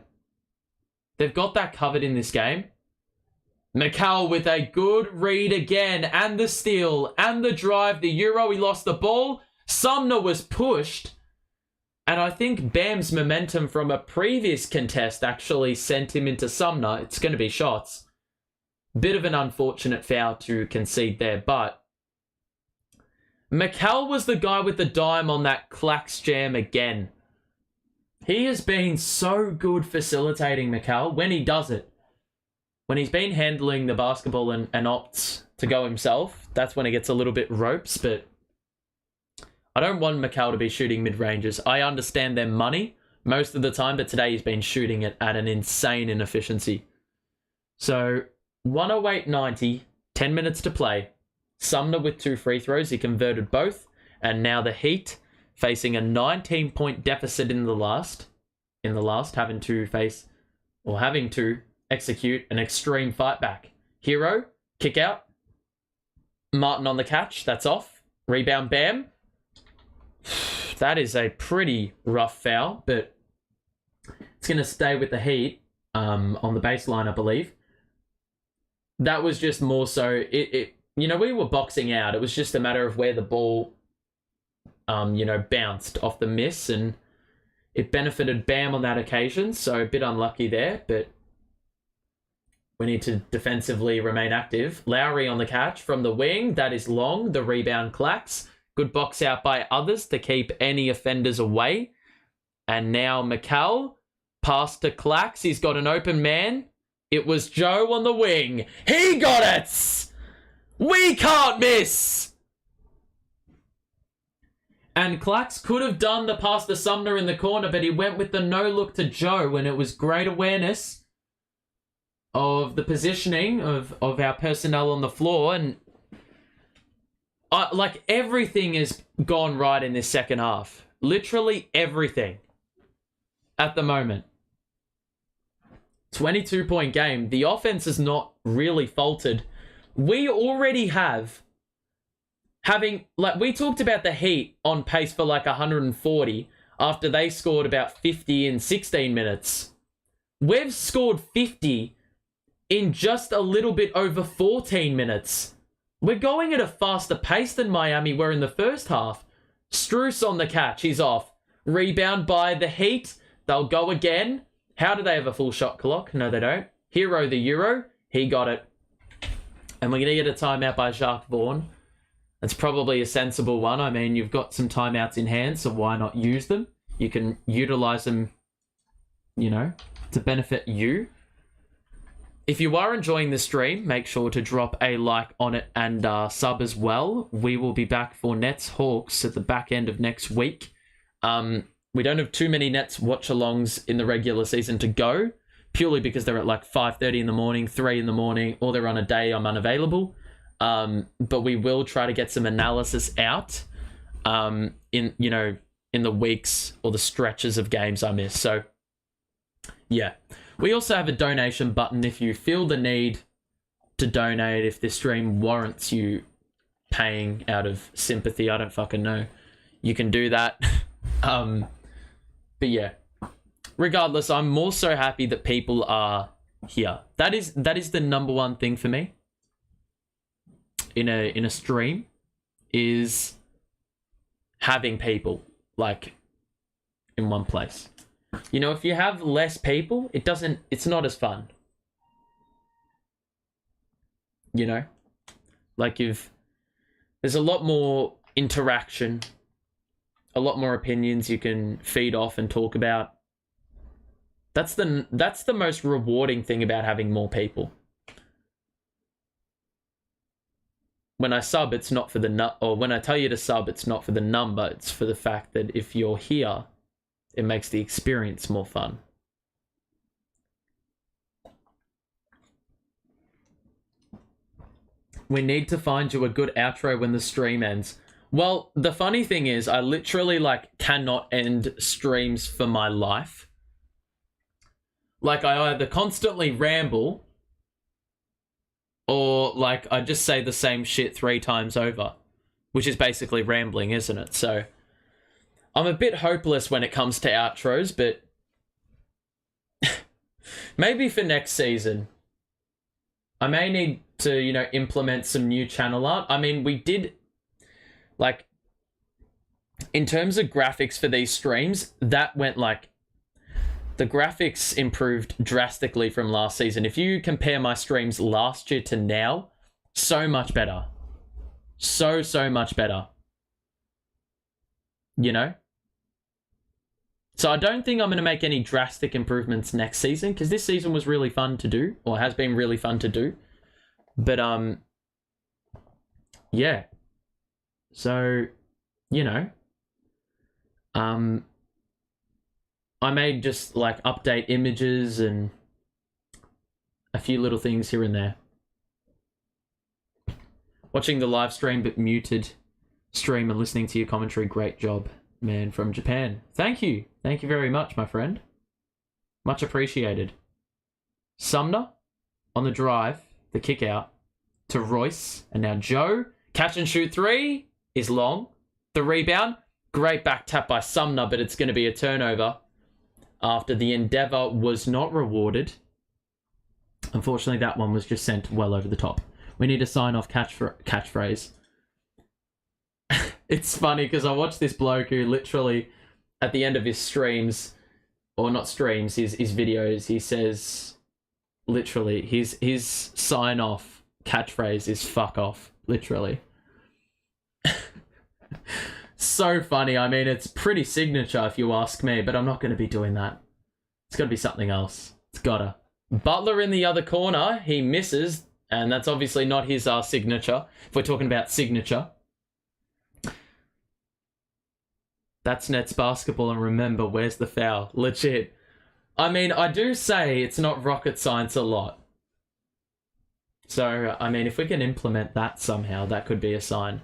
They've got that covered in this game. Mikal with a good read again, and the steal, and the drive. The Euro, he lost the ball. Sumner was pushed, and I think Bam's momentum from a previous contest actually sent him into Sumner. It's going to be shots. Bit of an unfortunate foul to concede there, but Mikal was the guy with the dime on that Clax jam again. He has been so good facilitating Mikal when he does it. When he's been handling the basketball and opts to go himself, that's when it gets a little bit ropes, but I don't want Mikal to be shooting mid-ranges. I understand their money most of the time, but today he's been shooting it at an insane inefficiency. So, 108.90, 10 minutes to play. Sumner with 2 free throws, he converted both. And now the Heat facing a 19-point deficit in the last, having to execute an extreme fight back. Hero, kick out. Martin on the catch, that's off. Rebound, Bam. That is a pretty rough foul, but it's going to stay with the Heat on the baseline, I believe. That was just more so, we were boxing out. It was just a matter of where the ball, bounced off the miss, and it benefited Bam on that occasion, so a bit unlucky there, but we need to defensively remain active. Lowry on the catch from the wing. That is long. The rebound clacks. Good box out by others to keep any offenders away. And now McCall. Pass to Clacks. He's got an open man. It was Joe on the wing. He got it! We can't miss! And Clacks could have done the pass to Sumner in the corner, but he went with the no-look to Joe, and it was great awareness of the positioning of our personnel on the floor, and everything has gone right in this second half. Literally everything at the moment. 22-point game. The offense has not really faltered. We already we talked about the Heat on pace for 140 after they scored about 50 in 16 minutes. We've scored 50 in just a little bit over 14 minutes. We're going at a faster pace than Miami were in the first half. Strus on the catch. He's off. Rebound by the Heat. They'll go again. How do they have a full shot clock? No, they don't. Hero the Euro. He got it. And we're going to get a timeout by Jacques Vaughn. That's probably a sensible one. I mean, you've got some timeouts in hand, so why not use them? You can utilize them, to benefit you. If you are enjoying the stream, make sure to drop a like on it and sub as well. We will be back for Nets Hawks at the back end of next week. We don't have too many Nets watch-alongs in the regular season to go, purely because they're at 5:30 in the morning, 3 in the morning, or they're on a day I'm unavailable. But we will try to get some analysis out in the weeks or the stretches of games I miss. So, yeah. We also have a donation button if you feel the need to donate, if this stream warrants you paying out of sympathy. I don't fucking know. You can do that. But yeah. Regardless, I'm more so happy that people are here. That is the number one thing for me in a stream, is having people in one place. If you have less people, it's not as fun. There's a lot more interaction, a lot more opinions you can feed off and talk about. That's the most rewarding thing about having more people. When I sub, it's not for or when I tell you to sub, it's not for the number, it's for the fact that if you're here, it makes the experience more fun. We need to find you a good outro when the stream ends. Well, the funny thing is, I literally cannot end streams for my life. I either constantly ramble, or I just say the same shit 3 times over, which is basically rambling, isn't it? So I'm a bit hopeless when it comes to outros, but maybe for next season, I may need to, implement some new channel art. I mean, we did, in terms of graphics for these streams, that went the graphics improved drastically from last season. If you compare my streams last year to now, so much better. So much better. So I don't think I'm going to make any drastic improvements next season, because this season was really fun to do, or has been really fun to do. But, yeah. So, I may just update images and a few little things here and there. Watching the live stream but muted stream and listening to your commentary, great job, man, from Japan. Thank you. Thank you very much, my friend. Much appreciated. Sumner on the drive, the kick out to Royce, and now Joe. Catch and shoot 3 is long. The rebound. Great back tap by Sumner, but it's going to be a turnover after the endeavour was not rewarded. Unfortunately, that one was just sent well over the top. We need a sign-off catchphrase. It's funny because I watched this bloke who literally, at the end of his streams, or not streams, his videos, he says, literally, his sign-off catchphrase is fuck off, literally. So funny. I mean, it's pretty signature if you ask me, but I'm not going to be doing that. It's got to be something else. It's gotta. Butler in the other corner. He misses, and that's obviously not his signature. If we're talking about signature. That's Nets basketball, and remember, where's the foul? Legit. I mean, I do say it's not rocket science a lot. So, I mean, if we can implement that somehow, that could be a sign.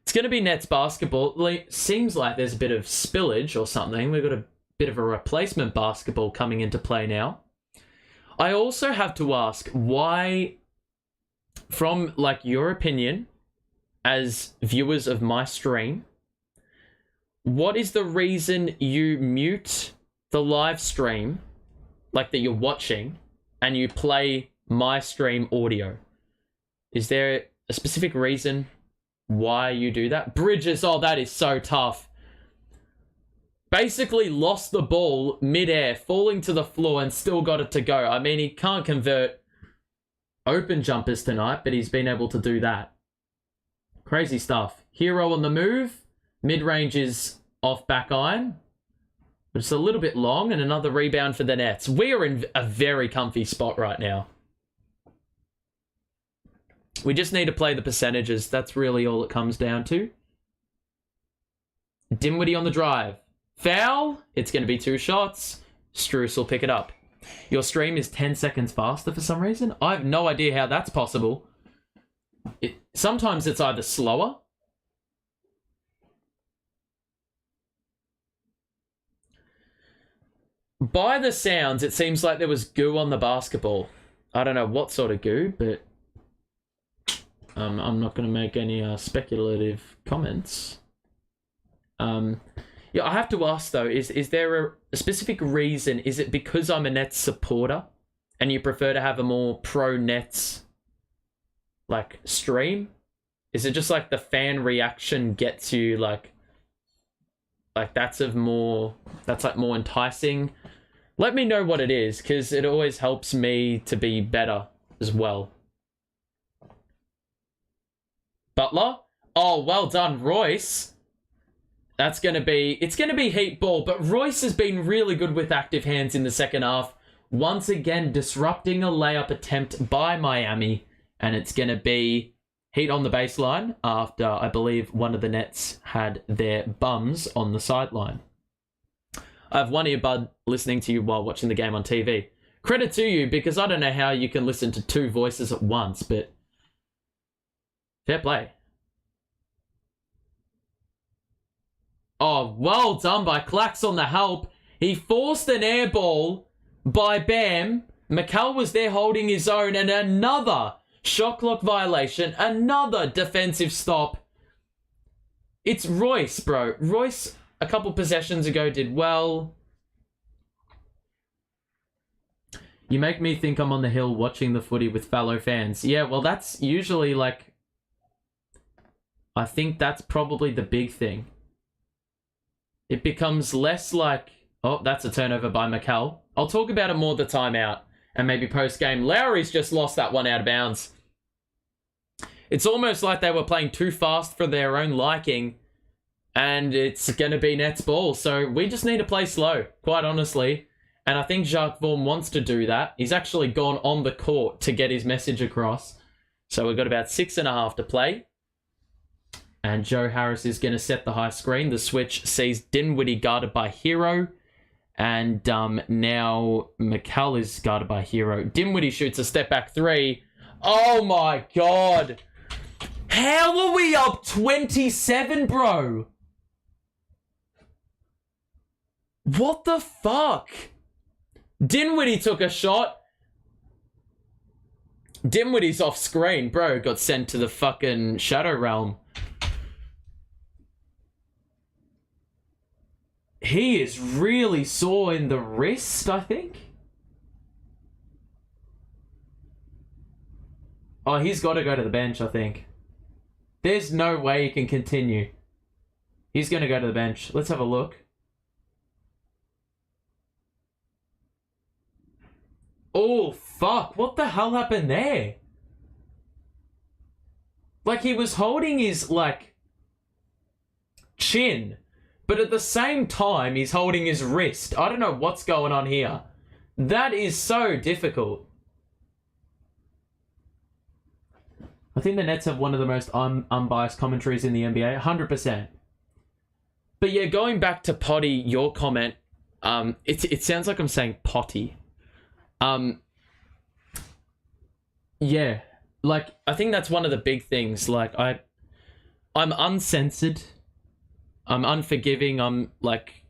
It's going to be Nets basketball. Seems like there's a bit of spillage or something. We've got a bit of a replacement basketball coming into play now. I also have to ask why, from like your opinion as viewers of my stream, what is the reason you mute the live stream, like that you're watching, and you play my stream audio? Is there a specific reason why you do that? Bridges, oh, that is so tough. Basically lost the ball mid-air, falling to the floor, and still got it to go. I mean, he can't convert open jumpers tonight, but he's been able to do that. Crazy stuff. Hero on the move. Mid-range is off back iron, but it's a little bit long, and another rebound for the Nets. We are in a very comfy spot right now. We just need to play the percentages. That's really all it comes down to. Dinwiddie on the drive. Foul. It's going to be 2 shots. Struce will pick it up. Your stream is 10 seconds faster for some reason. I have no idea how that's possible. Sometimes it's either slower. By the sounds, it seems like there was goo on the basketball. I don't know what sort of goo, but I'm not going to make any speculative comments. Yeah, I have to ask though, is there a specific reason? Is it because I'm a Nets supporter and you prefer to have a more pro Nets like stream? Is it just like the fan reaction gets you like that's like more enticing? Let me know what it is, because it always helps me to be better as well. Butler. Oh, well done, Royce. It's going to be heat ball, but Royce has been really good with active hands in the second half. Once again, disrupting a layup attempt by Miami, and it's going to be heat on the baseline after, I believe, one of the Nets had their bums on the sideline. I have one earbud listening to you while watching the game on TV. Credit to you, because I don't know how you can listen to 2 voices at once, but fair play. Oh, well done by Clax on the help. He forced an air ball by Bam. Mikal was there holding his own, and another shot clock violation, another defensive stop. It's Royce, bro. Royce, a couple possessions ago, did well. You make me think I'm on the hill watching the footy with fellow fans. Yeah, well, that's usually like, I think that's probably the big thing. It becomes less like, oh, that's a turnover by Mikal. I'll talk about it more the timeout and maybe post-game. Lowry's just lost that one out of bounds. It's almost like they were playing too fast for their own liking, and it's going to be Nets ball. So we just need to play slow, quite honestly. And I think Jacques Vaughan wants to do that. He's actually gone on the court to get his message across. So we've got about 6.5 to play. And Joe Harris is going to set the high screen. The switch sees Dinwiddie guarded by Hero. And now Mikal is guarded by Hero. Dinwiddie shoots a step back 3. Oh my God. How are we up 27, bro? What the fuck? Dinwiddie took a shot. Dinwiddie's off screen. Bro got sent to the fucking Shadow Realm. He is really sore in the wrist, I think. Oh, he's got to go to the bench, I think. There's no way he can continue. He's going to go to the bench. Let's have a look. Oh, fuck. What the hell happened there? Like, he was holding his, like, chin, but at the same time, he's holding his wrist. I don't know what's going on here. That is so difficult. I think the Nets have one of the most unbiased commentaries in the NBA. 100%. But yeah, going back to Potty, your comment, it sounds like I'm saying potty. Yeah, like, I think that's one of the big things. Like, I'm uncensored. I'm unforgiving. I'm like,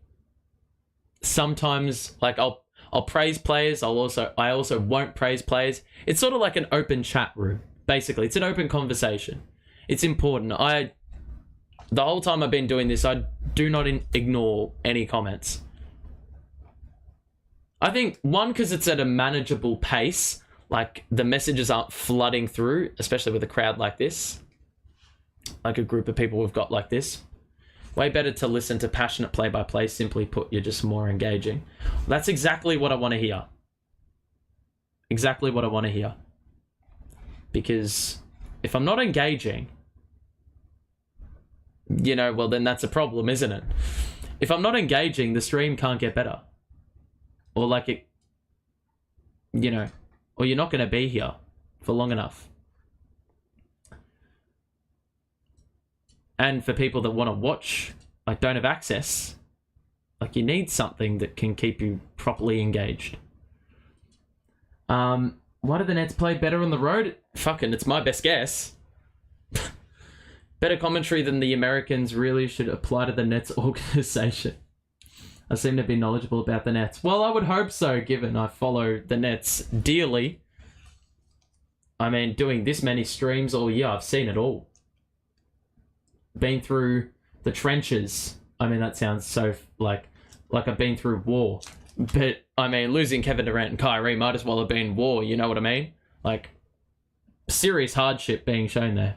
sometimes, like, I'll praise players. I also won't praise players. It's sort of like an open chat room. Basically, it's an open conversation. It's important. The whole time I've been doing this, I do not ignore any comments. I think, one, because it's at a manageable pace. Like, the messages aren't flooding through, especially with a crowd like this. Like a group of people we've got like this. Way better to listen to passionate play-by-play. Simply put, you're just more engaging. That's exactly what I want to hear. Exactly what I want to hear. Because if I'm not engaging, you know, well, then that's a problem, isn't it? If I'm not engaging, the stream can't get better. Or like it, you know, or you're not going to be here for long enough. And for people that want to watch, like, don't have access, like, you need something that can keep you properly engaged. Why do the Nets play better on the road? Fucking, it's my best guess. Better commentary than the Americans really should apply to the Nets organization. I seem to be knowledgeable about the Nets. Well, I would hope so, given I follow the Nets dearly. I mean, doing this many streams all year, I've seen it all. Been through the trenches. I mean, that sounds so, like I've been through war. But, I mean, losing Kevin Durant and Kyrie might as well have been war, you know what I mean? Like, serious hardship being shown there.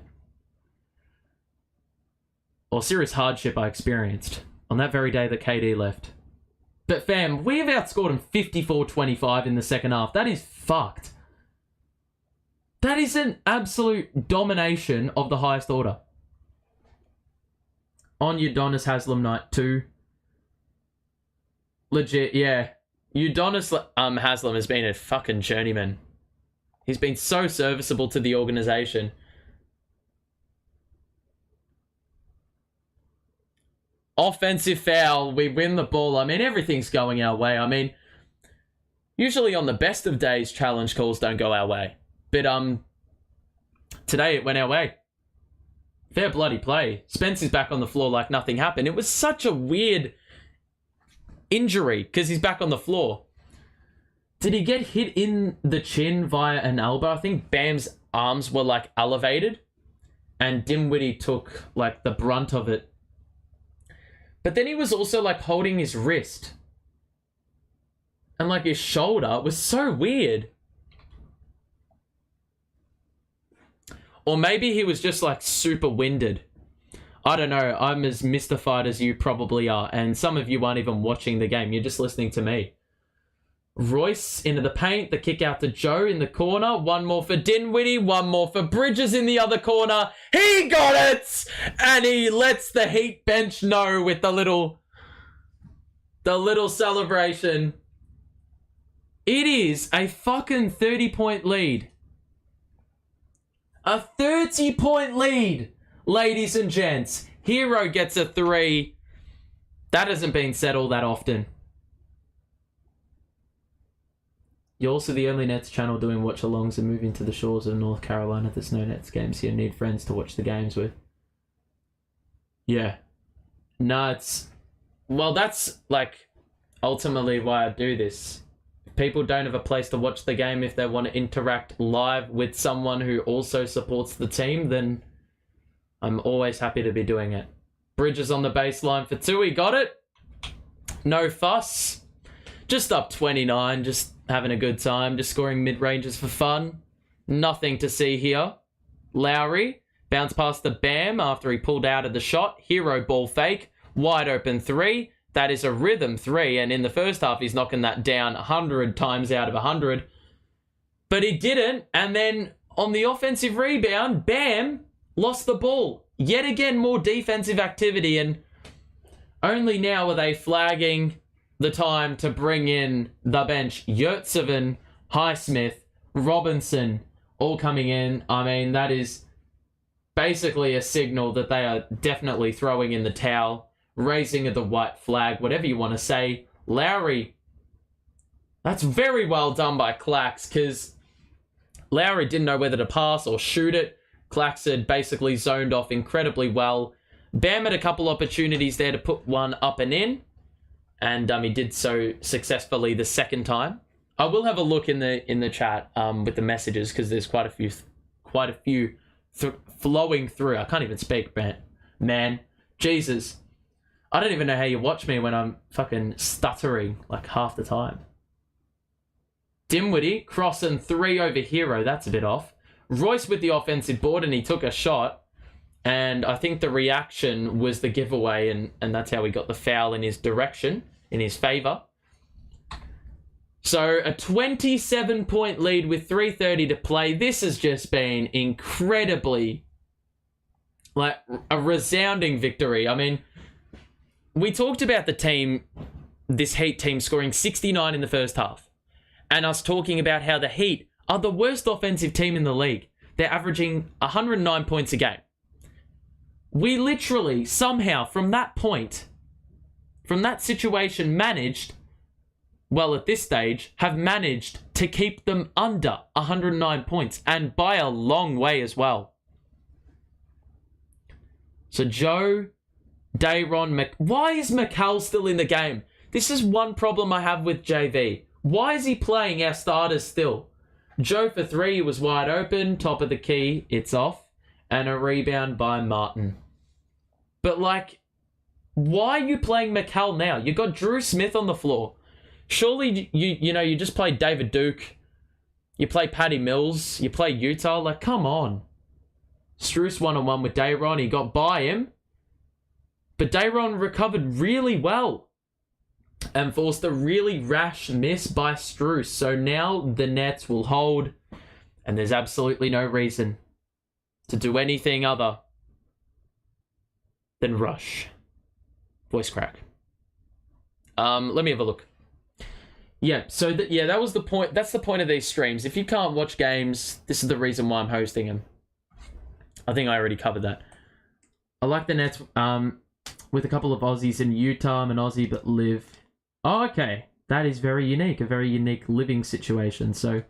Or serious hardship I experienced on that very day that KD left. But fam, we have outscored them 54-25 in the second half. That is fucked. That is an absolute domination of the highest order. On Udonis Haslam night 2. Legit, yeah. Udonis Haslam has been a fucking journeyman. He's been so serviceable to the organization. Offensive foul, we win the ball. I mean, everything's going our way. I mean, usually on the best of days, challenge calls don't go our way. But today it went our way. Fair bloody play. Spence is back on the floor like nothing happened. It was such a weird injury because he's back on the floor. Did he get hit in the chin via an elbow? I think Bam's arms were like elevated and Dinwiddie took like the brunt of it. But then he was also like holding his wrist and like his shoulder. It was so weird. Or maybe he was just like super winded. I don't know. I'm as mystified as you probably are. And some of you aren't even watching the game. You're just listening to me. Royce into the paint. The kick out to Joe in the corner. One more for Dinwiddie. One more for Bridges in the other corner. He got it! And he lets the Heat bench know with the little celebration. It is a fucking 30-point lead. A 30-point lead, ladies and gents. Hero gets a 3. That hasn't been said all that often. You're also the only Nets channel doing watch-alongs and moving to the shores of North Carolina. There's no Nets games here. Need friends to watch the games with. Yeah. No, it's... Well, that's, like, ultimately why I do this. People don't have a place to watch the game. If they want to interact live with someone who also supports the team, then I'm always happy to be doing it. Bridges on the baseline for 2. He got it. No fuss. Just up 29, just having a good time, just scoring mid-ranges for fun. Nothing to see here. Lowry, bounce past the Bam after he pulled out of the shot. Hero ball fake, wide open 3. That is a rhythm 3, and in the first half, he's knocking that down 100 times out of 100. But he didn't, and then on the offensive rebound, Bam lost the ball. Yet again, more defensive activity, and only now are they flagging the time to bring in the bench. Yurtseven, Highsmith, Robinson, all coming in. I mean, that is basically a signal that they are definitely throwing in the towel, raising of the white flag, whatever you want to say. Lowry, that's very well done by Clax, because Lowry didn't know whether to pass or shoot it. Clax had basically zoned off incredibly well. Bam had a couple opportunities there to put one up and in, and he did so successfully the second time. I will have a look in the chat with the messages, because there's quite a few flowing through. I can't even speak, man. Jesus, I don't even know how you watch me when I'm fucking stuttering like half the time. Dimwitty crossing 3 over Hero. That's a bit off. Royce with the offensive board, and he took a shot. And I think the reaction was the giveaway, and that's how he got the foul in his direction, in his favour. So a 27-point lead with 3:30 to play. This has just been incredibly, like, a resounding victory. I mean, we talked about the team, this Heat team, scoring 69 in the first half. And us talking about how the Heat are the worst offensive team in the league. They're averaging 109 points a game. We literally, somehow, from that point, from that situation, managed, well, at this stage, have managed to keep them under 109 points, and by a long way as well. So Joe, Dayron, why is McCall still in the game? This is one problem I have with JV. Why is he playing our starters still? Joe for 3 was wide open, top of the key, it's off. And a rebound by Martin. But, like, why are you playing McCall now? You got Drew Smith on the floor. Surely, you just play David Duke. You play Patty Mills. You play Utah. Like, come on. Strus one-on-one with Dayron. He got by him. But Dayron recovered really well. And forced a really rash miss by Strus. So now the Nets will hold. And there's absolutely no reason to do anything other than rush. Voice crack. Let me have a look. Yeah, so that was the point. That's the point of these streams. If you can't watch games, this is the reason why I'm hosting them. I think I already covered that. I like the Nets with a couple of Aussies in Utah. I'm an Aussie but live. Oh, okay. That is very unique. A very unique living situation. So,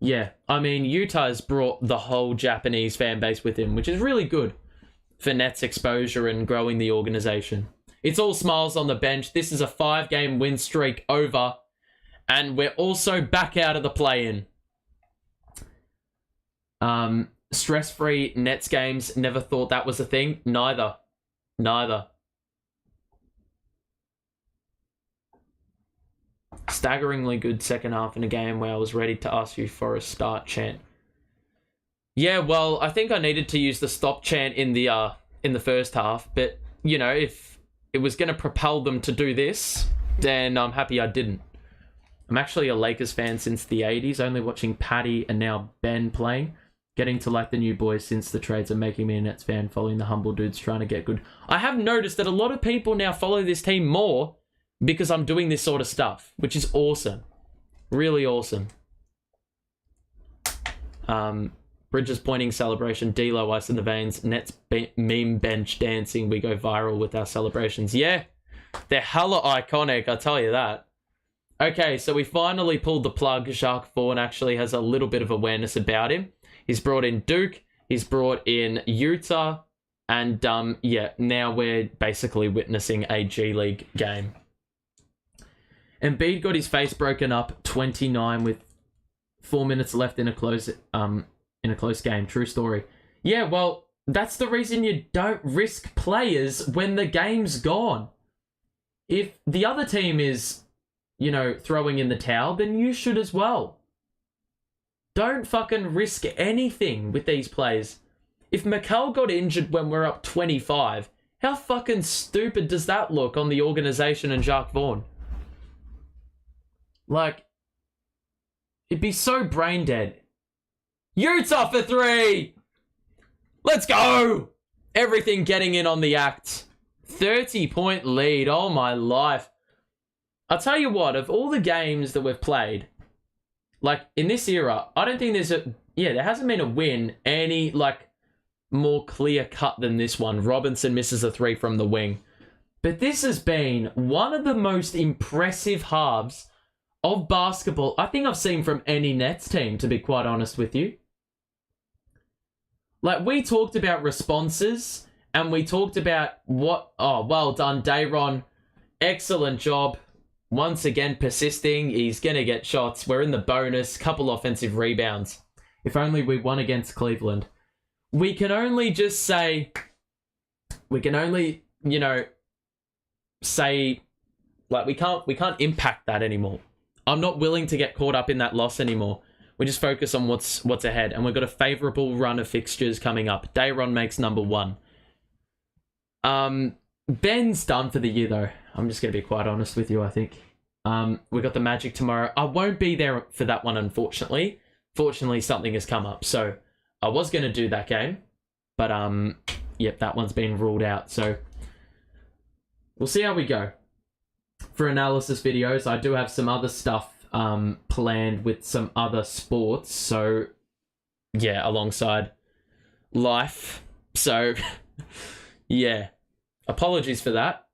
yeah. I mean, Utah has brought the whole Japanese fan base with him, which is really good for Nets exposure and growing the organization. It's all smiles on the bench. This is a 5-game win streak over. And we're also back out of the play-in. Stress-free Nets games. Never thought that was a thing. Neither. Staggeringly good second half in a game where I was ready to ask you for a start chant. Yeah, well, I think I needed to use the stop chant in the first half, but, you know, if it was going to propel them to do this, then I'm happy I didn't. I'm actually a Lakers fan since the 80s, only watching Patty and now Ben playing. Getting to like the new boys since the trades are making me a Nets fan, following the humble dudes trying to get good. I have noticed that a lot of people now follow this team more because I'm doing this sort of stuff, which is awesome. Really awesome. Bridges pointing celebration, D-Lo ice in the veins, Nets meme bench dancing. We go viral with our celebrations. Yeah, they're hella iconic, I tell you that. Okay, so we finally pulled the plug. Jacques Vaughn actually has a little bit of awareness about him. He's brought in Duke. He's brought in Utah. And, yeah, now we're basically witnessing a G League game. Embiid got his face broken up 29 with 4 minutes left in a close game. True story. Yeah, well, that's the reason you don't risk players when the game's gone. if the other team is, you know, throwing in the towel, then you should as well. Don't fucking risk anything with these plays. If McCall got injured when we're up 25, how fucking stupid does that look on the organisation and Jacques Vaughan? Like, it'd be so brain dead. Utah for 3! Let's go! Everything getting in on the act. 30-point lead. Oh, my life. I'll tell you what, of all the games that we've played, like, in this era, I don't think there's a... Yeah, there hasn't been a win any, like, more clear-cut than this one. Robinson misses a 3 from the wing. But this has been one of the most impressive halves of basketball I think I've seen from any Nets team, to be quite honest with you. Like, we talked about responses, and we talked about what... Oh, well done, Dayron. Excellent job. Once again, persisting. He's going to get shots. We're in the bonus. Couple offensive rebounds. If only we won against Cleveland. We can only just say... We can only, you know, say... Like, we can't impact that anymore. I'm not willing to get caught up in that loss anymore. We just focus on what's ahead. And we've got a favourable run of fixtures coming up. Dayron makes number 1. Ben's done for the year, though. I'm just going to be quite honest with you, I think. We've got the Magic tomorrow. I won't be there for that one, unfortunately. Fortunately, something has come up. So, I was going to do that game. But, yep, that one's been ruled out. So, we'll see how we go. For analysis videos, I do have some other stuff planned with some other sports. So, yeah, alongside life. So, yeah. Apologies for that.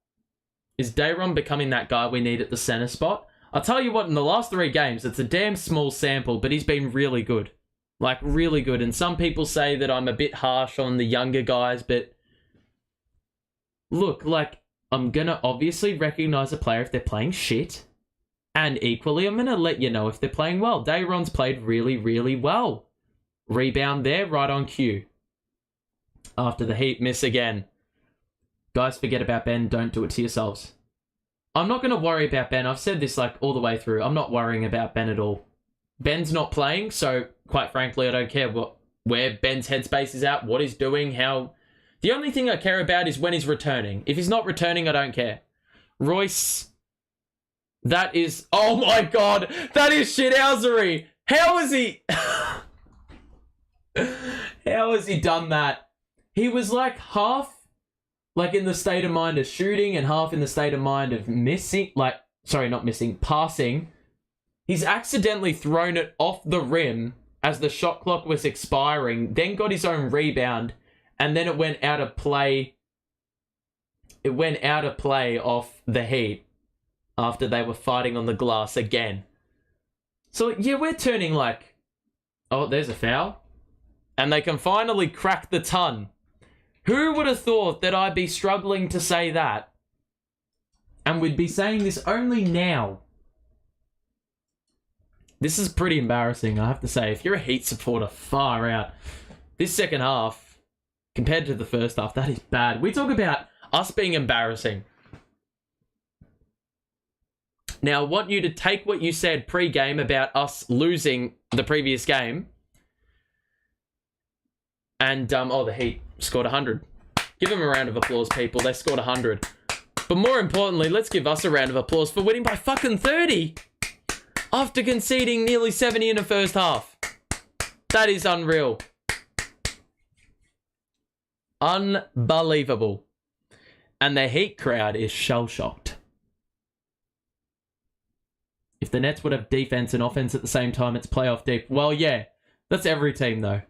Is Dayron becoming that guy we need at the center spot? I'll tell you what, in the last 3 games, it's a damn small sample, but he's been really good. Like, really good. And some people say that I'm a bit harsh on the younger guys, but look, like, I'm going to obviously recognize a player if they're playing shit. And equally, I'm going to let you know if they're playing well. Dayron's played really, really well. Rebound there, right on cue. After the Heat miss again. Guys, forget about Ben. Don't do it to yourselves. I'm not going to worry about Ben. I've said this like all the way through. I'm not worrying about Ben at all. Ben's not playing, so quite frankly, I don't care where Ben's headspace is at, what he's doing, how... The only thing I care about is when he's returning. If he's not returning, I don't care. Royce... That is... Oh my god! That is shithousery! How is he... How has he done that? He was like half... Like in the state of mind of shooting and half in the state of mind of missing... Like, sorry, not missing, passing. He's accidentally thrown it off the rim as the shot clock was expiring, then got his own rebound, and then it went out of play. It went out of play off the Heat after they were fighting on the glass again. So, yeah, we're turning like... Oh, there's a foul. And they can finally crack the ton. Who would have thought that I'd be struggling to say that? And we'd be saying this only now. This is pretty embarrassing, I have to say. If you're a Heat supporter, far out. This second half, compared to the first half, that is bad. We talk about us being embarrassing. Now, I want you to take what you said pre-game about us losing the previous game. And, oh, the Heat scored 100. Give them a round of applause, people. They scored 100. But more importantly, let's give us a round of applause for winning by fucking 30. After conceding nearly 70 in the first half. That is unreal. Unbelievable. And the Heat crowd is shell-shocked. If the Nets would have defense and offense at the same time, it's playoff deep. Well, yeah. That's every team, though.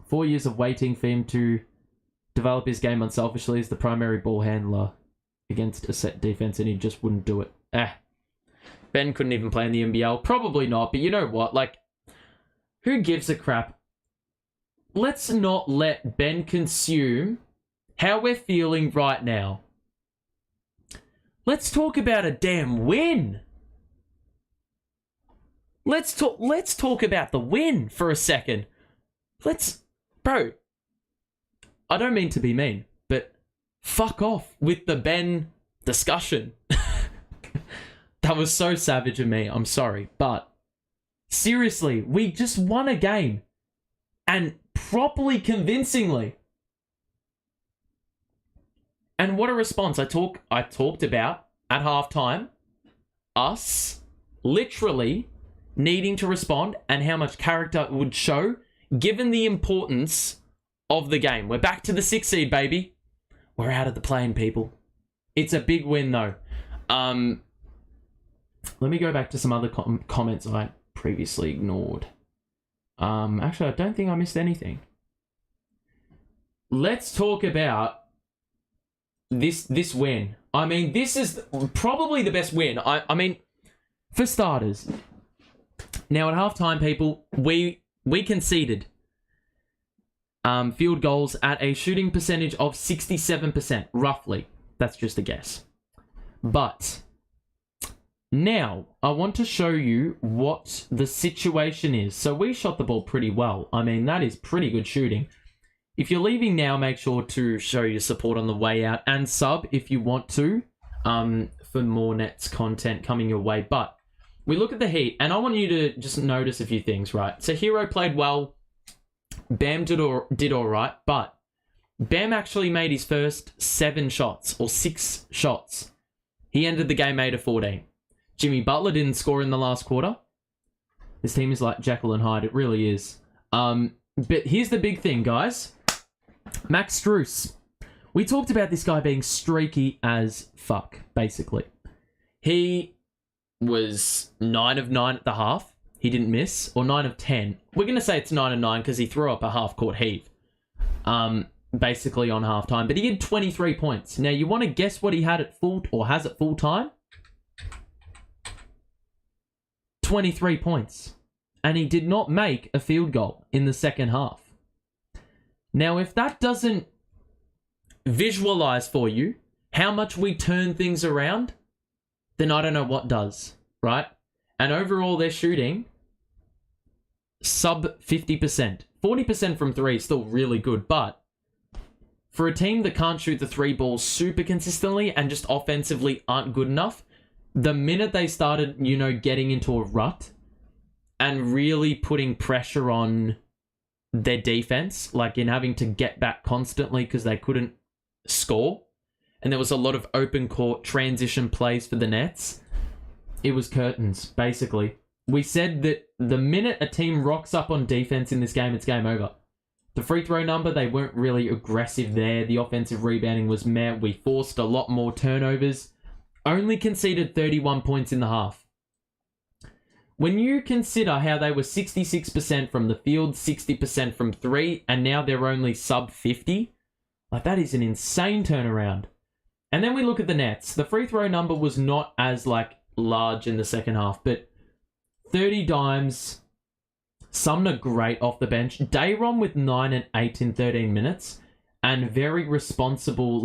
4 years of waiting for him to develop his game unselfishly as the primary ball handler against a set defense, and he just wouldn't do it. Ben couldn't even play in the NBL. Probably not, but you know what? Like, who gives a crap? Let's not let Ben consume how we're feeling right now. Let's talk about a damn win. Let's talk about the win for a second. Bro, I don't mean to be mean, but fuck off with the Ben discussion. That was so savage of me. I'm sorry. But seriously, we just won a game. And properly convincingly. And what a response. I talked about at halftime us literally needing to respond and how much character it would show given the importance of the game. We're back to the 6th seed, baby. We're out of the play-in, people. It's a big win, though. Let me go back to some other comments I previously ignored. Actually, I don't think I missed anything. Let's talk about this win. I mean, this is probably the best win. I mean, for starters, now at halftime, people, we conceded field goals at a shooting percentage of 67%, roughly. That's just a guess. But now, I want to show you what the situation is. So we shot the ball pretty well. I mean, that is pretty good shooting. If you're leaving now, make sure to show your support on the way out and sub if you want to for more Nets content coming your way. But we look at the Heat, and I want you to just notice a few things, right? So Hero played well. Bam did all right, but Bam actually made his first 7 shots or 6 shots. He ended the game 8 of 14. Jimmy Butler didn't score in the last quarter. This team is like Jekyll and Hyde. It really is. But here's the big thing, guys. Max Strus. We talked about this guy being streaky as fuck, basically. He was 9 of 9 at the half. He didn't miss. Or 9 of 10. We're going to say it's 9 of 9 because he threw up a half-court heave. Basically on halftime. But he had 23 points. Now, you want to guess what he had at full, or has at full time? 23 points. And he did not make a field goal in the second half. Now, if that doesn't visualize for you how much we turn things around, then I don't know what does, right? And overall, they're shooting sub 50%. 40% from 3 is still really good, but for a team that can't shoot the 3 balls super consistently and just offensively aren't good enough, the minute they started, getting into a rut and really putting pressure on their defense, like in having to get back constantly because they couldn't score, and there was a lot of open court transition plays for the Nets, it was curtains, basically. We said that the minute a team rocks up on defense in this game, it's game over. The free throw number, they weren't really aggressive there. The offensive rebounding was meh. We forced a lot more turnovers. Only conceded 31 points in the half. When you consider how they were 66% from the field, 60% from 3, and now they're only sub 50, like that is an insane turnaround. And then we look at the Nets. The free throw number was not as large in the second half, but 30 dimes. Sumner great off the bench. Dayron with 9 and 8 in 13 minutes, and very responsible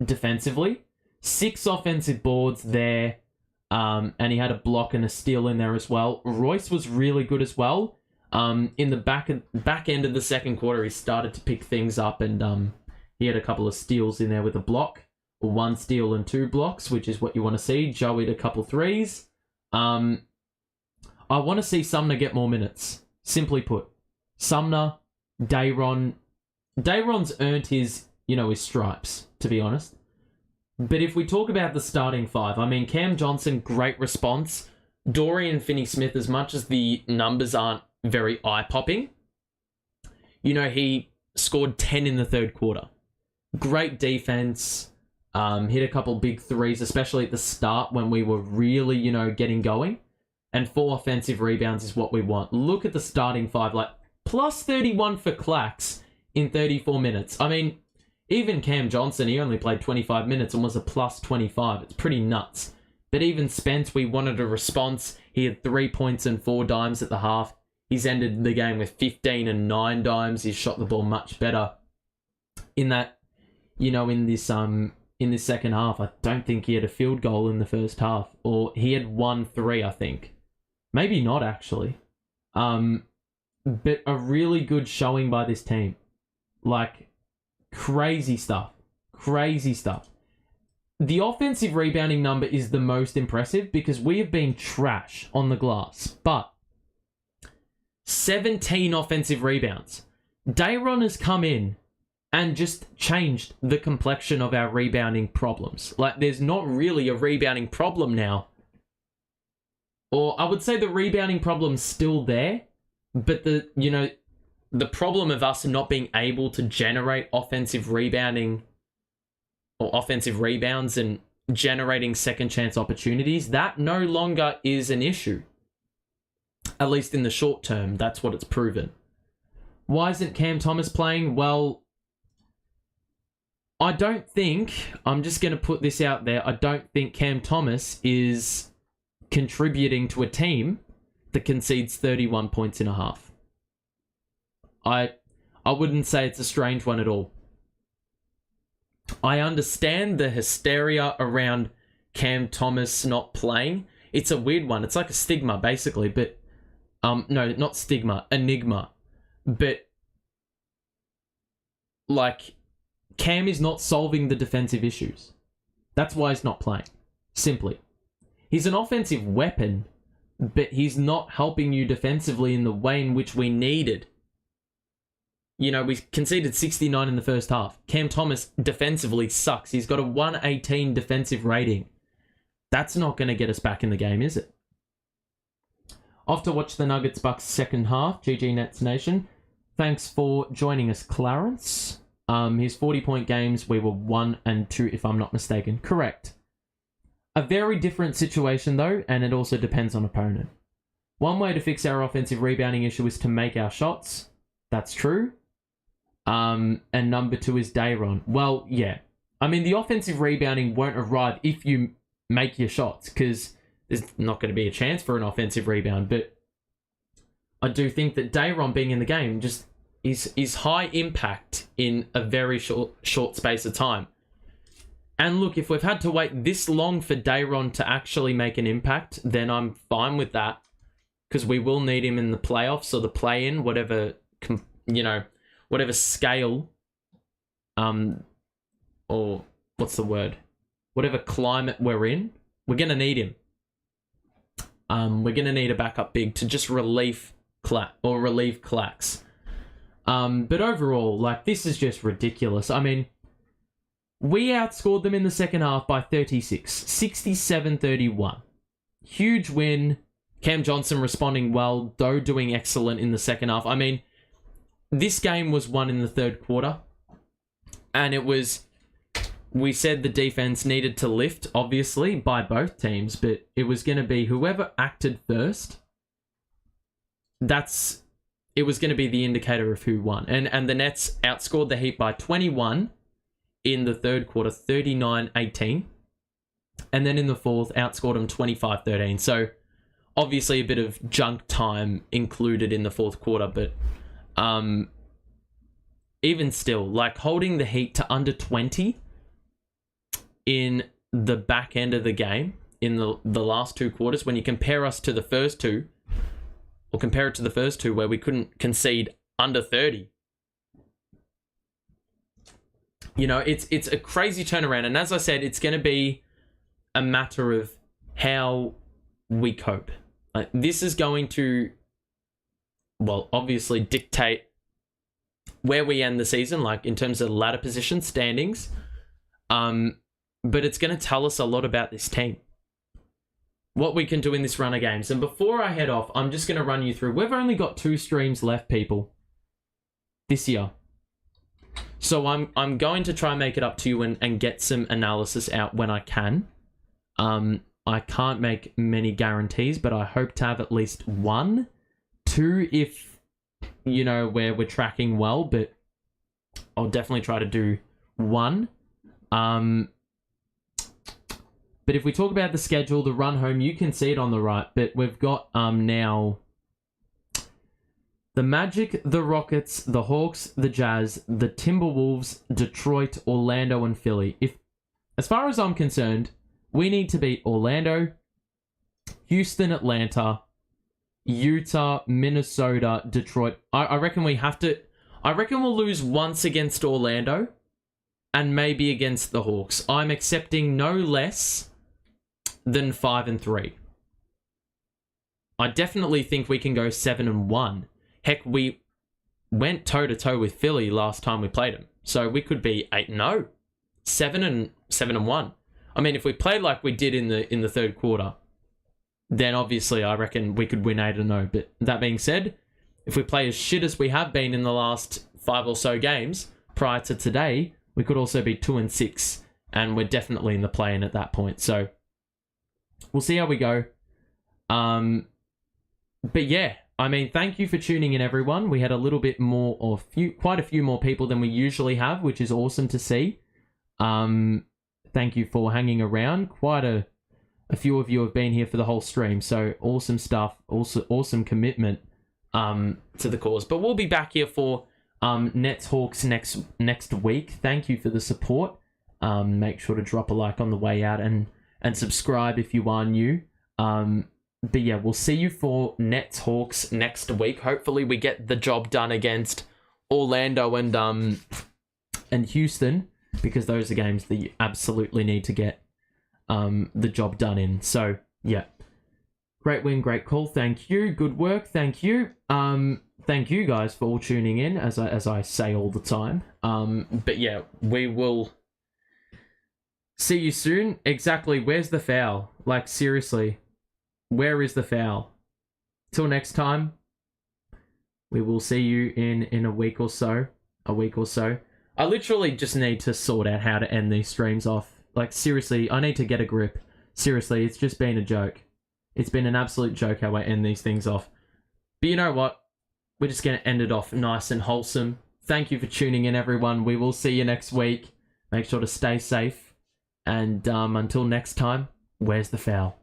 defensively. 6 offensive boards there, and he had a block and a steal in there as well. Royce was really good as well. In the back end of the second quarter, he started to pick things up, and he had a couple of steals in there with a block. 1 steal and 2 blocks, which is what you want to see. Joey had a couple threes. I want to see Sumner get more minutes. Simply put. Sumner, Dayron. Dayron's earned his stripes, to be honest. But if we talk about the starting 5, I mean, Cam Johnson, great response. Dorian Finney-Smith, as much as the numbers aren't very eye-popping, he scored 10 in the third quarter. Great defense. Hit a couple big threes, especially at the start when we were really, getting going. And 4 offensive rebounds is what we want. Look at the starting 5, plus 31 for Clax in 34 minutes. I mean, even Cam Johnson, he only played 25 minutes and was a plus 25. It's pretty nuts. But even Spence, we wanted a response. He had 3 points and 4 dimes at the half. He's ended the game with 15 and 9 dimes. He's shot the ball much better. In that, in this second half, I don't think he had a field goal in the first half. Or he had 1 3, I think. Maybe not, actually. But a really good showing by this team. Like, crazy stuff. Crazy stuff. The offensive rebounding number is the most impressive because we have been trash on the glass. But 17 offensive rebounds. Dayron has come in and just changed the complexion of our rebounding problems. Like, there's not really a rebounding problem now. Or I would say the rebounding problem's still there, but the problem of us not being able to generate offensive rebounding or offensive rebounds and generating second chance opportunities, that no longer is an issue. At least in the short term, that's what it's proven. Why isn't Cam Thomas playing? Well, I don't think, I'm just going to put this out there, I don't think Cam Thomas is contributing to a team that concedes 31 points in a half. I wouldn't say it's a strange one at all. I understand the hysteria around Cam Thomas not playing. It's a weird one. It's like a stigma, basically, but... no, not stigma, enigma. But, like, Cam is not solving the defensive issues. That's why he's not playing. Simply. He's an offensive weapon, but he's not helping you defensively in the way in which we needed. You know, we conceded 69 in the first half. Cam Thomas defensively sucks. He's got a 118 defensive rating. That's not going to get us back in the game, is it? Off to watch the Nuggets-Bucks second half. GG Nets Nation. Thanks for joining us, Clarence. His 40-point games, we were 1 and 2, if I'm not mistaken. Correct. A very different situation, though, and it also depends on opponent. One way to fix our offensive rebounding issue is to make our shots. That's true. And number 2 is Dayron. Well, yeah. I mean, the offensive rebounding won't arrive if you make your shots, because there's not going to be a chance for an offensive rebound, but I do think that Dayron being in the game just is high impact in a very short space of time. And look, if we've had to wait this long for Dayron to actually make an impact, then I'm fine with that, because we will need him in the playoffs or the play-in, whatever scale, or what's the word? Whatever climate we're in, we're going to need him. We're going to need a backup big to just relieve Clax. But overall, like, this is just ridiculous. I mean, we outscored them in the second half by 36, 67-31. Huge win. Cam Johnson responding well, Doe doing excellent in the second half. I mean, this game was won in the third quarter, and it was... We said the defense needed to lift, obviously, by both teams, but it was going to be whoever acted first. It was going to be the indicator of who won. And the Nets outscored the Heat by 21 in the third quarter, 39-18. And then in the fourth, outscored them 25-13. So, obviously, a bit of junk time included in the fourth quarter, but even still, like, holding the Heat to under 20 in the back end of the game, in the last two quarters, when you compare us to the first two, or compare it to the first two where we couldn't concede under 30. You know, it's a crazy turnaround. And as I said, it's going to be a matter of how we cope. Like, this is going to, well, obviously dictate where we end the season, like in terms of ladder position standings. But it's going to tell us a lot about this team. What we can do in this run of games. And before I head off, I'm just going to run you through. We've only got 2 streams left, people, this year. So I'm going to try and make it up to you and get some analysis out when I can. I can't make many guarantees, but I hope to have at least 1, 2 if, you know, where we're tracking well, but I'll definitely try to do 1. But if we talk about the schedule, the run home, you can see it on the right, but we've got now the Magic, the Rockets, the Hawks, the Jazz, the Timberwolves, Detroit, Orlando, and Philly. As far as I'm concerned, we need to beat Orlando, Houston, Atlanta, Utah, Minnesota, Detroit. I reckon we have to... I reckon we'll lose once against Orlando and maybe against the Hawks. I'm accepting no less than 5-3. I definitely think we can go 7-1. Heck, we went toe-to-toe with Philly last time we played them. So we could be 8-0. 7-1. I mean, if we played like we did in the third quarter, then obviously I reckon we could win 8-0. But that being said, if we play as shit as we have been in the last 5 or so games prior to today, we could also be 2-6, and we're definitely in the play-in at that point. So we'll see how we go. But yeah, I mean, thank you for tuning in, everyone. We had a little bit more, or quite a few more people than we usually have, which is awesome to see. Thank you for hanging around. Quite a few of you have been here for the whole stream, so awesome stuff. Also, awesome commitment to the cause. But we'll be back here for Nets Hawks next week. Thank you for the support. Make sure to drop a like on the way out and subscribe if you are new. But yeah, we'll see you for Nets Hawks next week. Hopefully we get the job done against Orlando and Houston, because those are games that you absolutely need to get the job done in. So yeah, great win, great call. Thank you. Good work. Thank you. Thank you guys for all tuning in, as I say all the time. But yeah, we will see you soon. Exactly. Where's the foul? Like, seriously, where is the foul? Till next time, we will see you in a week or so. I literally just need to sort out how to end these streams off. Like, seriously, I need to get a grip. Seriously, it's just been a joke. It's been an absolute joke how I end these things off. But you know what? We're just going to end it off nice and wholesome. Thank you for tuning in, everyone. We will see you next week. Make sure to stay safe. And until next time, where's the foul?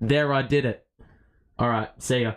There, I did it. All right, see ya.